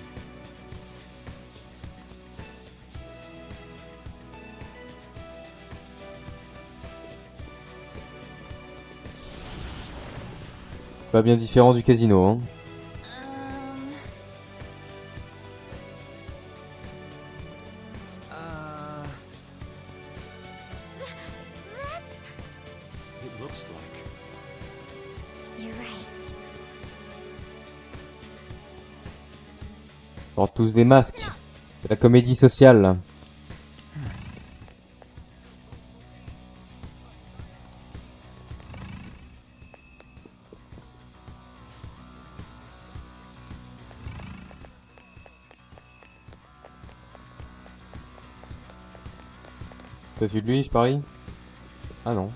Pas bien différent du casino, hein. It looks like. You're right. Portent tous des masques. C'est la comédie sociale, là. Statue de lui, je parie? Ah non.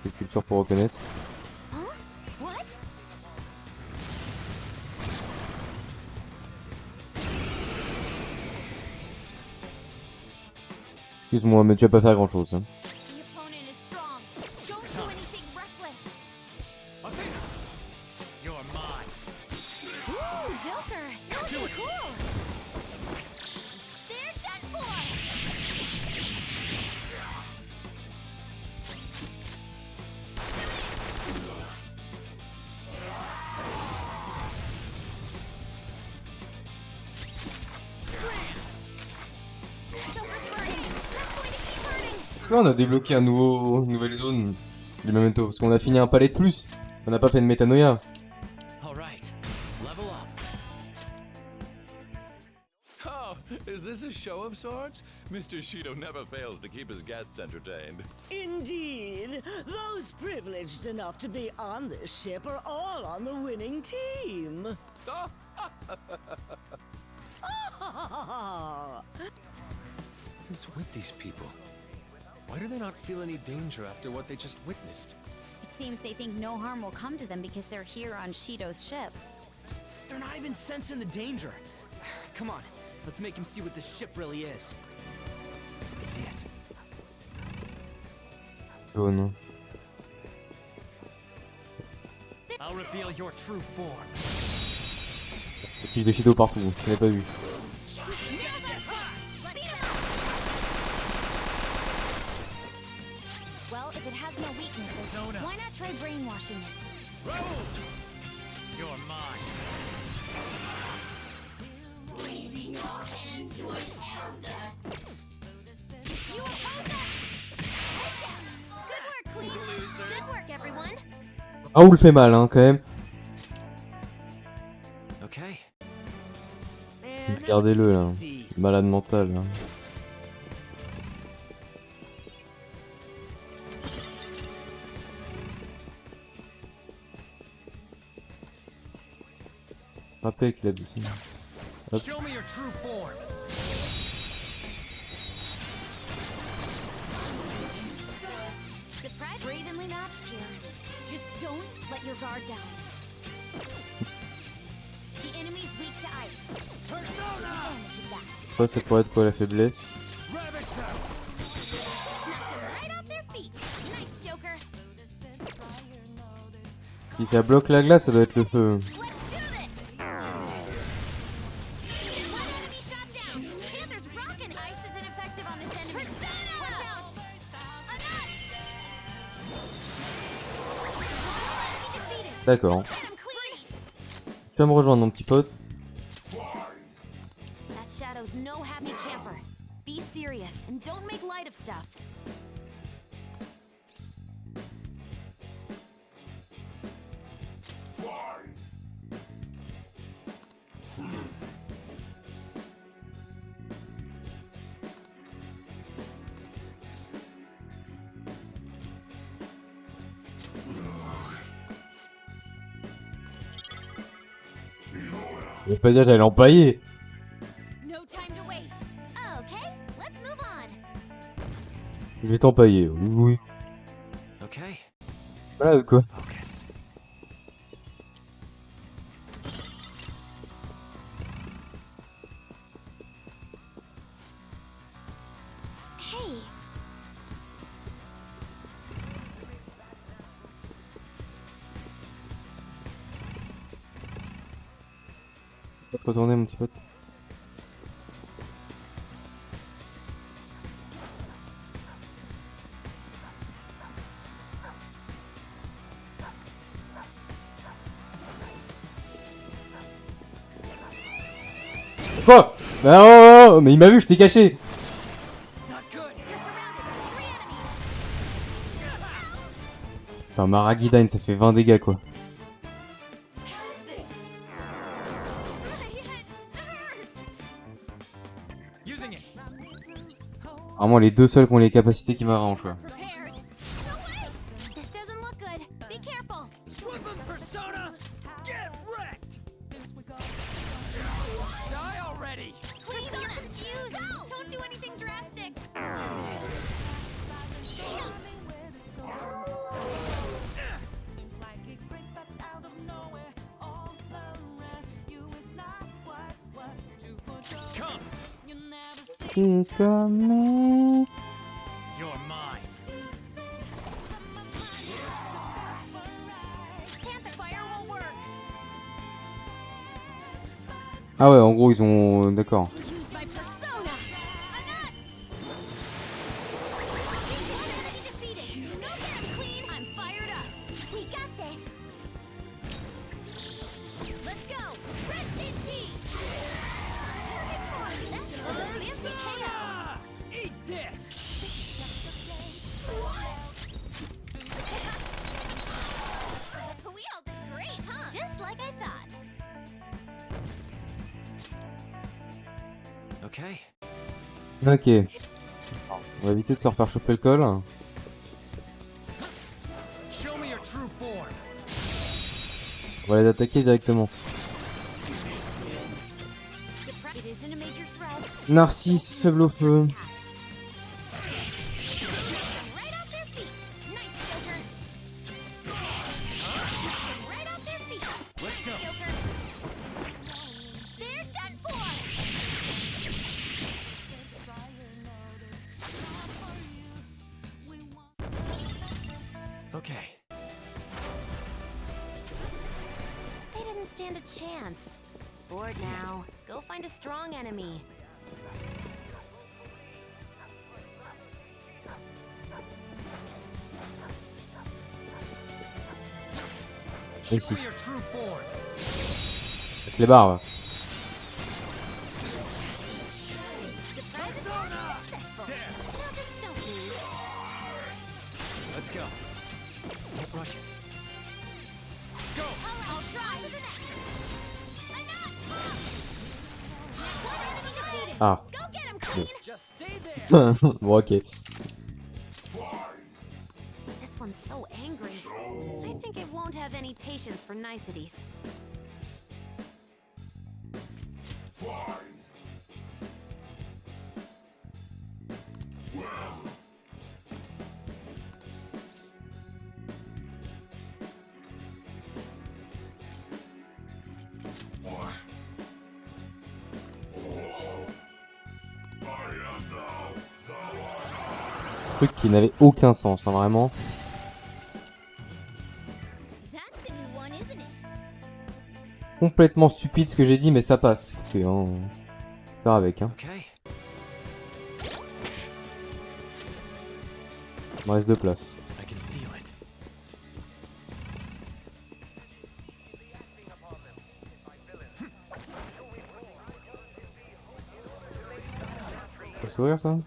C'est culture pour reconnaître. What? Excuse-moi, mais tu vas pas faire grand chose. Hein. The opponent is strong. Don't do anything reckless. Athena! Your Ooh, Joker! You're looking cool! They're done for! Est-ce que là on a débloqué une nouvelle zone du Memento? Parce qu'on a fini un palais de plus. On n'a pas fait de métanoïa. Alright, level up. Oh, is this a show of sorts? Mr. Shido never fails to keep his guests entertained. Indeed. Those privileged enough to be on this ship are all on the winning team. What is with these people? Why do they not feel any danger after what they just witnessed? It seems they think no harm will come to them because they're here on Shido's ship. They're not even sensing the danger. Come on, let's make him see what this ship really is. Let's see it. Jaune. I'll reveal your true form. Des fiches de Shido partout, je l'ai pas vu. Well, if it has no weaknesses, why not try brainwashing it? You're mine. Raising your hand to an elder. You oppose us! Good work, Queen! Good work, everyone! Raoul fait mal, hein, quand même. Okay. Regardez-le, là. Malade mental, là. Rappel qu'il a doucement. Hop. Show me your true form. Surprise! Evenly matched here. Just don't let your guard down. The enemy's weak to ice. Persona! Advantage of that. Ça, ça pourrait être quoi la faiblesse? Knock them right off their feet. Nice, Joker. Si ça bloque la glace, ça doit être le feu. D'accord. Tu vas me rejoindre, mon petit pote. That Shadow's no happy camper. Be serious and don't make light of stuff. Je vais pas dire j'allais l'empailler. No time to waste. Okay, let's move on. Je vais t'empailler, oui, oui. Okay. Voilà quoi. Focus. Hey. Faut te retourner, mon petit pote. Quoi? Non, mais il m'a vu, je t'ai caché. Enfin, Maragidine, ça fait 20 dégâts quoi. Vraiment les deux seuls qui ont les capacités qui m'arrangent quoi. This doesn't look good. Be careful. Persona, get wrecked. Die already. Please, I'm confused. Don't do anything drastic. C'est comme... You're mine. Panther fire won't work. Ah ouais, en gros, ils ont... D'accord. Ok. On va éviter de se refaire choper le col. On va les attaquer directement. Narcisse, faible au feu. They didn't stand a chance. Bored now. Go find a strong enemy. Ici. Avec les barres. Let's go. Don't rush it. Go. I'll try to the next. Ah. Go get him, Queen. Just stay there. Bon, ok. This one's so angry. I think it won't have any patience for niceties. Truc qui n'avait aucun sens, hein, vraiment. Complètement stupide ce que j'ai dit, mais ça passe. Écoutez, hein, on va faire avec. Hein. Il me reste 2 places. Ça peut s'ouvrir ça?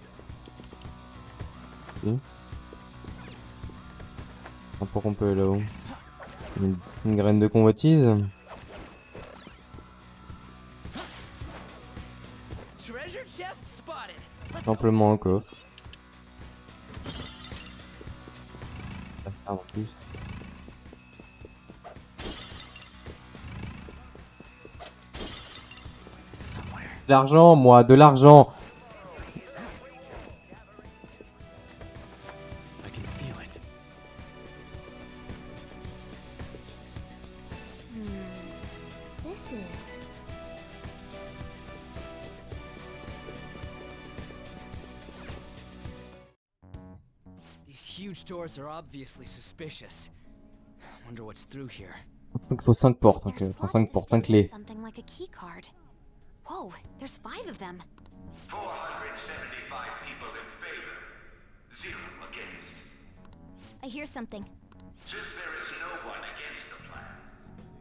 Si. Pourquoi on peut aller là-haut? Une graine de convoitise? Simplement un coffre. Ah, en plus. De l'argent, moi, de l'argent! Huge doors are obviously suspicious. Wonder what's through here. Donc il faut 5 portes, hein, enfin 5 portes, 5 clés. Something like a key card. Whoa, there's 5 of them. 475 people in favor, 0 against. I hear something. Since there is no one against the plan,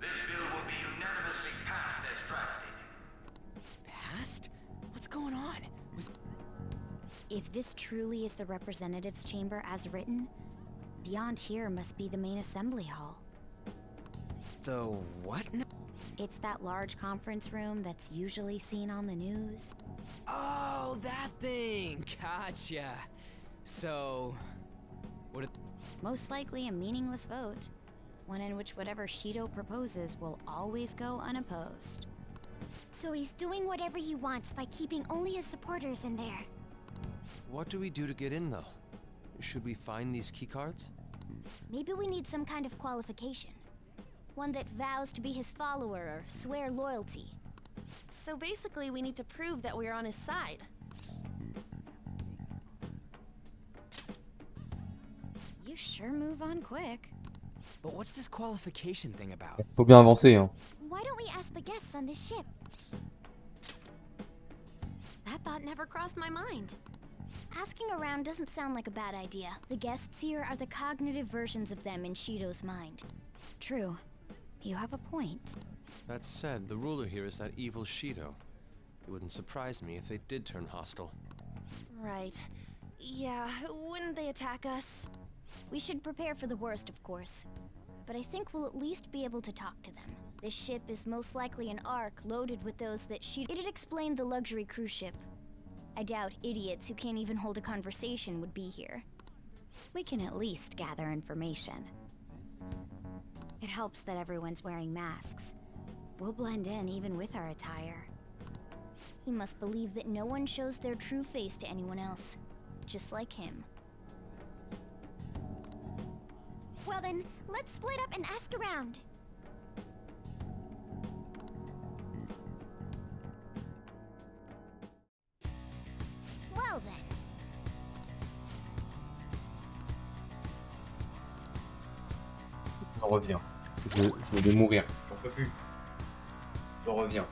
this bill will be unanimously passed as drafted. Passed? What's going on? If this truly is the representatives' chamber as written, beyond here must be the main assembly hall. The what? It's that large conference room that's usually seen on the news. Oh, that thing! Gotcha. So, what? Most likely a meaningless vote, one in which whatever Shido proposes will always go unopposed. So he's doing whatever he wants by keeping only his supporters in there. What do we do to get in, though? Should we find these keycards? Maybe we need some kind of qualification. One that vows to be his follower or swear loyalty. So basically, we need to prove that we're on his side. You sure move on quick. But what's this qualification thing about? Faut bien avancer, hein. Why don't we ask the guests on this ship? That thought never crossed my mind. Asking around doesn't sound like a bad idea. The guests here are the cognitive versions of them in Shido's mind. True. You have a point. That said, the ruler here is that evil Shido. It wouldn't surprise me if they did turn hostile. Right. Yeah, wouldn't they attack us? We should prepare for the worst, of course. But I think we'll at least be able to talk to them. This ship is most likely an Ark loaded with those that It'd explain the luxury cruise ship. I doubt idiots who can't even hold a conversation would be here. We can at least gather information. It helps that everyone's wearing masks. We'll blend in even with our attire. He must believe that no one shows their true face to anyone else. Just like him. Well then, let's split up and ask around. Well then. Je reviens. Je vais mourir. J'en peux plus. Je reviens.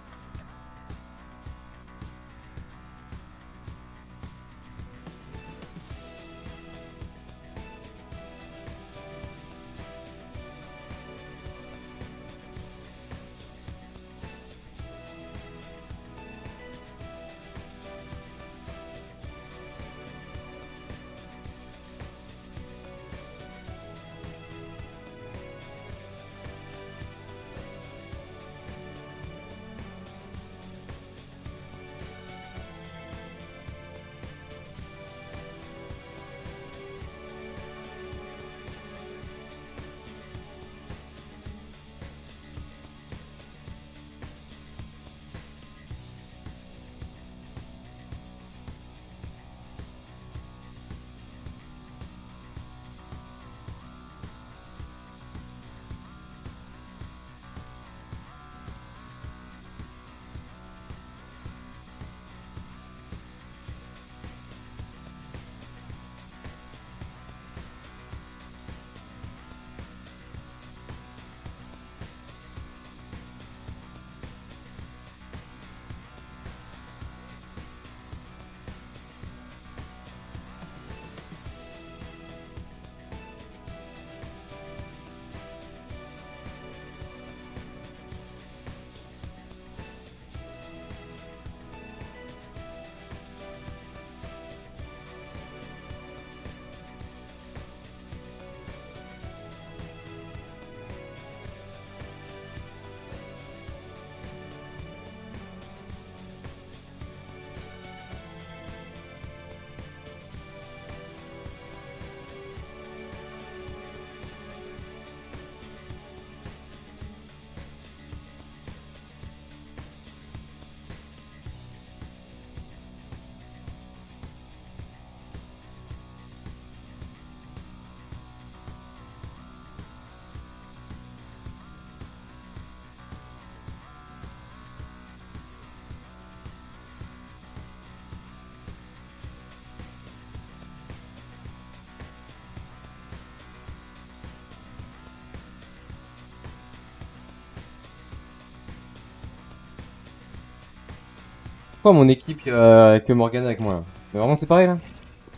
Pourquoi mon équipe que Morgane avec moi là? Mais vraiment c'est pareil là?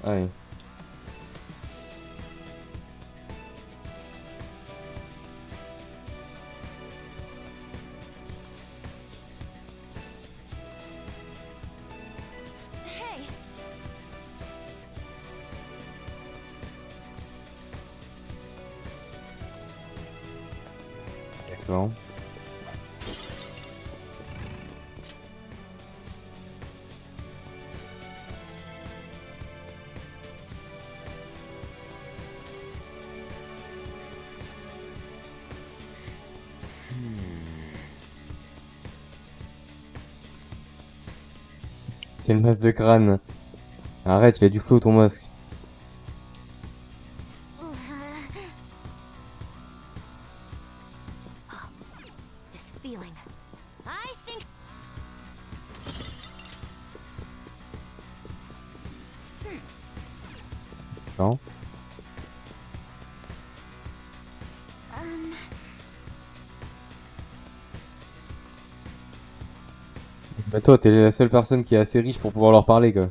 Ah oui. Hey. D'accord. C'est le masque de crâne. Arrête, il a du flow ton masque. This feeling. I think. Non. Bah toi, t'es la seule personne qui est assez riche pour pouvoir leur parler, quoi.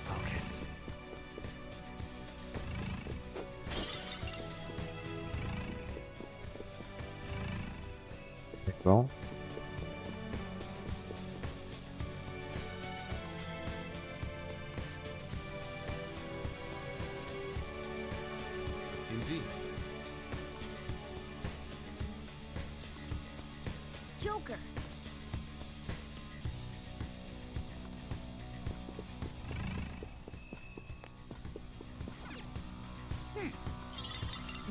Focus. D'accord. Indeed. Joker.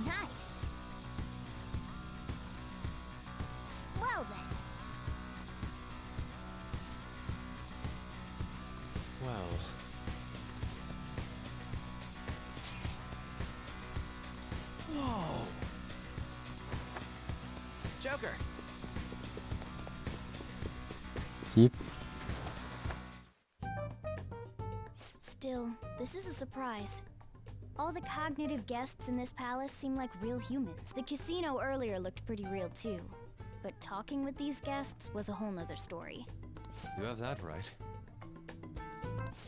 Nice. Well then. Well. Whoa. Joker. Si. Still, this is a surprise. All the cognitive guests in this palace seem like real humans. The casino earlier looked pretty real too. But talking with these guests was a whole nother story. You have that right.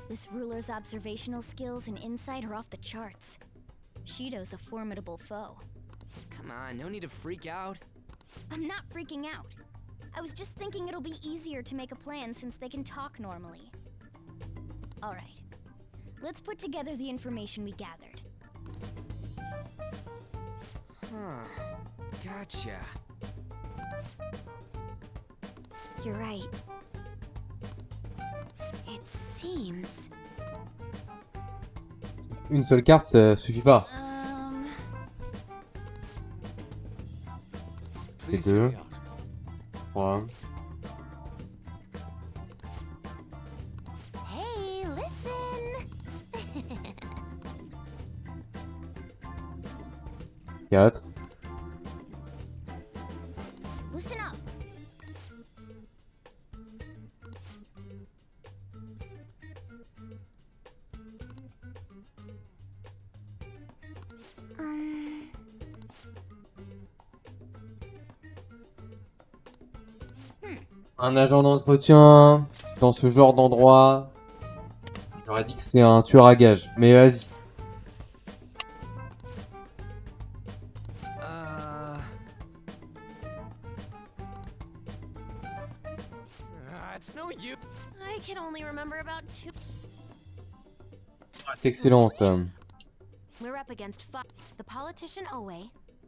This ruler's observational skills and insight are off the charts. Shido's a formidable foe. Come on, no need to freak out. I'm not freaking out. I was just thinking it'll be easier to make a plan since they can talk normally. Alright. Let's put together the information we gathered. Huh. Gotcha. You're right. It seems... Une seule carte, ça suffit pas. Et Please hear deux. me out. 3. Hey, listen! 4. Listen up! Un agent d'entretien dans ce genre d'endroit. J'aurais dit que c'est un tueur à gages. Mais vas-y. It's no use. I can only remember about 2. C'est excellente. We're up against the politician Owe,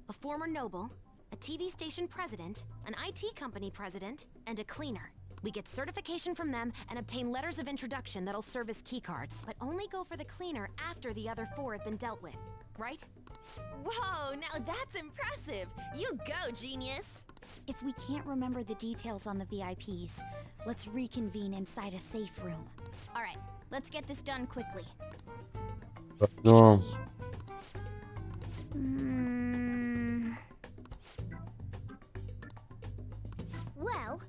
a former noble, a TV station president, an IT company president, and a cleaner. We get certification from them and obtain letters of introduction that'll serve as keycards, but only go for the cleaner after the other 4 have been dealt with, right? Whoa, now that's impressive! You go, genius! If we can't remember the details on the VIPs, let's reconvene inside a safe room. Alright, let's get this done quickly. Non. Well...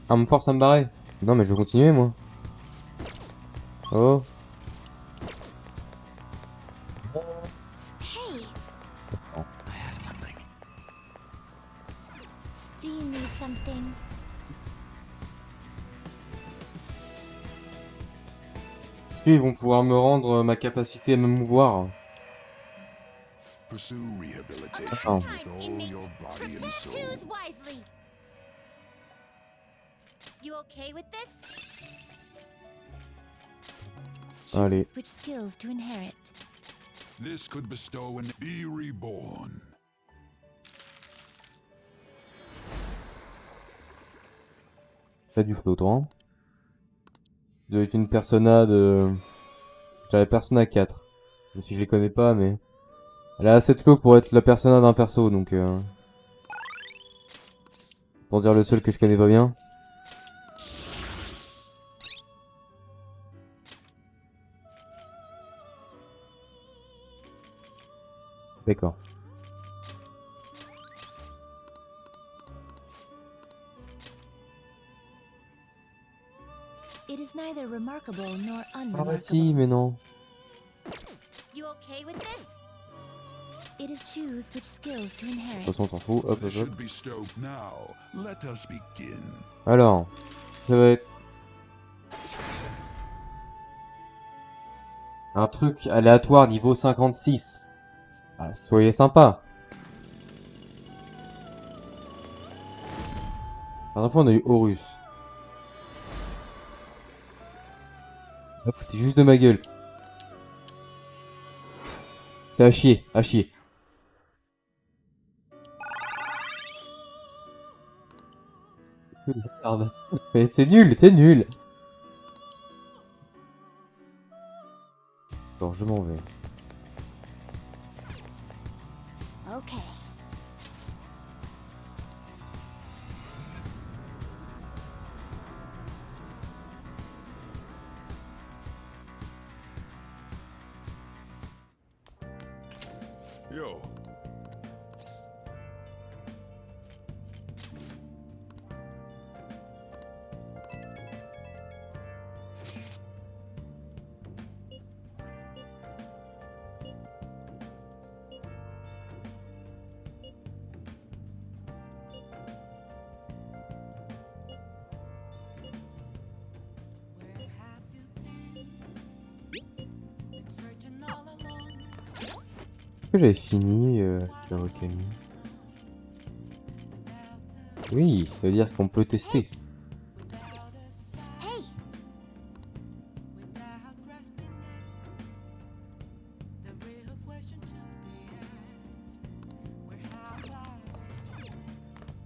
Ah, me force à me barrer. Non, mais je vais continuer, moi. Oh. Hey! I have something. Do you need something? Est-ce qu'ils vont pouvoir me rendre ma capacité à me mouvoir? Pursue rehabilitation Oh. with all your body and soul. Choose wisely! You okay with this? Allez. Which skills to inherit? This could bestow an be reborn. T'as du flottant. Ça doit être une persona de... J'avais persona 4. Même si je les connais pas, mais... Elle a assez de flow pour être la persona d'un perso, donc... Pour dire le seul que je connais pas bien. D'accord. It is neither remarkable nor Ah bah unremarkable. si, mais non. You okay with this? It is choose which skills to De inherit. toute façon, on s'en fout. Hop, hop, hop. Should be stoked now. Let us begin. Alors, ça va être un truc aléatoire niveau 56. Ah, soyez sympa. La dernière fois, on a eu Horus. Ah, foutez juste de ma gueule. C'est à chier, à chier. Merde. Mais c'est nul, c'est nul. Bon, je m'en vais. Okay. Yo. Est-ce que j'avais fini Kawakami? Oui, ça veut dire qu'on peut tester.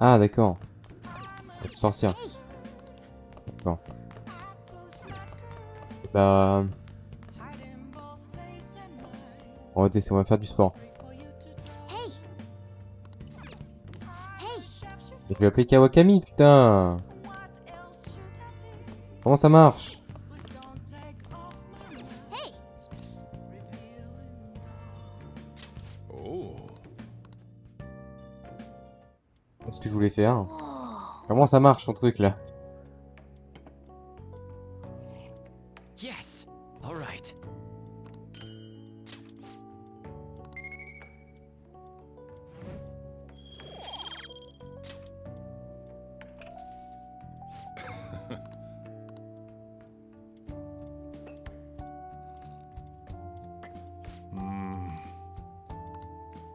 Ah d'accord. Ça peut sortir. D'accord. Bah... On va tester, on va faire du sport. Et je vais appeler Kawakami, putain. Comment ça marche? Qu'est-ce que je voulais faire? Comment ça marche ton truc là? Yes. All right.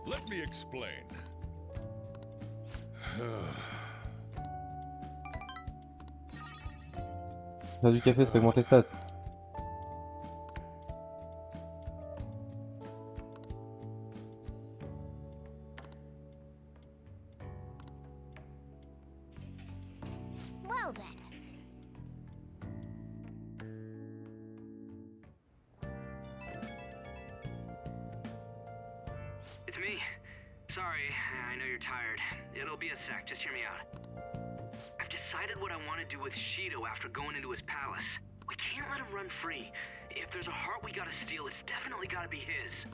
Let me explain. Faire du café, ça augmente les stats. Well then. It's me. Sorry, I know you're tired. It'll be a sec, just hear me out. I've decided what I want to do with Shido after going into his palace. We can't let him run free. If there's a heart we gotta steal, it's definitely gotta be his.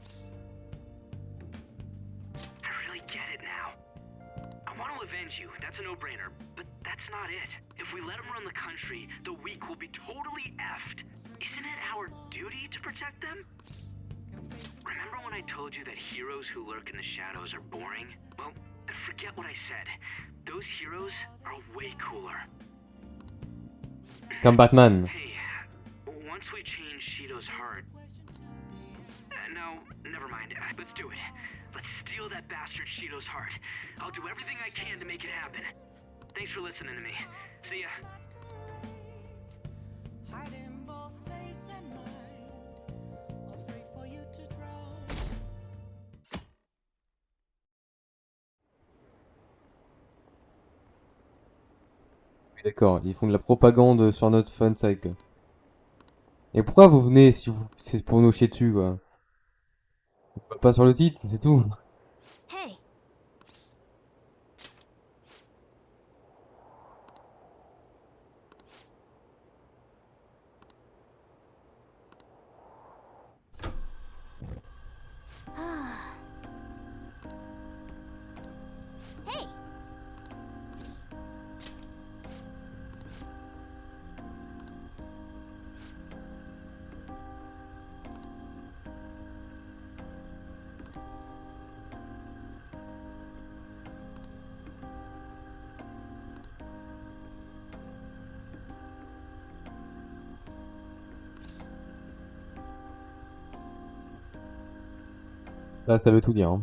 I really get it now. I want to avenge you, that's a no-brainer, but that's not it. If we let him run the country, the weak will be totally effed. Isn't it our duty to protect them? Remember when I told you that heroes who lurk in the shadows are boring? Well, forget what I said. Those heroes are way cooler. Comme Batman. Hey, once we change Shido's heart... no, never mind. Let's do it. Let's steal that bastard Shido's heart. I'll do everything I can to make it happen. Thanks for listening to me. See ya. D'accord, ils font de la propagande sur notre fansite quoi. Et pourquoi vous venez si vous c'est pour nous chier dessus quoi? Pas sur le site, c'est tout. Hey. Hey. Là, ça veut tout dire. Hein.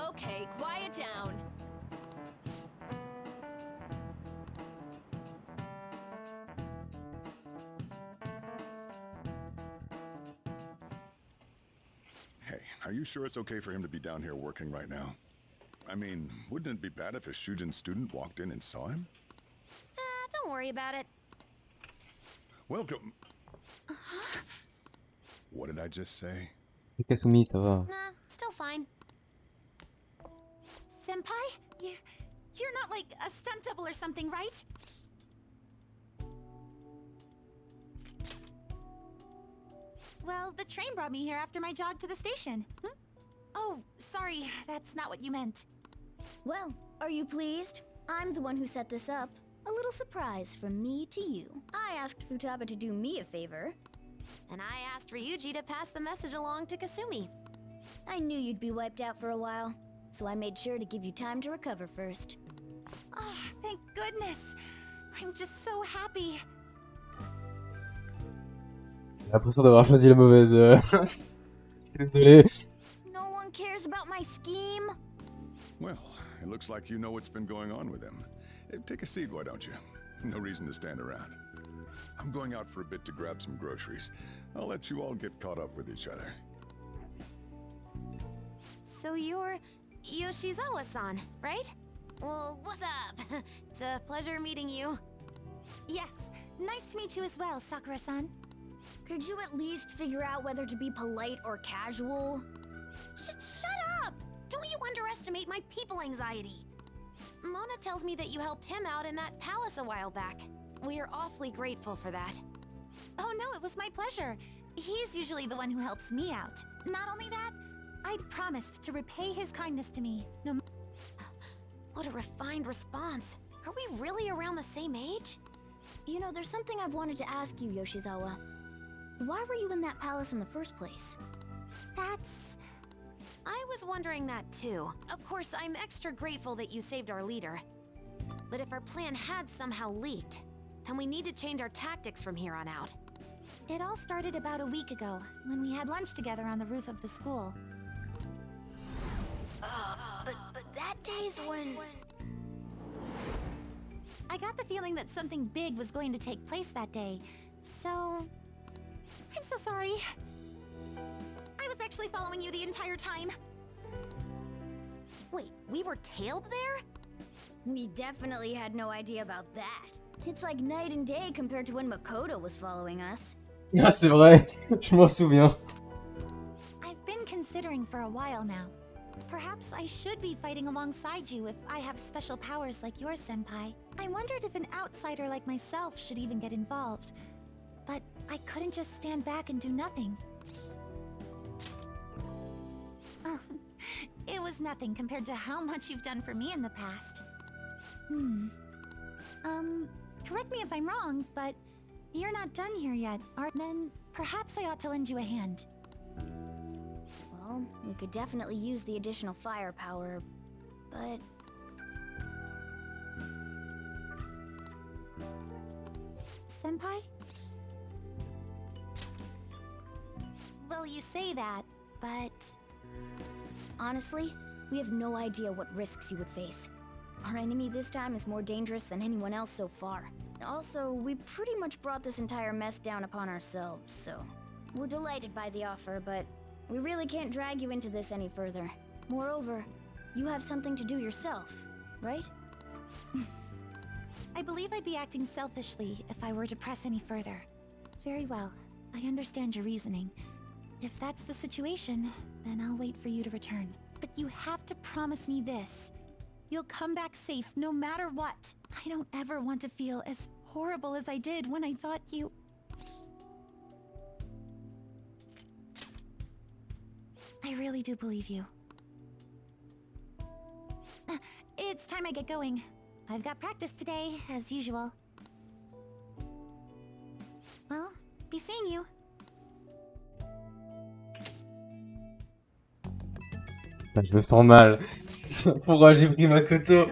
Okay, quiet down. Hey, are you sure it's okay for him to be down here working right now? I mean, wouldn't it be bad if a Shujin student walked in and saw him? Don't worry about it. Welcome. What did I just say? C'est Kasumi, ça va. Nah, still fine. Senpai? You're not like a stunt double or something, right? Well, the train brought me here after my jog to the station. Oh, sorry, that's not what you meant. Well, are you pleased? I'm the one who set this up. A little surprise from me to you. I asked Futaba to do me a favor. And I asked Ryuji to pass the message along to Kasumi. I knew you'd be wiped out for a while, so I made sure to give you time to recover first. Oh, thank goodness. I'm just so happy. J'ai l'impression d'avoir choisi la mauvaise. Désolé. No one cares about my scheme. Well, it looks like you know what's been going on with him. Take a seat, why don't you? No reason to stand around. I'm going out for a bit to grab some groceries. I'll let you all get caught up with each other. So you're Yoshizawa-san, right? Well, what's up? It's a pleasure meeting you. Yes, nice to meet you as well, Sakura-san. Could you at least figure out whether to be polite or casual? Shut up! Don't you underestimate my people anxiety. Mona tells me that you helped him out in that palace a while back. We are awfully grateful for that. Oh no, it was my pleasure. He's usually the one who helps me out. Not only that, I'd promised to repay his kindness to me. No. What a refined response. Are we really around the same age? You know, there's something I've wanted to ask you, Yoshizawa. Why were you in that palace in the first place? I was wondering that too. Of course, I'm extra grateful that you saved our leader. But if our plan had somehow leaked, then we need to change our tactics from here on out. It all started about a week ago, when we had lunch together on the roof of the school. But that day's when... I got the feeling that something big was going to take place that day, so... I'm so sorry. I was actually following you the entire time. Wait, we were tailed there? We definitely had no idea about that. It's like night and day compared to when Makoto was following us. Ah, c'est vrai, je m'en souviens. I've been considering for a while now. Perhaps I should be fighting alongside you if I have special powers like yours, Senpai. I wondered if an outsider like myself should even get involved. But I couldn't just stand back and do nothing. Oh, it was nothing compared to how much you've done for me in the past. Correct me if I'm wrong, but you're not done here yet, are then perhaps I ought to lend you a hand. Well, we could definitely use the additional firepower, but... Senpai? Well, you say that, but... Honestly, we have no idea what risks you would face. Our enemy this time is more dangerous than anyone else so far. Also, we pretty much brought this entire mess down upon ourselves, so... We're delighted by the offer, but we really can't drag you into this any further. Moreover, you have something to do yourself, right? I believe I'd be acting selfishly if I were to press any further. Very well, I understand your reasoning. If that's the situation, then I'll wait for you to return. But you have to promise me this. You'll come back safe no matter what. I don't ever want to feel as horrible as I did when I thought you... I really do believe you. It's time I get going. I've got practice today, as usual. Well, be seeing you. Je me sens mal. Pourquoi j'ai pris Makoto?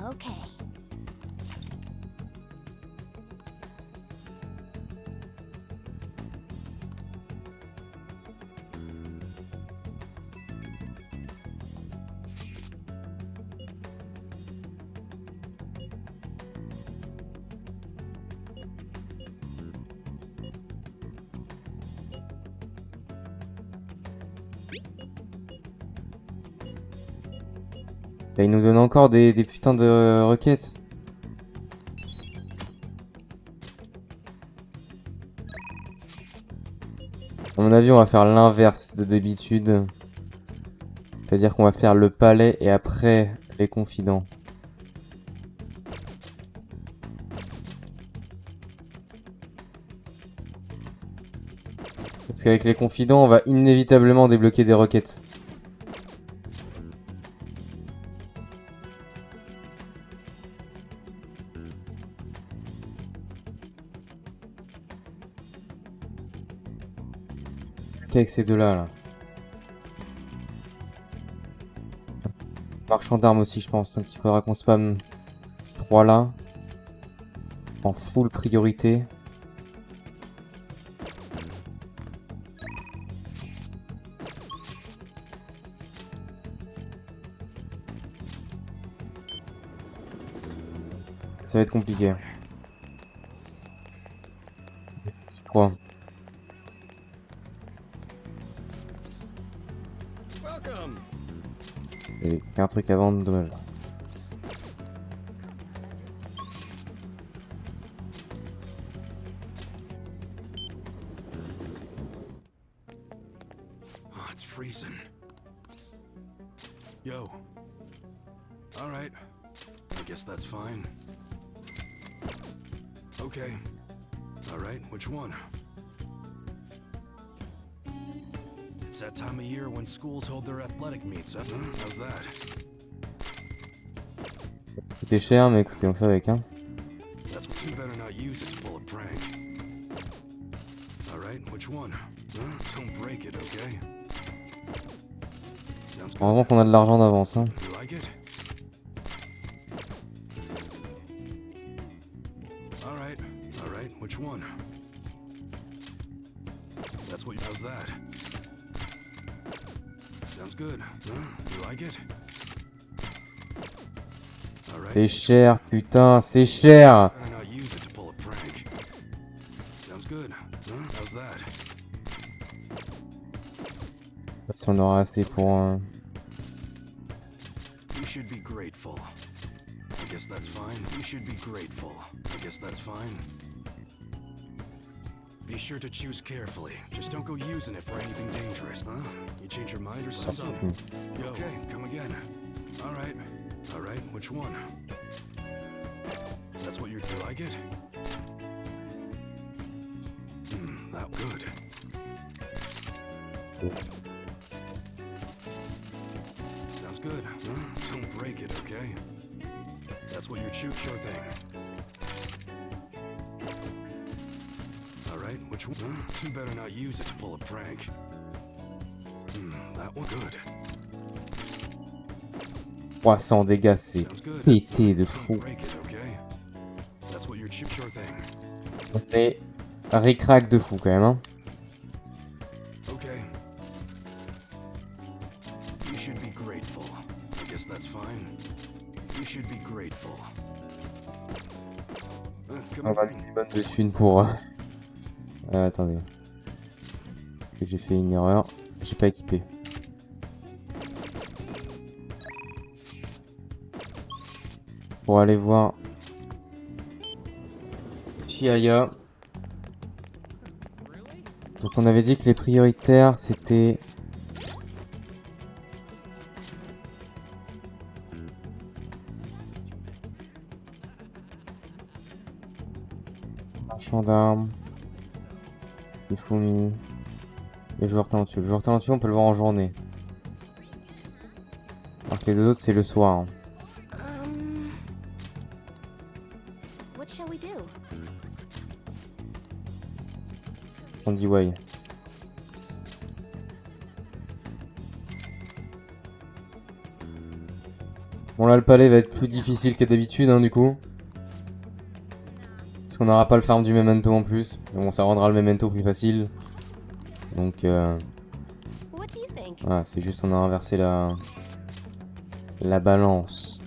Okay. Bah, il nous donne encore des putains de requêtes. À mon avis, on va faire l'inverse de d'habitude. C'est-à-dire qu'on va faire le palais et après les confidents. Parce qu'avec les confidents, on va inévitablement débloquer des requêtes. Qu'avec ces deux-là, là. Marchand d'armes aussi, je pense. Donc il faudra qu'on spamme ces trois-là. En full priorité. Ça va être compliqué. Je crois. J'ai fait un truc à vendre, dommage. Oh, it's freezing. Yo. All right. I guess that's fine. Okay. All right, which one? It's that time of year when schools hold their athletic meets, huh? How's that? C'était cher, mais écoutez, on fait avec, hein. That's what you better not use it to pull a prank. All right, which one? Huh? Don't break it, okay? Sounds good. Vraiment qu'on a de l'argent d'avance, hein. You like it? All right, which one? That's what. How's that? Sounds good. Huh? You like it? All right. C'est cher, putain, c'est cher. Better not use it to pull a prank. Sounds good. Huh? How's that? Si on aura assez pour un... You should be grateful. I guess that's fine. You should be grateful. I guess that's fine. Be sure to choose carefully. Just don't go using it for anything dangerous, huh? You change your mind or something? Yo, okay, come again. All right, which one? That's what you're. You like it? That good. Sounds good. Huh? Don't break it, okay? That's what you're choosing. Sure thing. Alright, which one? Huh? You better not use it to pull a prank. That one good. 300 dégâts, c'est pété de fou. That's what you're sure thing. Mais ric-rac de fou quand même, hein. Okay. You should be grateful. I guess that's fine. You should be grateful. On va mettre une bonne de thunes pour... attendez. J'ai fait une erreur. J'ai pas équipé. Pour aller voir Chiaya. Donc on avait dit que les prioritaires c'était... Marchand d'armes. Les fourmis. Les joueurs talentueux. Le joueur talentueux, on peut le voir en journée. Alors que les deux autres, c'est le soir. Hein. What shall we do? On dit ouais. Bon là le palais va être plus difficile que d'habitude hein, du coup. Parce qu'on n'aura pas le farm du memento en plus. Mais bon ça rendra le memento plus facile. Donc voilà, c'est juste on a inversé la balance.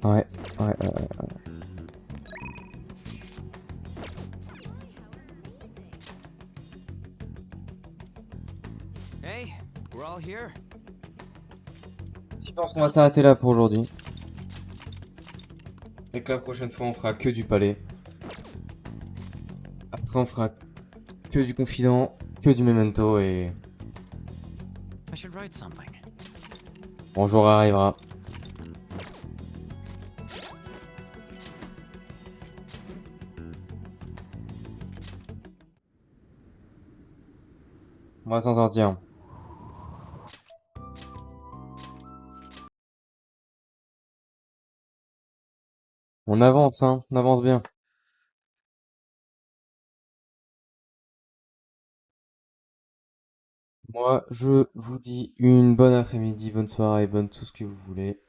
Ouais. Hey, we're all here. Je pense qu'on va s'arrêter là pour aujourd'hui. Et que la prochaine fois on fera que du palais. Après on fera que du confident, que du memento et... I should write something. Bonjour arrivera. On va s'en sortir. On avance, hein, on avance bien. Moi, je vous dis une bonne après-midi, bonne soirée, bonne tout ce que vous voulez.